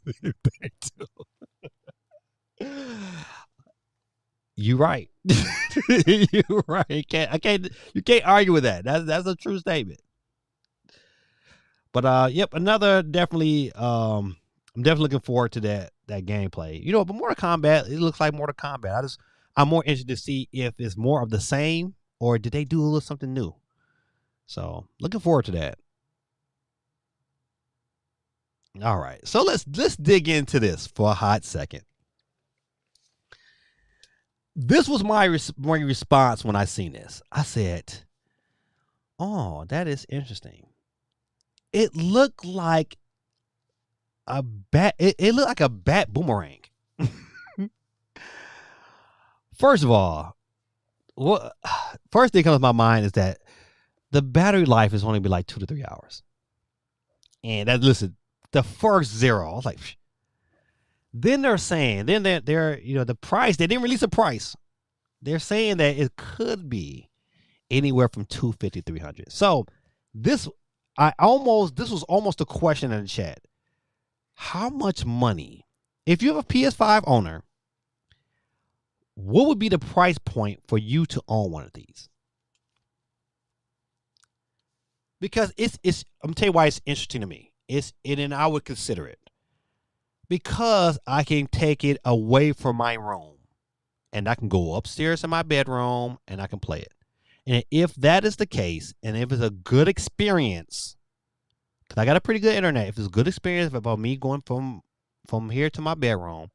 You right. You right. You can't argue with that. That's a true statement. But yep, another definitely I'm definitely looking forward to that gameplay. But Mortal Kombat, it looks like Mortal Kombat. I'm more interested to see if it's more of the same or did they do a little something new. So looking forward to that. All right, so let's dig into this for a hot second. This was my response when I seen this. I said, "Oh, that is interesting." It looked like a bat. It looked like a bat boomerang. First of all, first thing comes to my mind is that the battery life is only be like 2 to 3 hours. And listen, the first 0, I was like, psh. Then they're saying, they're the price. They didn't release a price. They're saying that it could be anywhere from $250 to $300. So this was almost a question in the chat. How much money, if you have a PS5 owner, what would be the price point for you to own one of these? Because it's I'm gonna tell you why it's interesting to me. And I would consider it because I can take it away from my room and I can go upstairs in my bedroom and I can play it. And if that is the case, and if it's a good experience, because I got a pretty good internet, if it's a good experience about me going from here to my bedroom,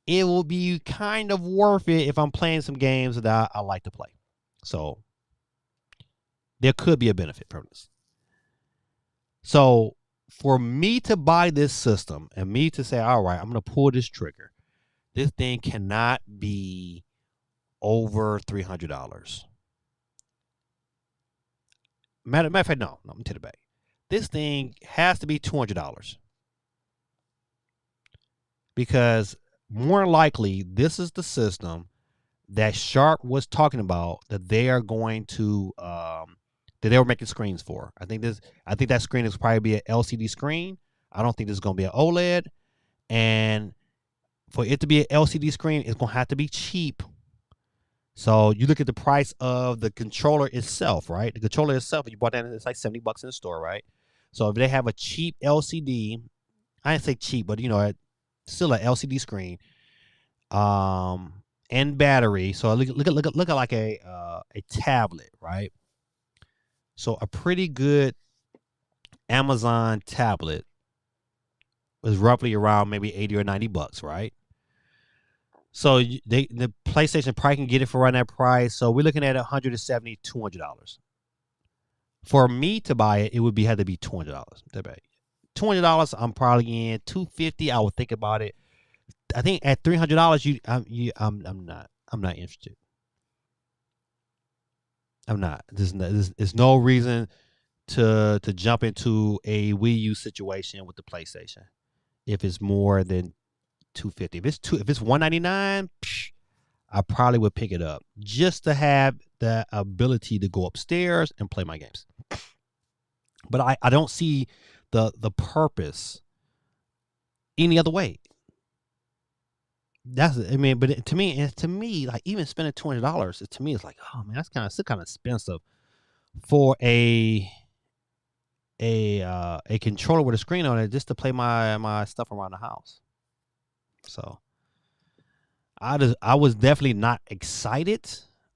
it will be kind of worth it if I'm playing some games that I like to play. So there could be a benefit from this. So for me to buy this system and me to say, all right, I'm going to pull this trigger, this thing cannot be over $300. Matter of fact, no, I'm going to take it back. This thing has to be $200 because more likely this is the system that Sharp was talking about that they are going to that they were making screens for. I think that screen is probably be an LCD screen. I don't think this is going to be an OLED. And for it to be an LCD screen, it's going to have to be cheap. So you look at the price of the controller itself, right? The controller itself, you bought that, it's like $70 in the store, right? So if they have a cheap LCD, I didn't say cheap, but still an LCD screen, and battery. So look at like a tablet, right? So a pretty good Amazon tablet was roughly around maybe $80 or $90, right? So the PlayStation probably can get it for around that price. So we're looking at $170, $200. For me to buy it, it would had to be $200. $200, I'm probably in. $250, I would think about it. I think at $300, I'm not interested. I'm not. There's no reason to jump into a Wii U situation with the PlayStation if it's more than $250. If it's $199, I probably would pick it up just to have the ability to go upstairs and play my games. But I don't see the purpose any other way. But to me, like even spending $200, to me it's like, oh man, that's still kind of expensive for a controller with a screen on it just to play my stuff around the house. So I was definitely not excited,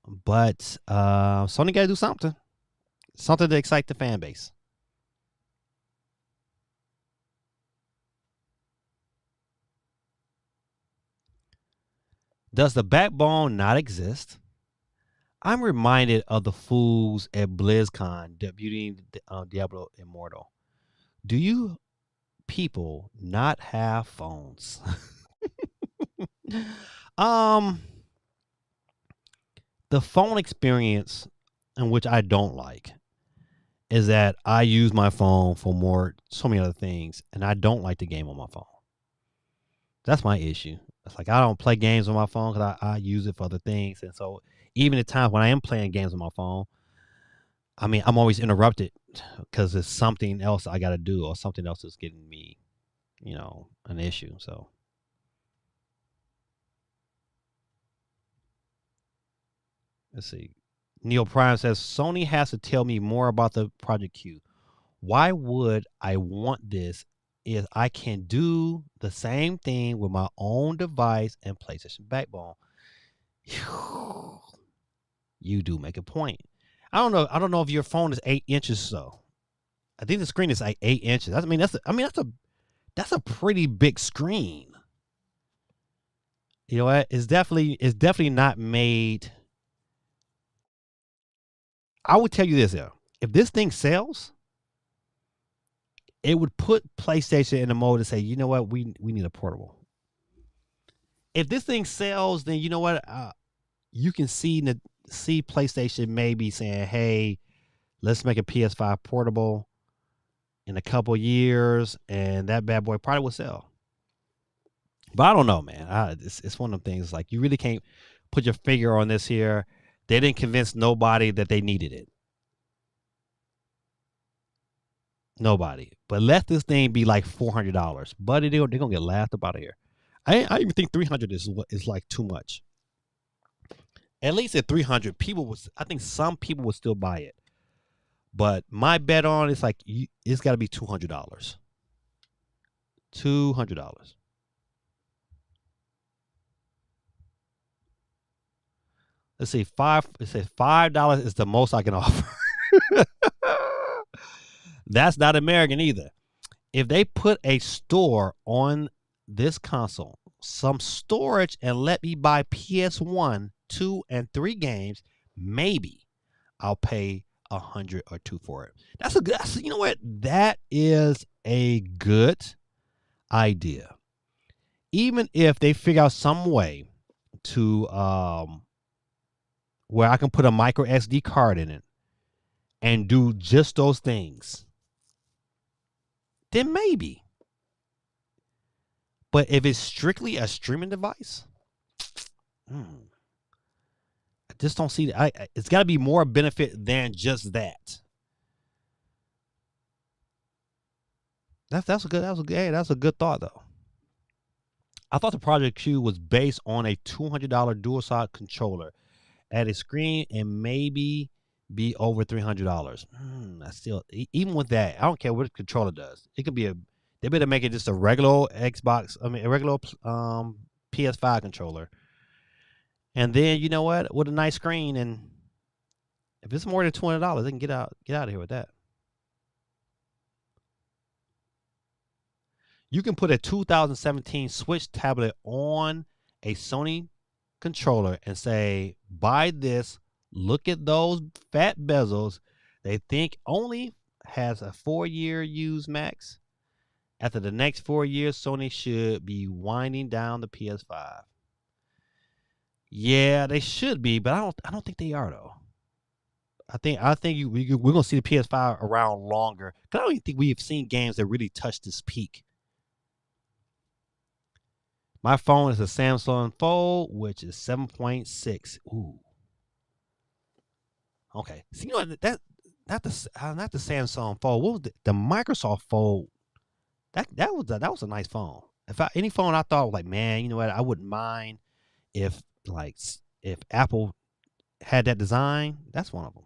but Sony got to do something to excite the fan base. Does the backbone not exist? I'm reminded of the fools at BlizzCon debuting Diablo Immortal. Do you people not have phones? um, the phone experience, in which I don't like, is that I use my phone for so many other things, and I don't like to game on my phone. That's my issue. It's like I don't play games on my phone because I use it for other things, and so even at times when I am playing games on my phone, I mean, I'm always interrupted because it's something else I got to do or something else is getting me, an issue. So let's see. Neil Prime says Sony has to tell me more about the Project Q. Why would I want this if I can do the same thing with my own device and PlayStation backbone? You do make a point. I don't know. I don't know if your phone is 8 inches. So I think the screen is like 8 inches. That's a pretty big screen. You know what? It's definitely not made. I would tell you this, though. If this thing sells, it would put PlayStation in the mode to say, you know what, we need a portable. If this thing sells, then you know what, you can see PlayStation maybe saying, hey, let's make a PS5 portable in a couple years, and that bad boy probably will sell. But I don't know, man. It's one of them things like you really can't put your finger on this here. They didn't convince nobody that they needed it. Nobody. But let this thing be like $400. Buddy, they're going to get laughed about here. I even think 300 is like too much. At least at 300, I think some people would still buy it. But my bet on it's like it's got to be $200. $200. Let's see, it says $5 is the most I can offer. That's not American either. If they put a store on this console, some storage, and let me buy PS1, 2, and 3 games, maybe I'll pay $100 or $200 for it. You know what? That is a good idea. Even if they figure out some way to where I can put a micro SD card in it and do just those things, then maybe. But if it's strictly a streaming device, I just don't see that. It's got to be more benefit than just that. That's a good thought though. I thought the Project Q was based on a $200 DualShock controller, at a screen, and maybe be over $300. I still, even with that, I don't care what the controller does. It could be they better make it just a regular Xbox. I mean, a regular PS5 controller. And then you know what? With a nice screen, and if it's more than $200, they can get out of here with that. You can put a 2017 Switch tablet on a Sony controller and say, buy this. Look at those fat bezels. They think only has a 4-year use max. After the next 4 years, Sony should be winding down the PS5. Yeah, they should be, but I don't think they are though. I think we're gonna see the PS5 around longer. Cause I don't even think we have seen games that really touch this peak. My phone is a Samsung Fold, which is 7.6. Ooh. Okay. So you know that not the Samsung Fold. What was the Microsoft Fold? That was a nice phone. Any phone I thought was like, man, you know what? I wouldn't mind if Apple had that design. That's one of them.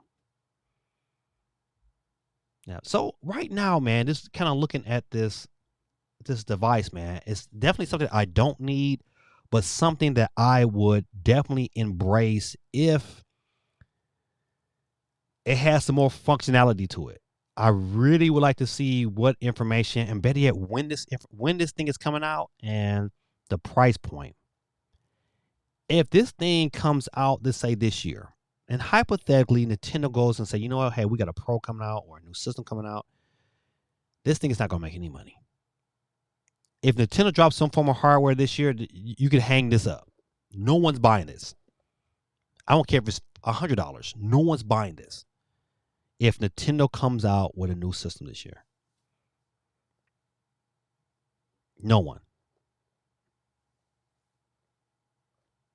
Yeah. So right now, man, just kind of looking at this device, man, it's definitely something I don't need, but something that I would definitely embrace if it has some more functionality to it. I really would like to see what information, and better yet, when this thing is coming out and the price point. If this thing comes out, let's say this year, and hypothetically Nintendo goes and say, you know what, hey, we got a Pro coming out or a new system coming out, this thing is not going to make any money. If Nintendo drops some form of hardware this year, you can hang this up. No one's buying this. I don't care if it's $100. No one's buying this. If Nintendo comes out with a new system this year, no one.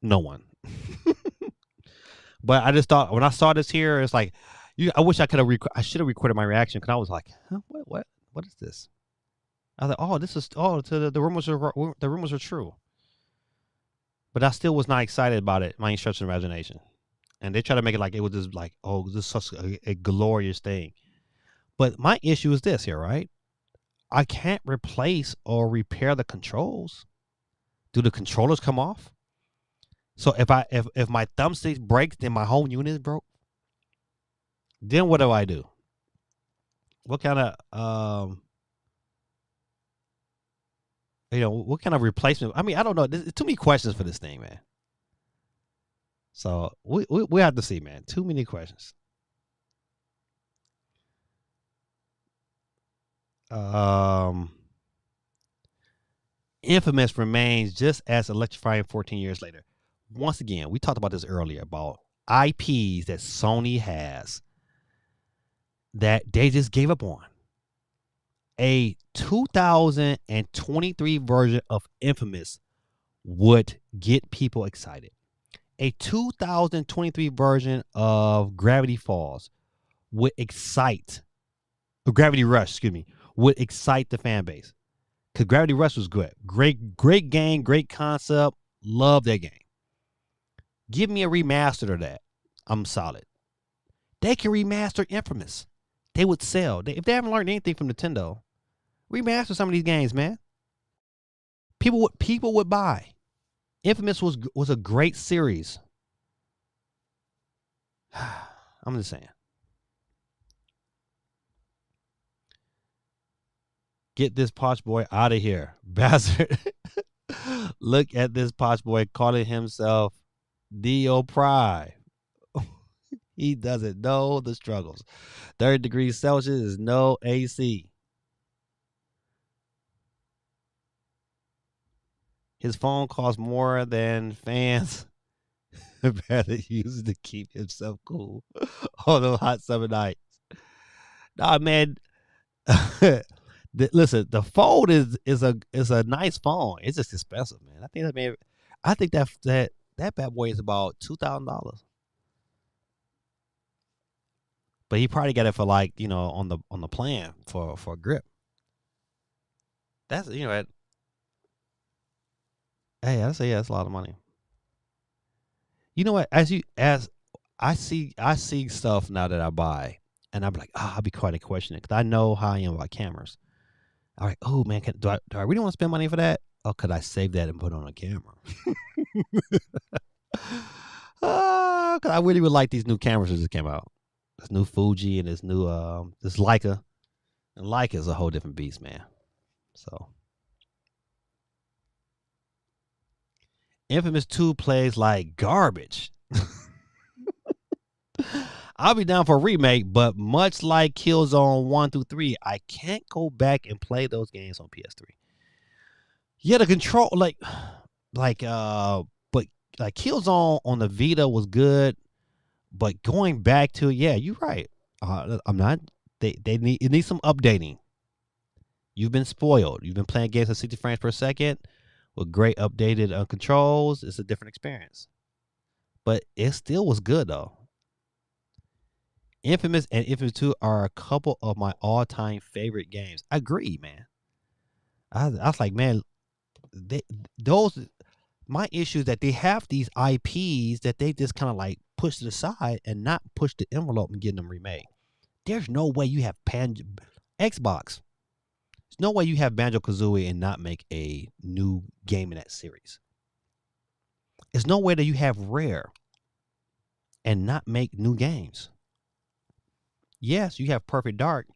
No one. But I just thought when I saw this here, it's like, I wish I could have. I should have recorded my reaction because I was like, huh, what is this? I was like, oh, this is the rumors are true. But I still was not excited about it. My stretch of imagination, and they try to make it like it was just like, oh, this is such a glorious thing. But my issue is this here, right? I can't replace or repair the controls. Do the controllers come off? So if my thumbstick breaks, then my whole unit is broke. Then what do I do? What kind of what kind of replacement? I mean, I don't know. There's too many questions for this thing, man. So we have to see, man. Too many questions. Infamous remains just as electrifying 14 years later. Once again, we talked about this earlier about IPs that Sony has that they just gave up on. A 2023 version of Infamous would get people excited. A 2023 version of Gravity Falls would excite, or Gravity Rush, excuse me, would excite the fan base. Because Gravity Rush was good. Great game, great concept. Love that game. Give me a remaster of that. I'm solid. They can remaster Infamous. They would sell. If they haven't learned anything from Nintendo, remaster some of these games, man. People would buy. Infamous was a great series. I'm just saying. Get this posh boy out of here, bastard. Look at this posh boy calling himself Dio Pride. He doesn't know the struggles. 30 degrees Celsius is no AC. His phone costs more than fans better use to keep himself cool on the hot summer nights. Nah, man. Listen, the phone is a nice phone. It's just expensive, man. I think that bad boy is about $2,000. But he probably got it for like, on the plan for a grip. That's hey, I say that's a lot of money. You know what? As I see stuff now that I buy, and I'm like, I'll be quite a question it because I know how I am about cameras. I'm like, oh man, do I really want to spend money for that? Oh, could I save that and put it on a camera? Because I really would like these new cameras that just came out. This new Fuji and this new this Leica. And Leica is a whole different beast, man. So Infamous 2 plays like garbage. I'll be down for a remake, but much like Killzone 1 through 3, I can't go back and play those games on PS3. Yeah, the control but like Killzone on the Vita was good, but going back to you're right. I'm not. It needs some updating. You've been spoiled. You've been playing games at 60 frames per second with great updated controls. It's a different experience, but it still was good though. Infamous and Infamous 2 are a couple of my all-time favorite games. I agree, man. I was like, man, my issue is that they have these IPs that they just kind of like push to the side and not push the envelope and get them remade. There's no way you have Xbox. There's no way you have Banjo-Kazooie and not make a new game in that series. There's no way that you have Rare and not make new games. Yes, you have Perfect Dark,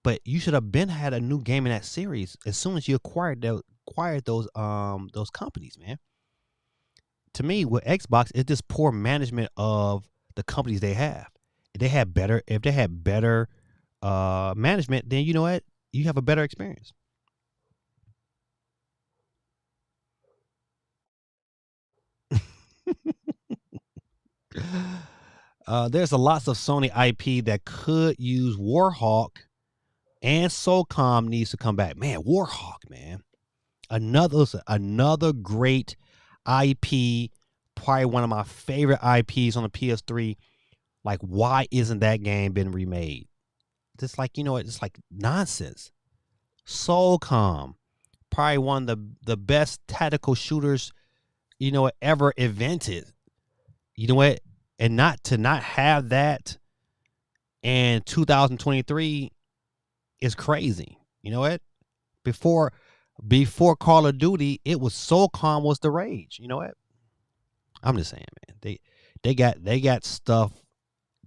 but you should have had a new game in that series as soon as you acquired those companies, man. To me, with Xbox, it's just poor management of the companies they have. If they had better management, then you know what? You have a better experience. There's a lots of Sony IP that could use Warhawk, and SOCOM needs to come back. Man, Warhawk, man. Another great IP, probably one of my favorite IPs on the PS3. Like, why isn't that game been remade? Just like, it's like nonsense. SOCOM, probably one of the best tactical shooters, ever invented. You know what? And not have that in 2023 is crazy. You know what? Before Call of Duty, it was SOCOM was the rage. You know what? I'm just saying, man. They got stuff.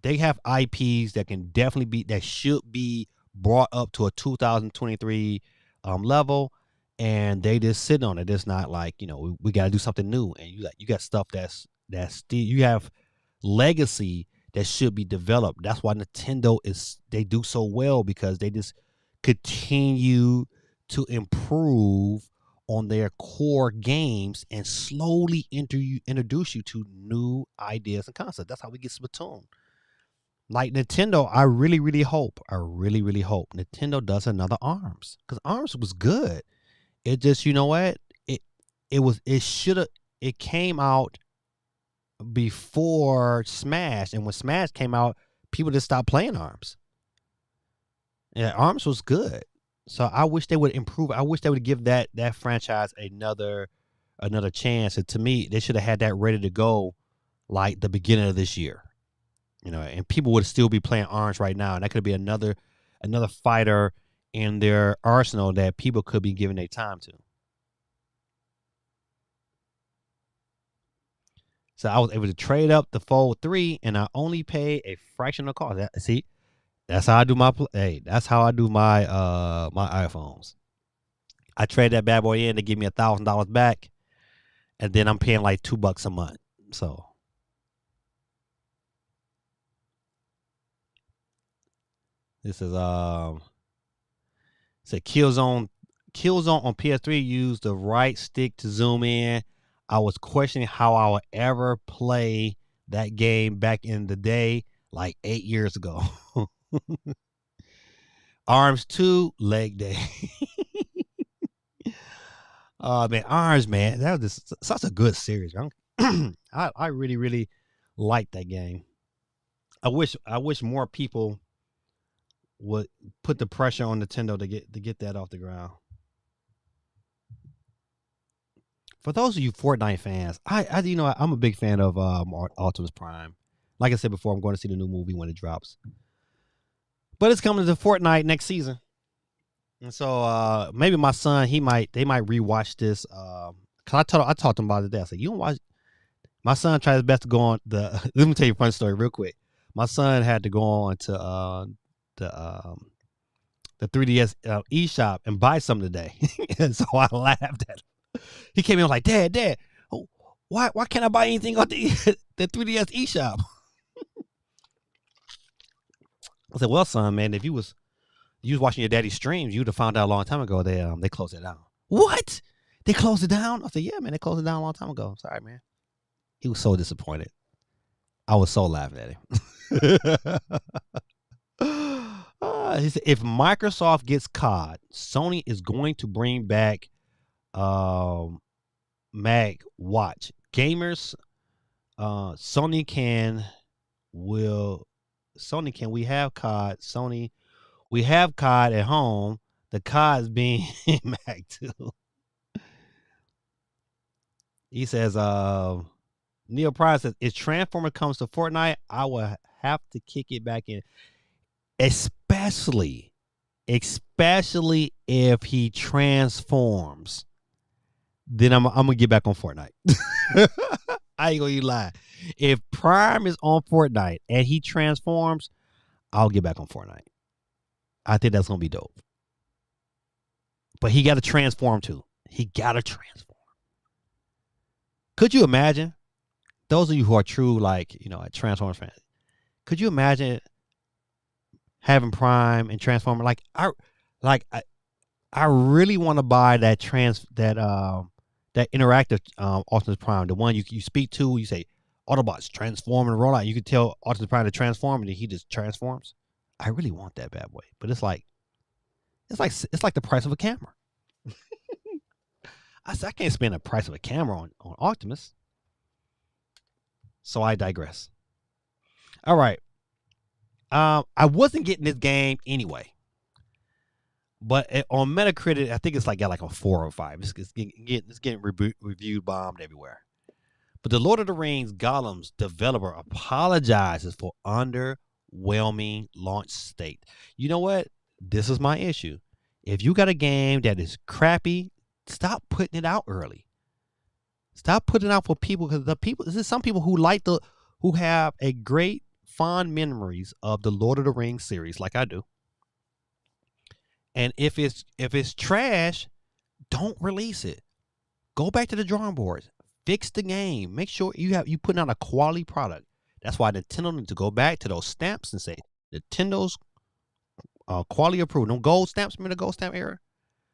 They have IPs that can definitely that should be brought up to a 2023 level, and they just sitting on it. It's not like, we got to do something new, and you got stuff that's still, you have legacy that should be developed. That's why Nintendo they do so well, because they just continue to improve on their core games and slowly introduce you to new ideas and concepts. That's how we get Splatoon. Like Nintendo, I really, really hope Nintendo does another ARMS, because ARMS was good. It just, it came out before Smash, and when Smash came out, people just stopped playing ARMS. Yeah, ARMS was good. So I wish they would improve. I wish they would give that franchise another chance. And to me, they should have had that ready to go like the beginning of this year. And people would still be playing ARMS right now, and that could be another fighter in their arsenal that people could be giving their time to. So I was able to trade up the Fold 3, and I only pay a fraction of the cost. See, that's how I do my that's how I do my my iPhones. I trade that bad boy in to give me $1,000 back, and then I'm paying like $2 a month. So this is it's a Killzone on PS3. Used the right stick to zoom in. I was questioning how I would ever play that game back in the day, like 8 years ago. ARMS 2, leg day. Man, ARMS, man, that was just such a good series. I really, really like that game. I wish more people would put the pressure on Nintendo to get that off the ground. For those of you Fortnite fans, I'm a big fan of Optimus Prime. Like I said before, I'm going to see the new movie when it drops. But it's coming to Fortnite next season. And so maybe my son, they might rewatch this. Cause I talked to him about it today. I said, you don't watch. My son tried his best to go on the. Let me tell you a funny story real quick. My son had to go on to the 3DS eShop and buy something today, and so I laughed at him. He came in like, Dad, why can't I buy anything on the 3DS eShop? I said, well, son, man, if you was watching your daddy's streams, you'd have found out a long time ago they closed it down. What? They closed it down? I said, yeah, man, they closed it down a long time ago. Sorry, man. He was so disappointed. I was so laughing at him. He said, if Microsoft gets COD, Sony is going to bring back Mag Watch. Gamers, Sony can we have COD? Sony, we have COD at home. The COD is being Mag too. He says, Neil Price says, if Transformer comes to Fortnite, I will have to kick it back in. Especially if he transforms. Then I'm gonna get back on Fortnite. I ain't gonna lie. If Prime is on Fortnite and he transforms, I'll get back on Fortnite. I think that's gonna be dope. But he got to transform too. He got to transform. Could you imagine? Those of you who are true, like, a Transformers fan, could you imagine having Prime and Transformer? Like I really want to buy that that interactive Optimus Prime, the one you speak to, you say Autobots transform and roll out. You can tell Optimus Prime to transform, and then he just transforms. I really want that bad boy, but it's like the price of a camera. I said I can't spend the price of a camera on Optimus. So I digress. All right. I wasn't getting this game anyway, but on Metacritic, I think it's got like a 4 or 5. It's getting reviewed bombed everywhere. But the Lord of the Rings Gollum's developer apologizes for underwhelming launch state. You know what? This is my issue. If you got a game that is crappy, stop putting it out early. Stop putting it out for people, because there's some people who have a great fond memories of the Lord of the Rings series, like I do. And if it's trash, don't release it. Go back to the drawing boards. Fix the game. Make sure you put out a quality product. That's why Nintendo needs to go back to those stamps and say Nintendo's quality approved. No gold stamps. Remember the gold stamp era?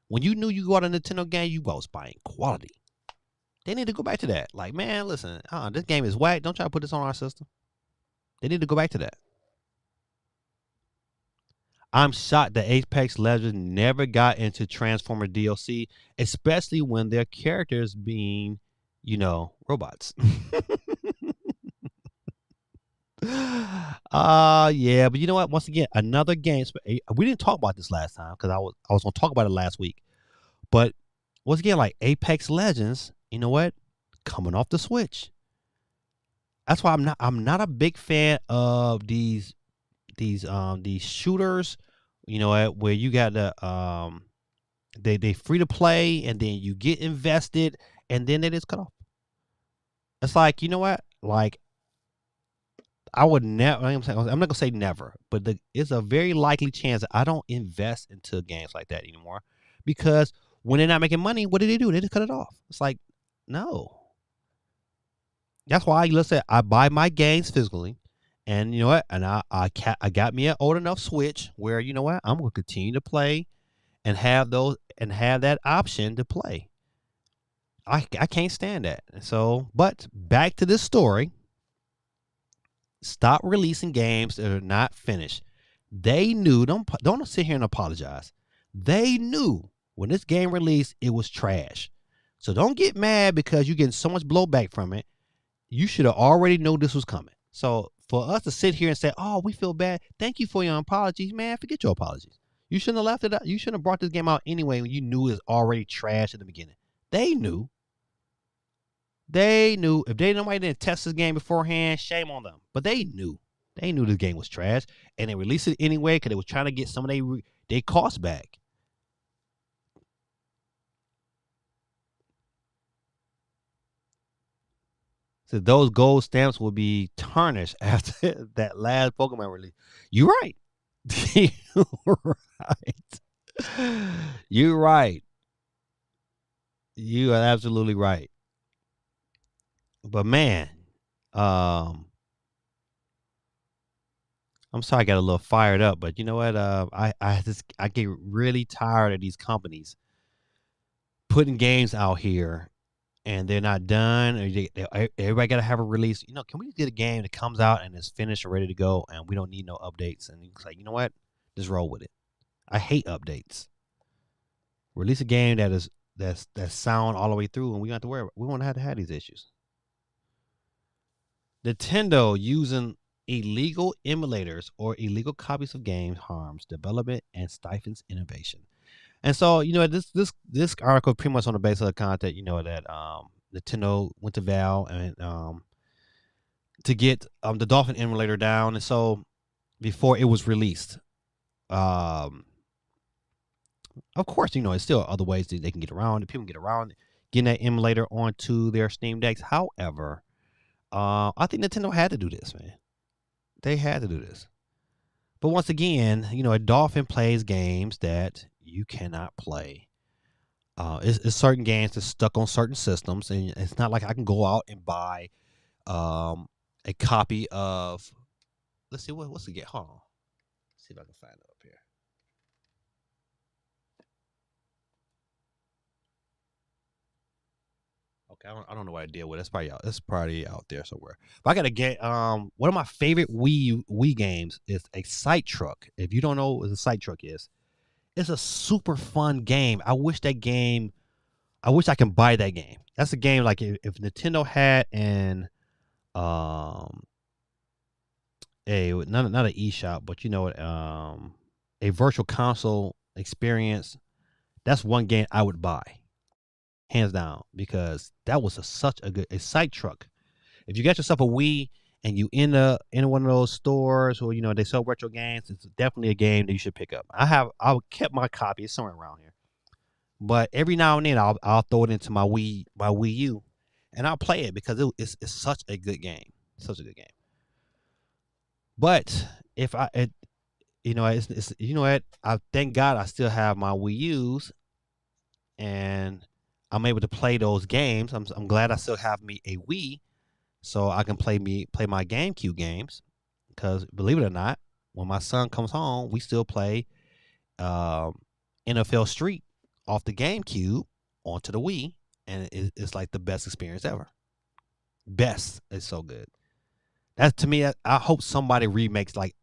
When you knew you got a Nintendo game, you was buying quality. They need to go back to that. Like, man, listen, this game is whack. Don't try to put this on our system. They need to go back to that. I'm shocked that Apex Legends never got into Transformer DLC, especially when their characters being, robots. Yeah, but you know what? Once again, another game. We didn't talk about this last time because I was gonna talk about it last week. But once again, like Apex Legends, you know what? Coming off the Switch. That's why I'm not a big fan of these shooters, where you got the they free to play and then you get invested and then it is cut off. It's like, you know what? Like, I would never. I'm not gonna say never, but it's a very likely chance that I don't invest into games like that anymore, because when they're not making money, what do? They just cut it off. It's like, no. That's why, let's say, I buy my games physically, and you know what? And I got me an old enough Switch where, you know what? I'm gonna continue to play and have that option to play. I can't stand that. So, but back to this story. Stop releasing games that are not finished. They knew. Don't sit here and apologize. They knew when this game released it was trash. So don't get mad because you're getting so much blowback from it. You should have already known this was coming. So for us to sit here and say, "Oh, we feel bad," thank you for your apologies, man. Forget your apologies. You shouldn't have left it out. You shouldn't have brought this game out anyway when you knew it was already trash at the beginning. They knew. They knew. If nobody didn't test this game beforehand, shame on them. But they knew. They knew this game was trash, and they released it anyway because they was trying to get some of their costs back. So those gold stamps will be tarnished after that last Pokemon release. You're right. You're right. You're right. You are absolutely right. But man, um, I'm sorry I got a little fired up, but you know what? I get really tired of these companies putting games out here and they're not done. Or everybody got to have a release. Can we just get a game that comes out and is finished and ready to go, and we don't need no updates? And it's like, you know what? Just roll with it. I hate updates. Release a game that's sound all the way through, and we don't have to worry. We won't have to have these issues. Nintendo using illegal emulators or illegal copies of games harms development and stifles innovation. And so, this article pretty much on the basis of the content, that Nintendo went to Valve and to get the Dolphin emulator down, and so before it was released, of course, it's still other ways that they can get around it. People can get around getting that emulator onto their Steam decks. However, I think Nintendo had to do this, man. They had to do this. But once again, a Dolphin plays games that you cannot play. It's certain games that's stuck on certain systems, and it's not like I can go out and buy a copy of. Let's see what's the game. Hold on. Let's see if I can find it up here. Okay, I don't know what I did with it. It's probably out there somewhere. But I got to get one of my favorite Wii games is a sight truck. If you don't know what a sight truck is, it's a super fun game. I wish I can buy that game. That's a game like if Nintendo had an um a not an eShop, but you know what a virtual console experience. That's one game I would buy hands down because that was such a good a sight truck. If you get yourself a Wii and you in one of those stores or they sell retro games, it's definitely a game that you should pick up. I kept my copy. It's somewhere around here. But every now and then I'll throw it into my Wii U, and I'll play it because it's such a good game, such a good game. But if I, it, it's you know what, I thank God I still have my Wii U's, and I'm able to play those games. I'm glad I still have me a Wii, so I can play my GameCube games. Because believe it or not, when my son comes home, we still play um, NFL Street off the GameCube onto the Wii, and it's like the best experience ever. Best, it's so good. That's to me. I hope somebody remakes like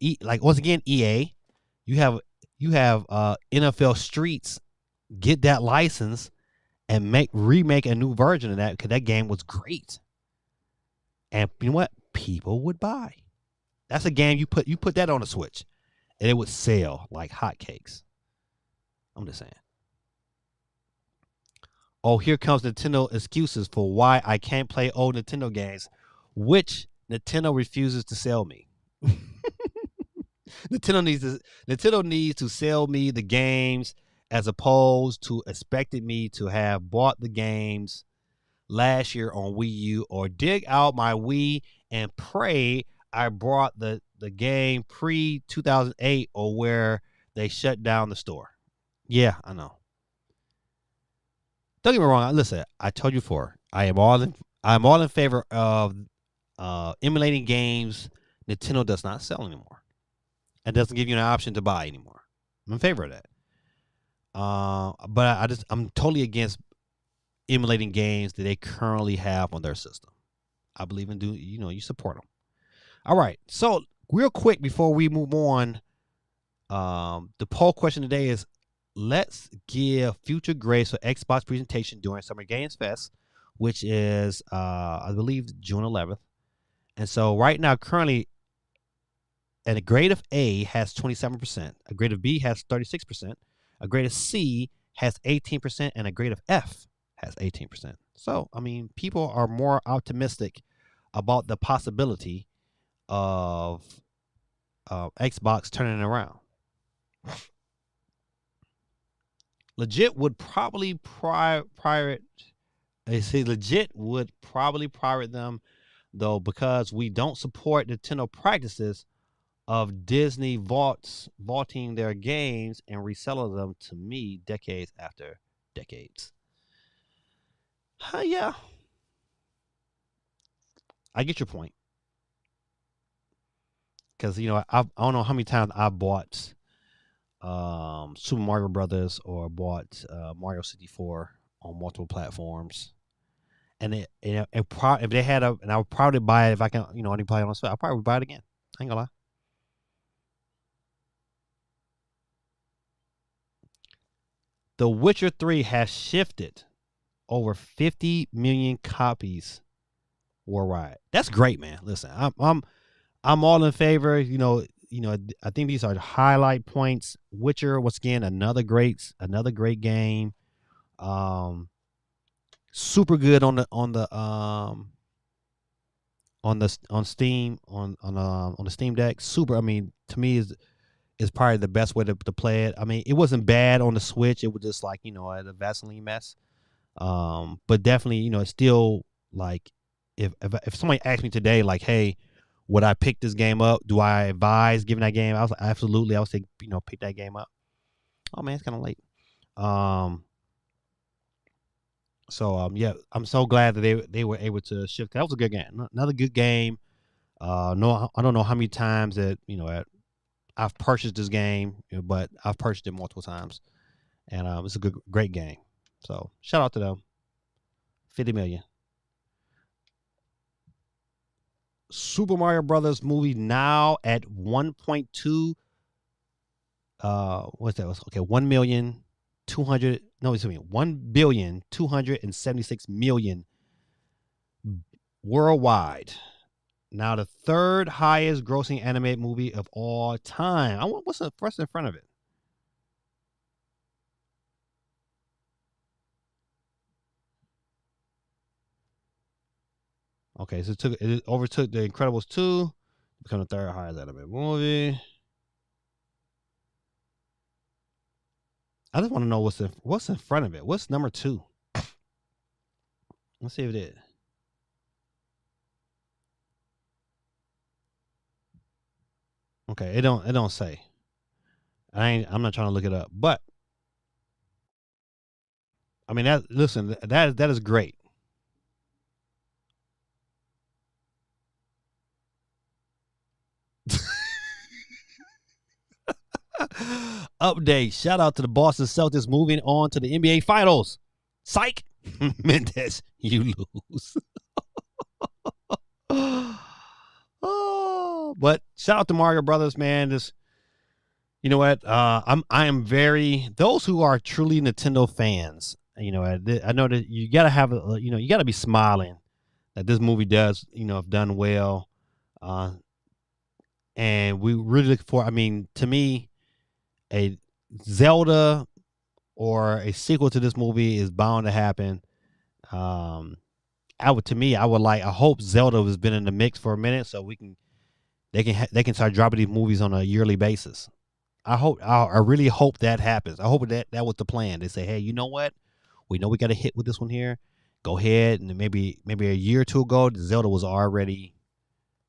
once again EA. You have NFL Streets, get that license and remake a new version of that because that game was great. And you know what? People would buy. That's a game you put that on a Switch, and it would sell like hotcakes. I'm just saying. Oh, here comes Nintendo excuses for why I can't play old Nintendo games, which Nintendo refuses to sell me. Nintendo needs to sell me the games as opposed to expecting me to have bought the games last year on Wii U or dig out my Wii and pray I brought the game pre 2008 or where they shut down the store. Yeah, I know. Don't get me wrong. Listen, I told you before. I'm all in favor of emulating games Nintendo does not sell anymore. It doesn't give you an option to buy anymore. I'm in favor of that. But I'm totally against emulating games that they currently have on their system. I believe in you support them. All right. So real quick before we move on, the poll question today is: let's give future grace for Xbox presentation during Summer Games Fest, which is I believe June 11th. And so right now, currently, a grade of A has 27%, a grade of B has 36%, a grade of C has 18%, and a grade of F has 18%. So, I mean, people are more optimistic about the possibility of Xbox turning it around. Legit would probably pirate. They say legit would probably pirate them, though, because we don't support Nintendo practices of Disney vaulting their games and reselling them to me decades after decades. Yeah, I get your point. Because I don't know how many times I bought Super Mario Brothers or bought Mario 64 on multiple platforms, and if they had and I would probably buy it if I can only play it on Switch. I'll probably buy it again. I ain't gonna lie. The Witcher 3 has shifted over 50 million copies worldwide. That's great, man. Listen, I'm all in favor. I think these are highlight points. Witcher, once again, another great game. Super good on Steam on the Steam Deck. Super. I mean, to me is probably the best way to play it. I mean, it wasn't bad on the Switch. It was just like a Vaseline mess. But definitely, it's still like if somebody asked me today, like, hey, would I pick this game up? Do I advise giving that game? I was like, absolutely. I would say, pick that game up. Oh man, it's kind of late. So yeah, I'm so glad that they were able to shift. That was a good game. Another good game. No, I don't know how many times that I've purchased this game, but I've purchased it multiple times, and it's a great game. So shout out to them. 50 million. Super Mario Brothers movie now at 1.2. What's that? Okay, 1,200,000. No, excuse me, 1,276,000,000 worldwide. Now the third highest grossing animated movie of all time. I want what's the first in front of it. Okay, so it overtook The Incredibles 2, become the third highest animated movie. I just want to know what's in front of it. What's number 2? Let's see if it is. Okay, it don't say. I'm not trying to look it up, but I mean that is great. Update. Shout out to the Boston Celtics moving on to the NBA Finals. Psych. Mendez, you lose. Oh, but shout out to Mario Brothers, man. This, you know what? I am very those who are truly Nintendo fans. You know, I know that you gotta have you gotta be smiling that this movie does have done well, and we really look for. I mean, to me, a Zelda or a sequel to this movie is bound to happen. I hope Zelda has been in the mix for a minute so they can start dropping these movies on a yearly basis. I really hope that happens. I hope that was the plan. They say, hey, you know what? We know we got a hit with this one here. Go ahead, and maybe a year or two ago, Zelda was already,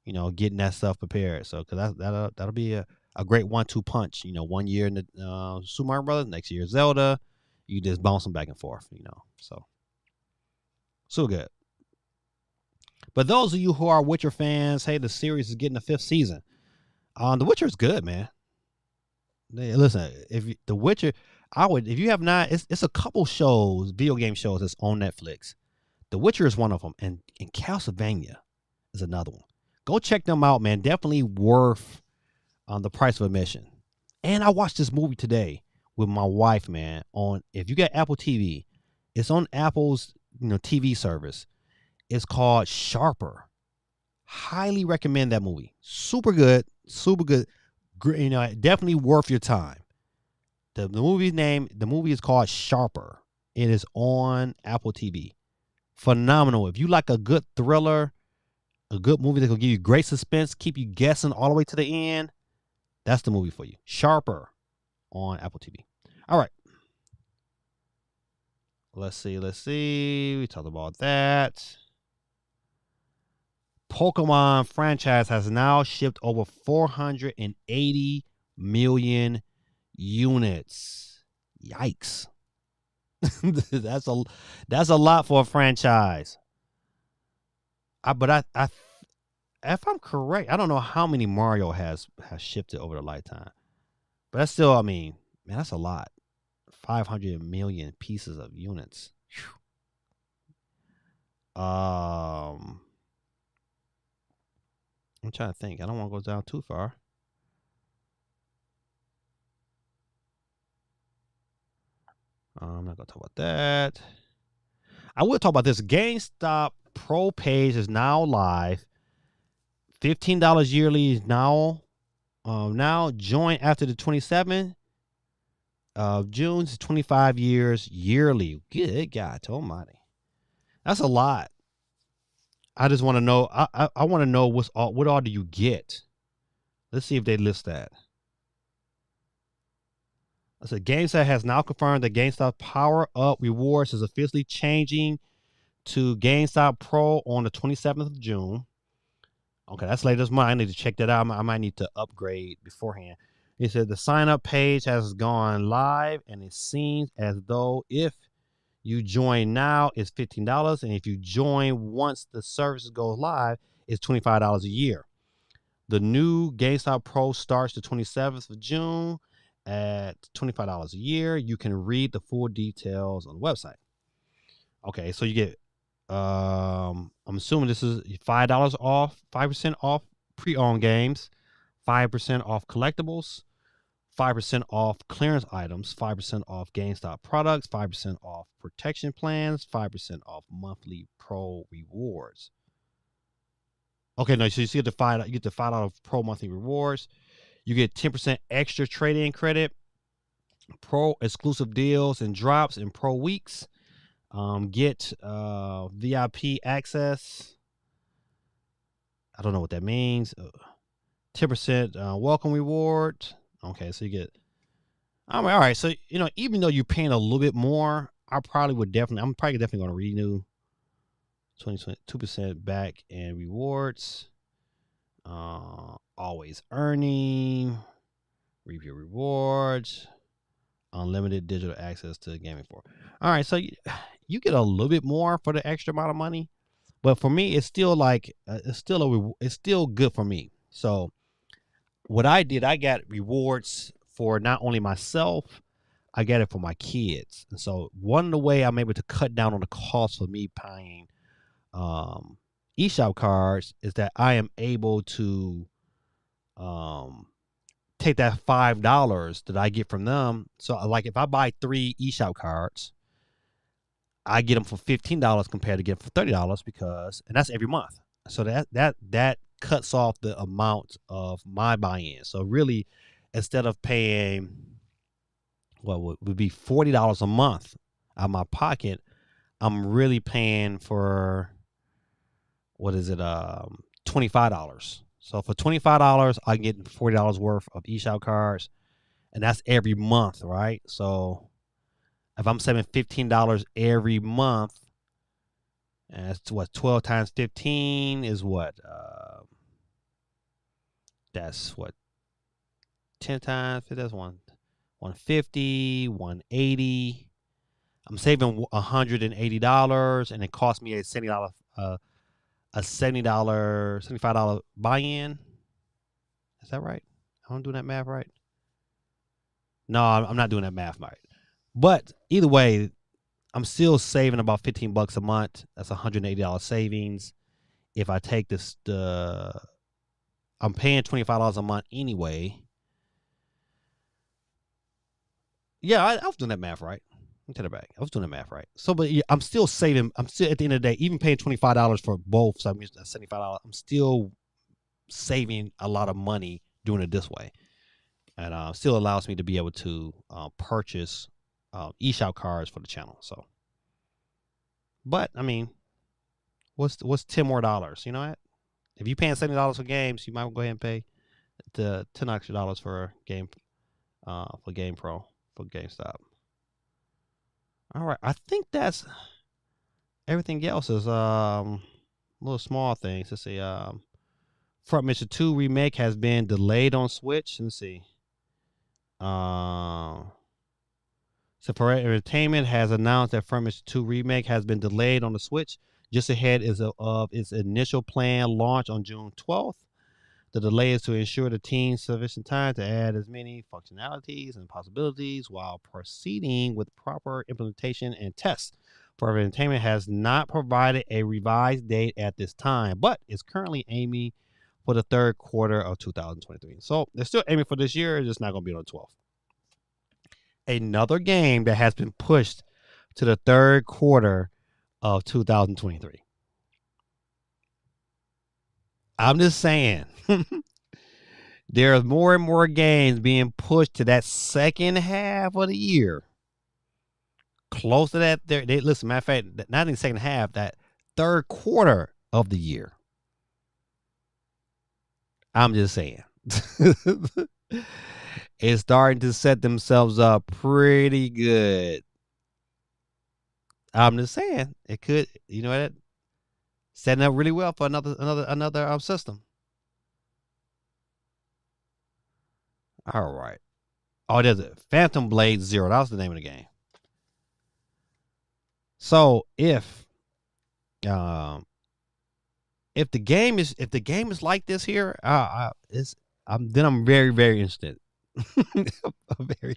getting that stuff prepared. So, because that'll be a great 1-2 punch. 1 year in the Super Mario Brothers, next year Zelda. You just bounce them back and forth. So good. But those of you who are Witcher fans, hey, the series is getting a 5th season. The Witcher is good, man. Hey, listen, The Witcher, if you have not, it's a couple shows, video game shows that's on Netflix. The Witcher is one of them, and Castlevania is another one. Go check them out, man. Definitely worth the price of admission. And I watched this movie today with my wife, man. If you got Apple TV, it's on Apple's TV service. It's called Sharper. Highly recommend that movie. Super good, super good. Definitely worth your time. The movie is called Sharper. It is on Apple TV. Phenomenal. If you like a good thriller, a good movie that will give you great suspense, keep you guessing all the way to the end, that's the movie for you. Sharper on Apple TV. All right. Let's see. We talked about that. Pokemon franchise has now shipped over 480 million units. Yikes. That's a lot for a franchise. But if I'm correct, I don't know how many Mario has shipped it over the lifetime. But that's still, I mean, man, that's a lot. 500 million pieces of units. I'm trying to think. I don't want to go down too far. I'm not going to talk about that. I will talk about this. GameStop Pro page is now live. $15 yearly is now join after the 27th of June to 25 years yearly. Good God almighty. That's a lot. I just want to know. I want to know what all do you get? Let's see if they list that. I said GameStop has now confirmed that GameStop Power Up Rewards is officially changing to GameStop Pro on the 27th of June. Okay, that's latest month. I need to check that out. I might need to upgrade beforehand. He said the sign up page has gone live, and it seems as though if you join now, it's $15, and if you join once the service goes live, it's $25 a year. The new GameStop Pro starts the 27th of June at $25 a year. You can read the full details on the website. Okay, so you get I'm assuming this is $5 off, 5% off pre-owned games, 5% off collectibles, 5% off clearance items, 5% off GameStop products, 5% off protection plans, 5% off monthly pro rewards. Okay, no, so you get the $5 pro monthly rewards. You get 10% extra trade-in credit, pro exclusive deals and drops in pro weeks. Get VIP access. I don't know what that means. 10% welcome reward. Okay, so you get. All right. So even though you're paying a little bit more, I'm probably definitely going to renew. 22% back and rewards. Always earning. Reap your rewards. Unlimited digital access to gaming for. All right, so you get a little bit more for the extra amount of money, but for me, it's still like it's still good for me. So what I did, I got rewards for not only myself, I got it for my kids. And so one of the way I'm able to cut down on the cost for me buying eShop cards is that I am able to take that $5 that I get from them. So like if I buy 3 eShop cards, I get them for $15 compared to get them for $30 and that's every month. So that cuts off the amount of my buy-in. So really, instead of paying what would be $40 a month out of my pocket, I'm really paying for $25. So for $25, I get $40 worth of eShop cards, and that's every month, right? So if I'm saving $15 every month, and that's what 12 times 15 is what? That's what 10 times. That's 150, 180. I'm saving $180, and it cost me a $70 $75 buy-in. Is that right? I'm doing that math right. No, I'm not doing that math right. But either way, I'm still saving about $15 a month. That's $180 savings. If I take this, I'm paying $25 a month anyway. Yeah, I was doing that math right. Let me take it back. I was doing the math right. So, but yeah, I'm still saving. I'm still at the end of the day, even paying $25 for both. So I'm using $75. I'm still saving a lot of money doing it this way, and still allows me to be able to purchase eShop cards for the channel. So, but I mean, what's $10 more? You know what? If you're paying $70 for games, you might go ahead and pay the $10 extra for game for Game Pro for GameStop. All right, I think that's everything else is little small things. Let's see. Front Mission 2 remake has been delayed on Switch. Let's see. Separate Entertainment has announced that Front Mission 2 remake has been delayed on the Switch just ahead of its initial planned launch on June 12th. The delay is to ensure the team sufficient time to add as many functionalities and possibilities while proceeding with proper implementation and tests. Forever Entertainment has not provided a revised date at this time, but is currently aiming for the third quarter of 2023. So they're still aiming for this year, it's just not going to be on the 12th. Another game that has been pushed to the third quarter of 2023. I'm just saying. There are more and more games being pushed to that second half of the year. Close to that. Listen, matter of fact, not in the second half, that third quarter of the year. I'm just saying. It's starting to set themselves up pretty good. I'm just saying. It could, what? Setting up really well for another system. All right. Oh, there's a Phantom Blade Zero. That was the name of the game. So if the game is like this here, then I'm very, very interested. I'm very,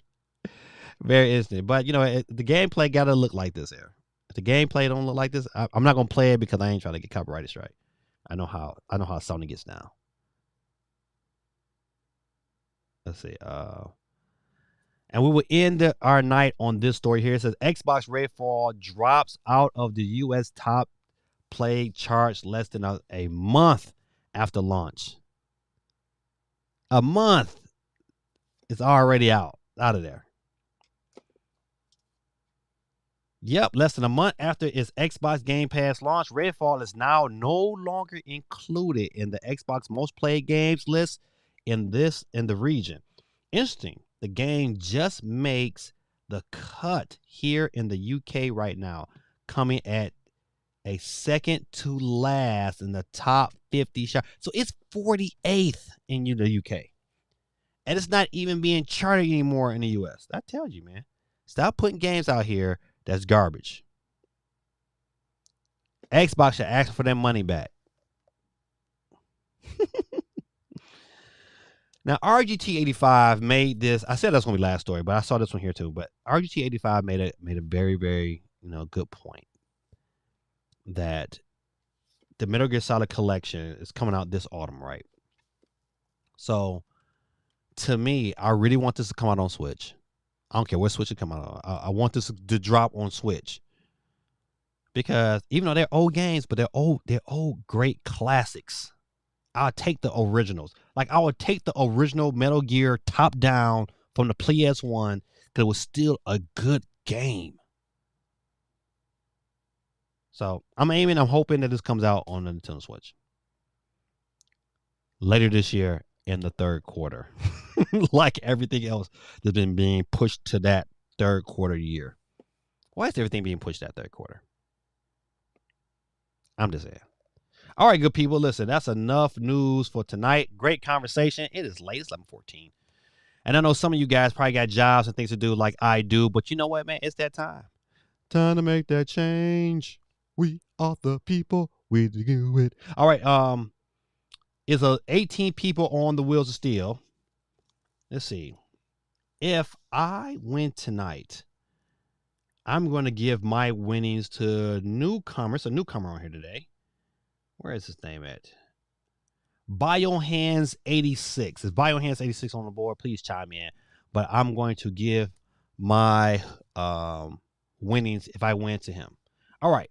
very interested. But the gameplay gotta look like this here. the gameplay don't look like this, I'm not gonna play it because I ain't trying to get copyrighted strike. I know how Sony gets down. Let's see. And we will end our night on this story here. It says Xbox Redfall drops out of the U.S. top play charts less than a month after launch. A month. It's already out of there. Yep, less than a month after its Xbox Game Pass launch, Redfall is now no longer included in the Xbox most played games list in the region. Interesting. The game just makes the cut here in the UK right now, coming at a second to last in the top 50 shot. So it's 48th in the UK. And it's not even being charted anymore in the US. That tells you, man. Stop putting games out here that's garbage. Xbox should ask for their money back. Now, RGT85 made this. I said that's going to be last story, but I saw this one here too. But RGT85 made a very, very good point that the Metal Gear Solid collection is coming out this autumn, right? So, to me, I really want this to come out on Switch. I don't care what Switch it come out on. I want this to drop on Switch because even though they're old games, but they're old great classics. I'll take the originals. Like I would take the original Metal Gear top down from the PS1 because it was still a good game. So I'm hoping that this comes out on the Nintendo Switch later this year in the third quarter, like everything else that's been being pushed to that third quarter year. Why is everything being pushed that third quarter? I'm just saying. All right, good people. Listen, that's enough news for tonight. Great conversation. It is late. It's 11:14. And I know some of you guys probably got jobs and things to do like I do. But you know what, man? It's that time. Time to make that change. We are the people. We do it. All right. It's 18 people on the Wheels of Steel. Let's see. If I win tonight, I'm going to give my winnings to newcomers. A newcomer on here today. Where is his name at? Biohands 86. Is Biohands 86 on the board? Please chime in. But I'm going to give my winnings if I win to him. All right.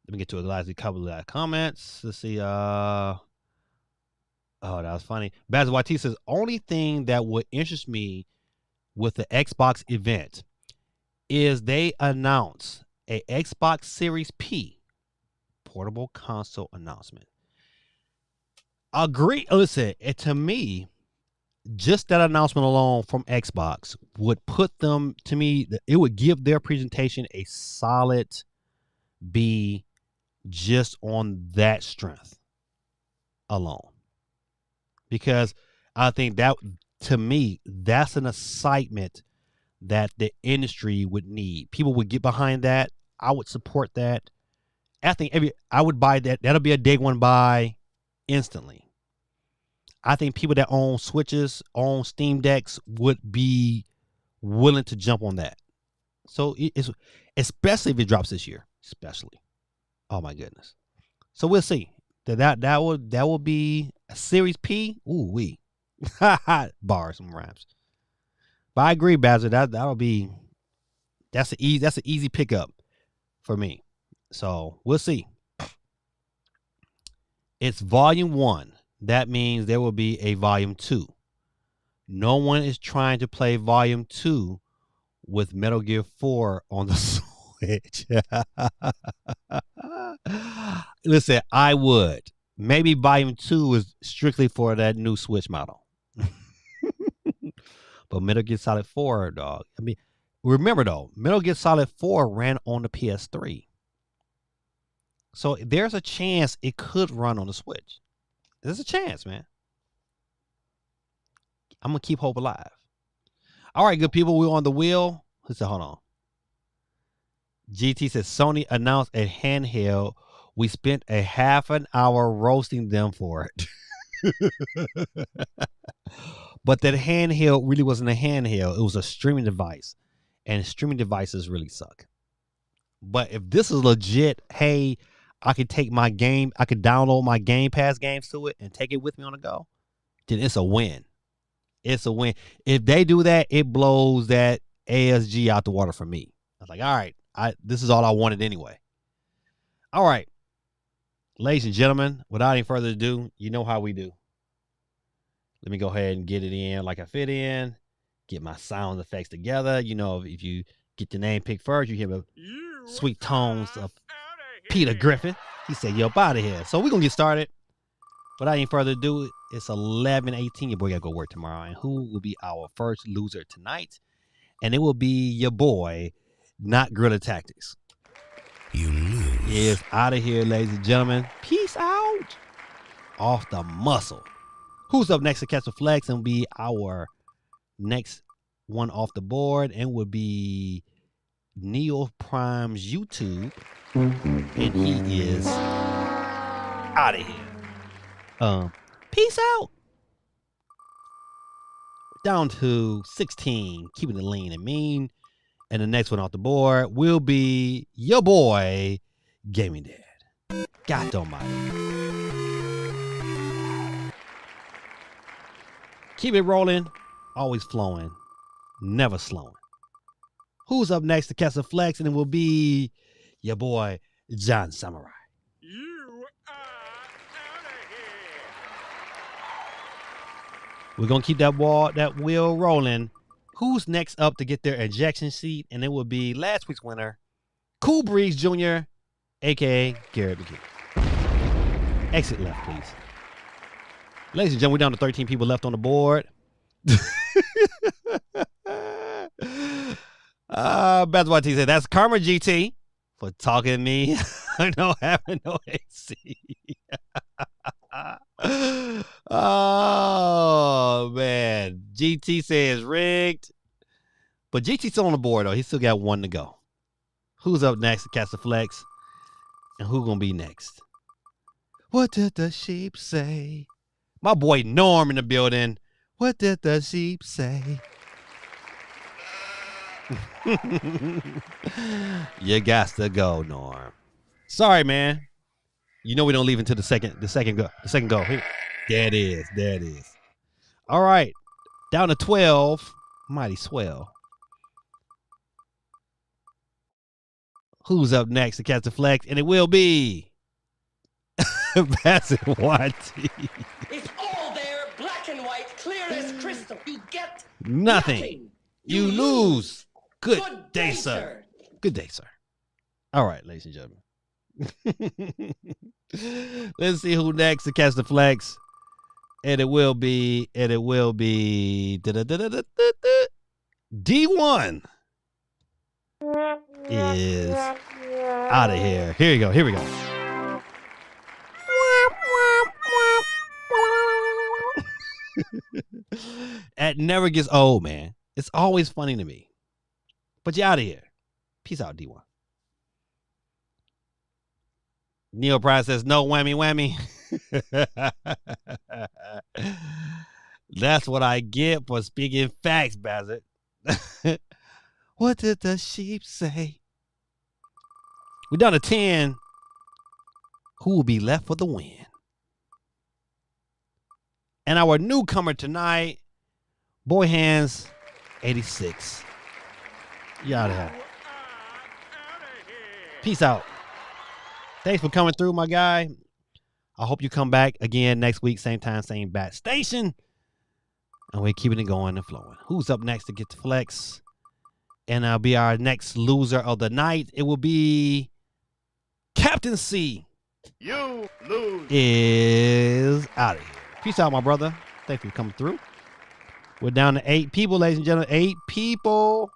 Let me get to a couple of comments. Let's see. Oh, that was funny. Baz YT says, only thing that would interest me with the Xbox event is they announce a Xbox Series P portable console announcement. Agree. Listen, to me, just that announcement alone from Xbox would put them, to me, it would give their presentation a solid B just on that strength alone. Because I think that, to me, that's an excitement that the industry would need. People would get behind that. I would support that. I think I would buy that. That'll be a day one buy instantly. I think people that own Switches, own Steam Decks would be willing to jump on that. So it's especially if it drops this year, especially. Oh my goodness. So we'll see. That will be a Series P. Ooh wee. Bars and rhymes. But I agree, Bazzer. That's an easy pickup for me. So we'll see. It's volume 1. That means there will be a volume 2. No one is trying to play volume 2 with Metal Gear 4 on the Switch. Listen, I would. Maybe volume 2 is strictly for that new Switch model. But Metal Gear Solid 4, dog. I mean, remember though, Metal Gear Solid 4 ran on the PS3. So there's a chance it could run on the Switch. There's a chance, man. I'm going to keep hope alive. All right, good people. We're on the wheel. Let's say, hold on. GT says, Sony announced a handheld. We spent a half an hour roasting them for it. But that handheld really wasn't a handheld. It was a streaming device. And streaming devices really suck. But if this is legit, hey, I could take my game, I could download my Game Pass games to it and take it with me on the go, then it's a win. It's a win. If they do that, it blows that ASG out the water for me. I was like, all right, this is all I wanted anyway. All right. Ladies and gentlemen, without any further ado, you know how we do. Let me go ahead and get it in like I fit in, get my sound effects together. You know, if you get the name picked first, you hear the sweet tones of Peter Griffin. He said, "Yo, up out of here." So we're going to get started. Without any further ado, it's 11:18. Your boy got to go work tomorrow. And who will be our first loser tonight? And it will be your boy, Not Guerrilla Tactics. You lose. He is out of here, ladies and gentlemen. Peace out. Off the muscle. Who's up next to catch a flex and will be our next one off the board and would be Neo Prime's YouTube. And he is out of here. Peace out. Down to 16, keeping it lean and mean. And the next one off the board will be your boy, Gaming Dad. God almighty. Keep it rolling, always flowing, never slowing. Who's up next to catch a flex? And it will be your boy, John Samurai. You are out of here. We're going to keep that wheel rolling. Who's next up to get their ejection seat? And it will be last week's winner, Cool Breeze Jr., a.k.a. Garrett McGee. Exit left, please. Ladies and gentlemen, we're down to 13 people left on the board. That's what he said. That's Karma GT for talking to me. I know having no AC. Oh, man. GT says rigged. But GT's still on the board, though. He still got one to go. Who's up next to catch the flex? And who's going to be next? What did the sheep say? My boy Norm in the building. What did the sheep say? You got to go, Norm. Sorry, man. You know we don't leave until the second go. Here. There it is. All right. Down to 12. Mighty swell. Who's up next to catch the flex? And it will be Bassett YT. It's all there, black and white, clear as crystal. You get nothing. You lose. Good day, sir. Good day, sir. All right, ladies and gentlemen. Let's see who next to catch the flex. And it will be D1 is out of here. Here we go. That never gets old, man. It's always funny to me. But you're out of here. Peace out, D1. Neil Price says, no whammy. That's what I get for speaking facts, Bassett. What did the sheep say? We're down to 10. Who will be left for the win? And our newcomer tonight, Boy Hands 86. You out of here. Peace out. Thanks for coming through, my guy. I hope you come back again next week, same time, same bat station. And we're keeping it going and flowing. Who's up next to get the flex? And I'll be our next loser of the night. It will be Captain C. You lose. Is out of here. Peace out, my brother. Thanks for coming through. We're down to 8 people, ladies and gentlemen. 8 people.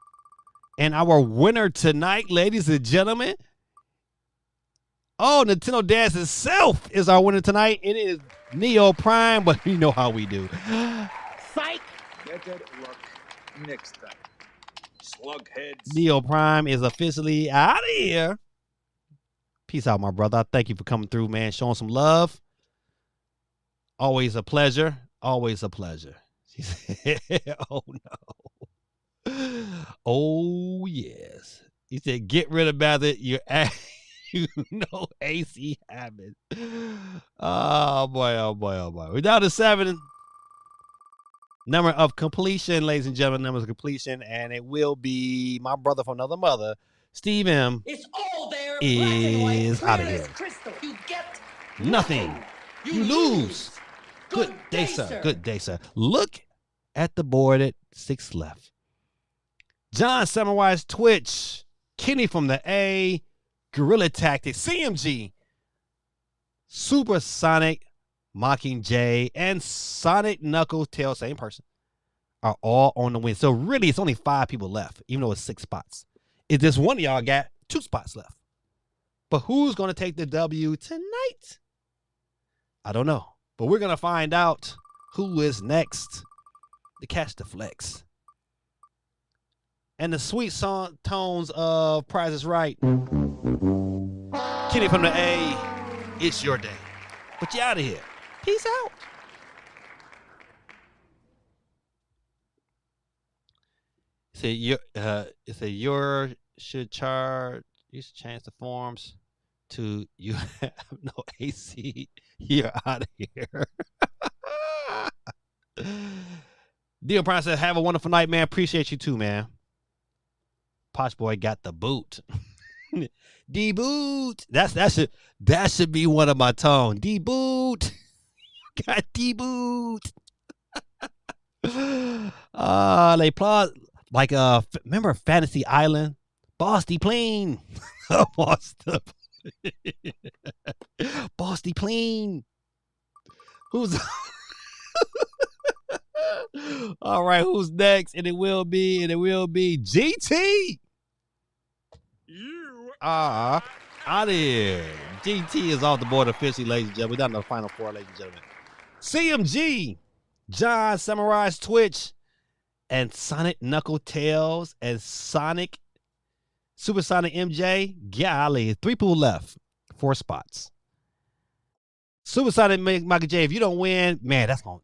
And our winner tonight, ladies and gentlemen. Oh, Nintendo Dance itself is our winner tonight. It is Neo Prime, but you know how we do. Psych. Better luck next time. Slugheads. Neo Prime is officially out of here. Peace out, my brother. I thank you for coming through, man. Showing some love. Always a pleasure. Always a pleasure. She said, oh, no. Oh, yes. He said, get rid of Method. You know AC happened. Oh boy, oh boy, oh boy. We're down to 7. Number of completion, ladies and gentlemen, numbers of completion, and it will be my brother from another mother, Steve M. It's all there, is black outta and white, clear here. as crystal. You get Nothing. You lose. Good day, sir. Good day, sir. Look at the board at 6 left. John Samurai's Twitch, Kenny from the A, Guerrilla Tactics, CMG, Supersonic, Mockingjay, and Sonic Knuckles Tail, same person, are all on the win. So really, it's only 5 people left, even though it's 6 spots. If this one of y'all got 2 spots left. But who's going to take the W tonight? I don't know. But we're going to find out who is next to catch the flex. And the sweet song tones of Price is Right. Kenny from the A, it's your day. But you out of here. Peace out. It said your should charge. You should change the forms to you have no AC. You're out of here. Deal Prime said, have a wonderful night, man. Appreciate you too, man. Posh Boy got the boot. D-boot. That should be one of my tones. D-boot. Got D-boot. They plot like remember Fantasy Island? Bosty Plane. Bosty Plane. Who's all right, who's next? And it will be GT. You out of here. GT is off the board officially, ladies and gentlemen. We're down to the final 4, ladies and gentlemen. CMG, John Samurai's Twitch, and Sonic Knuckle Tails, and Sonic Supersonic MJ. Golly, 3 people left, 4 spots. Supersonic Michael J. If you don't win, man, that's gonna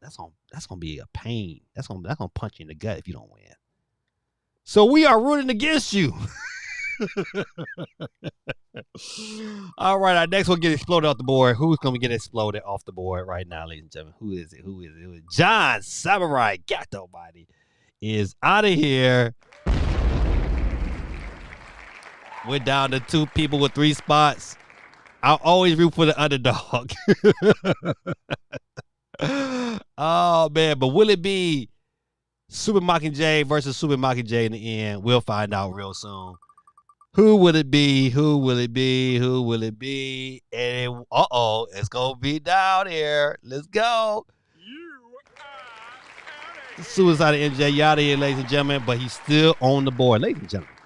be a pain. That's gonna punch you in the gut if you don't win. So we are rooting against you. All right, our next one get exploded off the board. Who's gonna get exploded off the board right now, ladies and gentlemen? Who is it? Who is it? John Samurai Gato Body is out of here. We're down to 2 people with 3 spots. I'll always root for the underdog. Oh man, but will it be Super Mockingjay versus Super Mockingjay in the end? We'll find out real soon. Who will it be? Who will it be? Who will it be? And it's gonna be down here. Let's go. Suicide MJ, you out of here, ladies and gentlemen. But he's still on the board, ladies and gentlemen.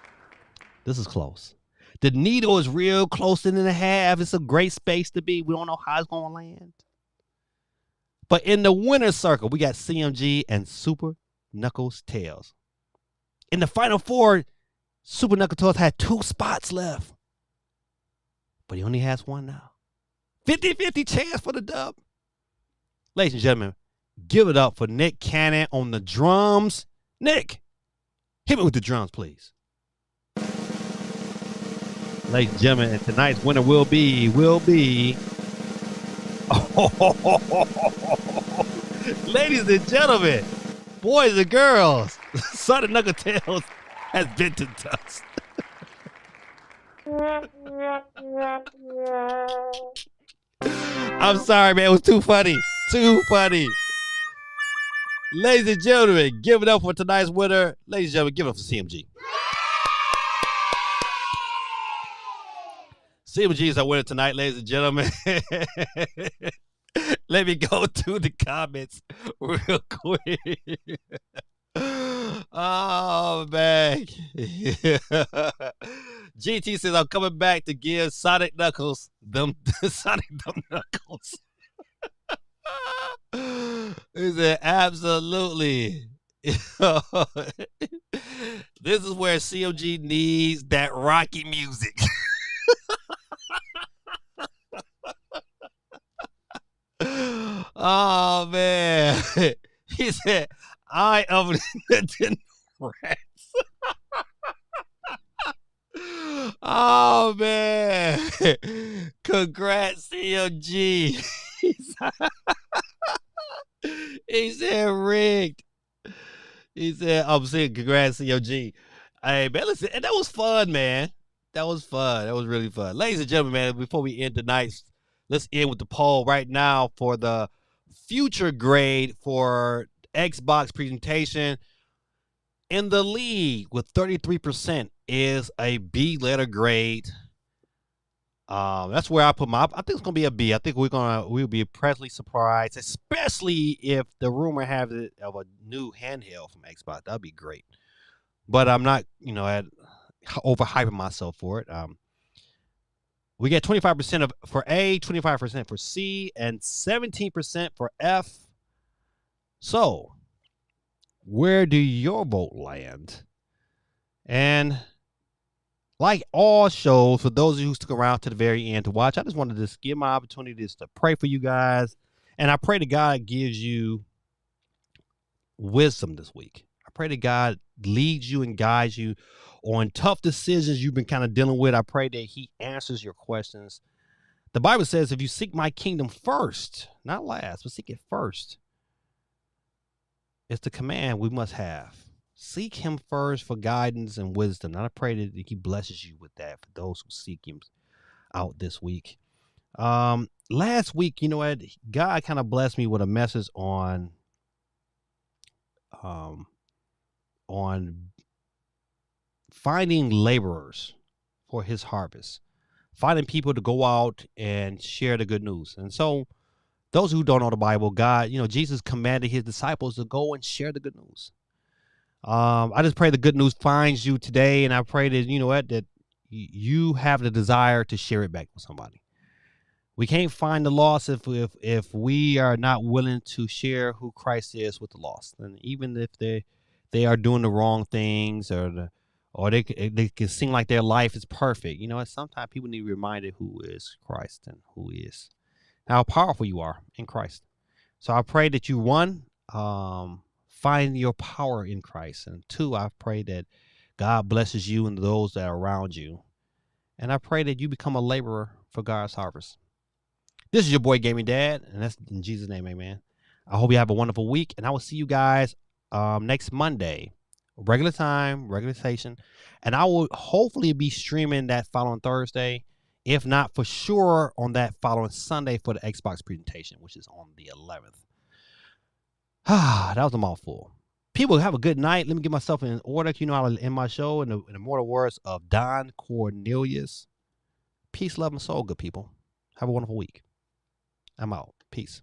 This is close. The needle is real close in the half. It's a great space to be. We don't know how it's gonna land. But in the winner's circle, we got CMG and Super Knuckles Tails. In the final 4, Super Knuckles Tails had 2 spots left. But he only has 1 now. 50-50 chance for the dub. Ladies and gentlemen, give it up for Nick Cannon on the drums. Nick, hit me with the drums, please. Ladies and gentlemen, and tonight's winner will be ladies and gentlemen, boys and girls, Sonic Knuckle Tails has been to dust. I'm sorry, man. It was too funny. Too funny. Ladies and gentlemen, give it up for tonight's winner. Ladies and gentlemen, give it up for CMG. CMG is our winner tonight, ladies and gentlemen. Let me go to the comments real quick. Oh, man. GT says, I'm coming back to give Sonic Knuckles them Knuckles. He said, absolutely. This is where CMG needs that Rocky music. Oh man. He said, I am the Rats. Oh man. Congrats, CMG. He said rigged. He said, I'm saying congrats, CMG. Hey man, listen, and that was fun, man. That was fun. That was really fun. Ladies and gentlemen, man, before we end tonight, let's end with the poll right now for the future grade for Xbox presentation. In the lead with 33% is a B letter grade. That's where I put my. I think it's gonna be a B. I think we'll be pleasantly surprised, especially if the rumor has it of a new handheld from Xbox. That'd be great. But I'm not, overhyping myself for it. We get 25% for A, 25% for C, and 17% for F. So, where do your vote land? And like all shows, for those of you who stuck around to the very end to watch, I just wanted to give my opportunities to pray for you guys. And I pray that God gives you wisdom this week. I pray that God leads you and guides you on tough decisions you've been kind of dealing with. I pray that he answers your questions. The Bible says, if you seek my kingdom first, not last, but seek it first, it's the command we must have. Seek him first for guidance and wisdom. And I pray that he blesses you with that for those who seek him out this week. Last week, you know what? God kind of blessed me with a message on finding laborers for his harvest, finding people to go out and share the good news. And so those who don't know the Bible, God, Jesus commanded his disciples to go and share the good news. I just pray the good news finds you today, and I pray that that you have the desire to share it back with somebody. We can't find the lost if we are not willing to share who Christ is with the lost, and even if they are doing the wrong things or they can seem like their life is perfect. Sometimes people need to be reminded who is Christ and who is how powerful you are in Christ. So I pray that you find your power in Christ. And two, I pray that God blesses you and those that are around you. And I pray that you become a laborer for God's harvest. This is your boy Gaming Dad, and that's in Jesus' name, amen. I hope you have a wonderful week, and I will see you guys next Monday, regular time, regular station. And I will hopefully be streaming that following Thursday, if not for sure on that following Sunday for the Xbox presentation, which is on the 11th. That was a mouthful. People, have a good night. Let me get myself in order. I'll end my show in the immortal words of Don Cornelius. Peace, love, and soul, good people. Have a wonderful week. I'm out. Peace.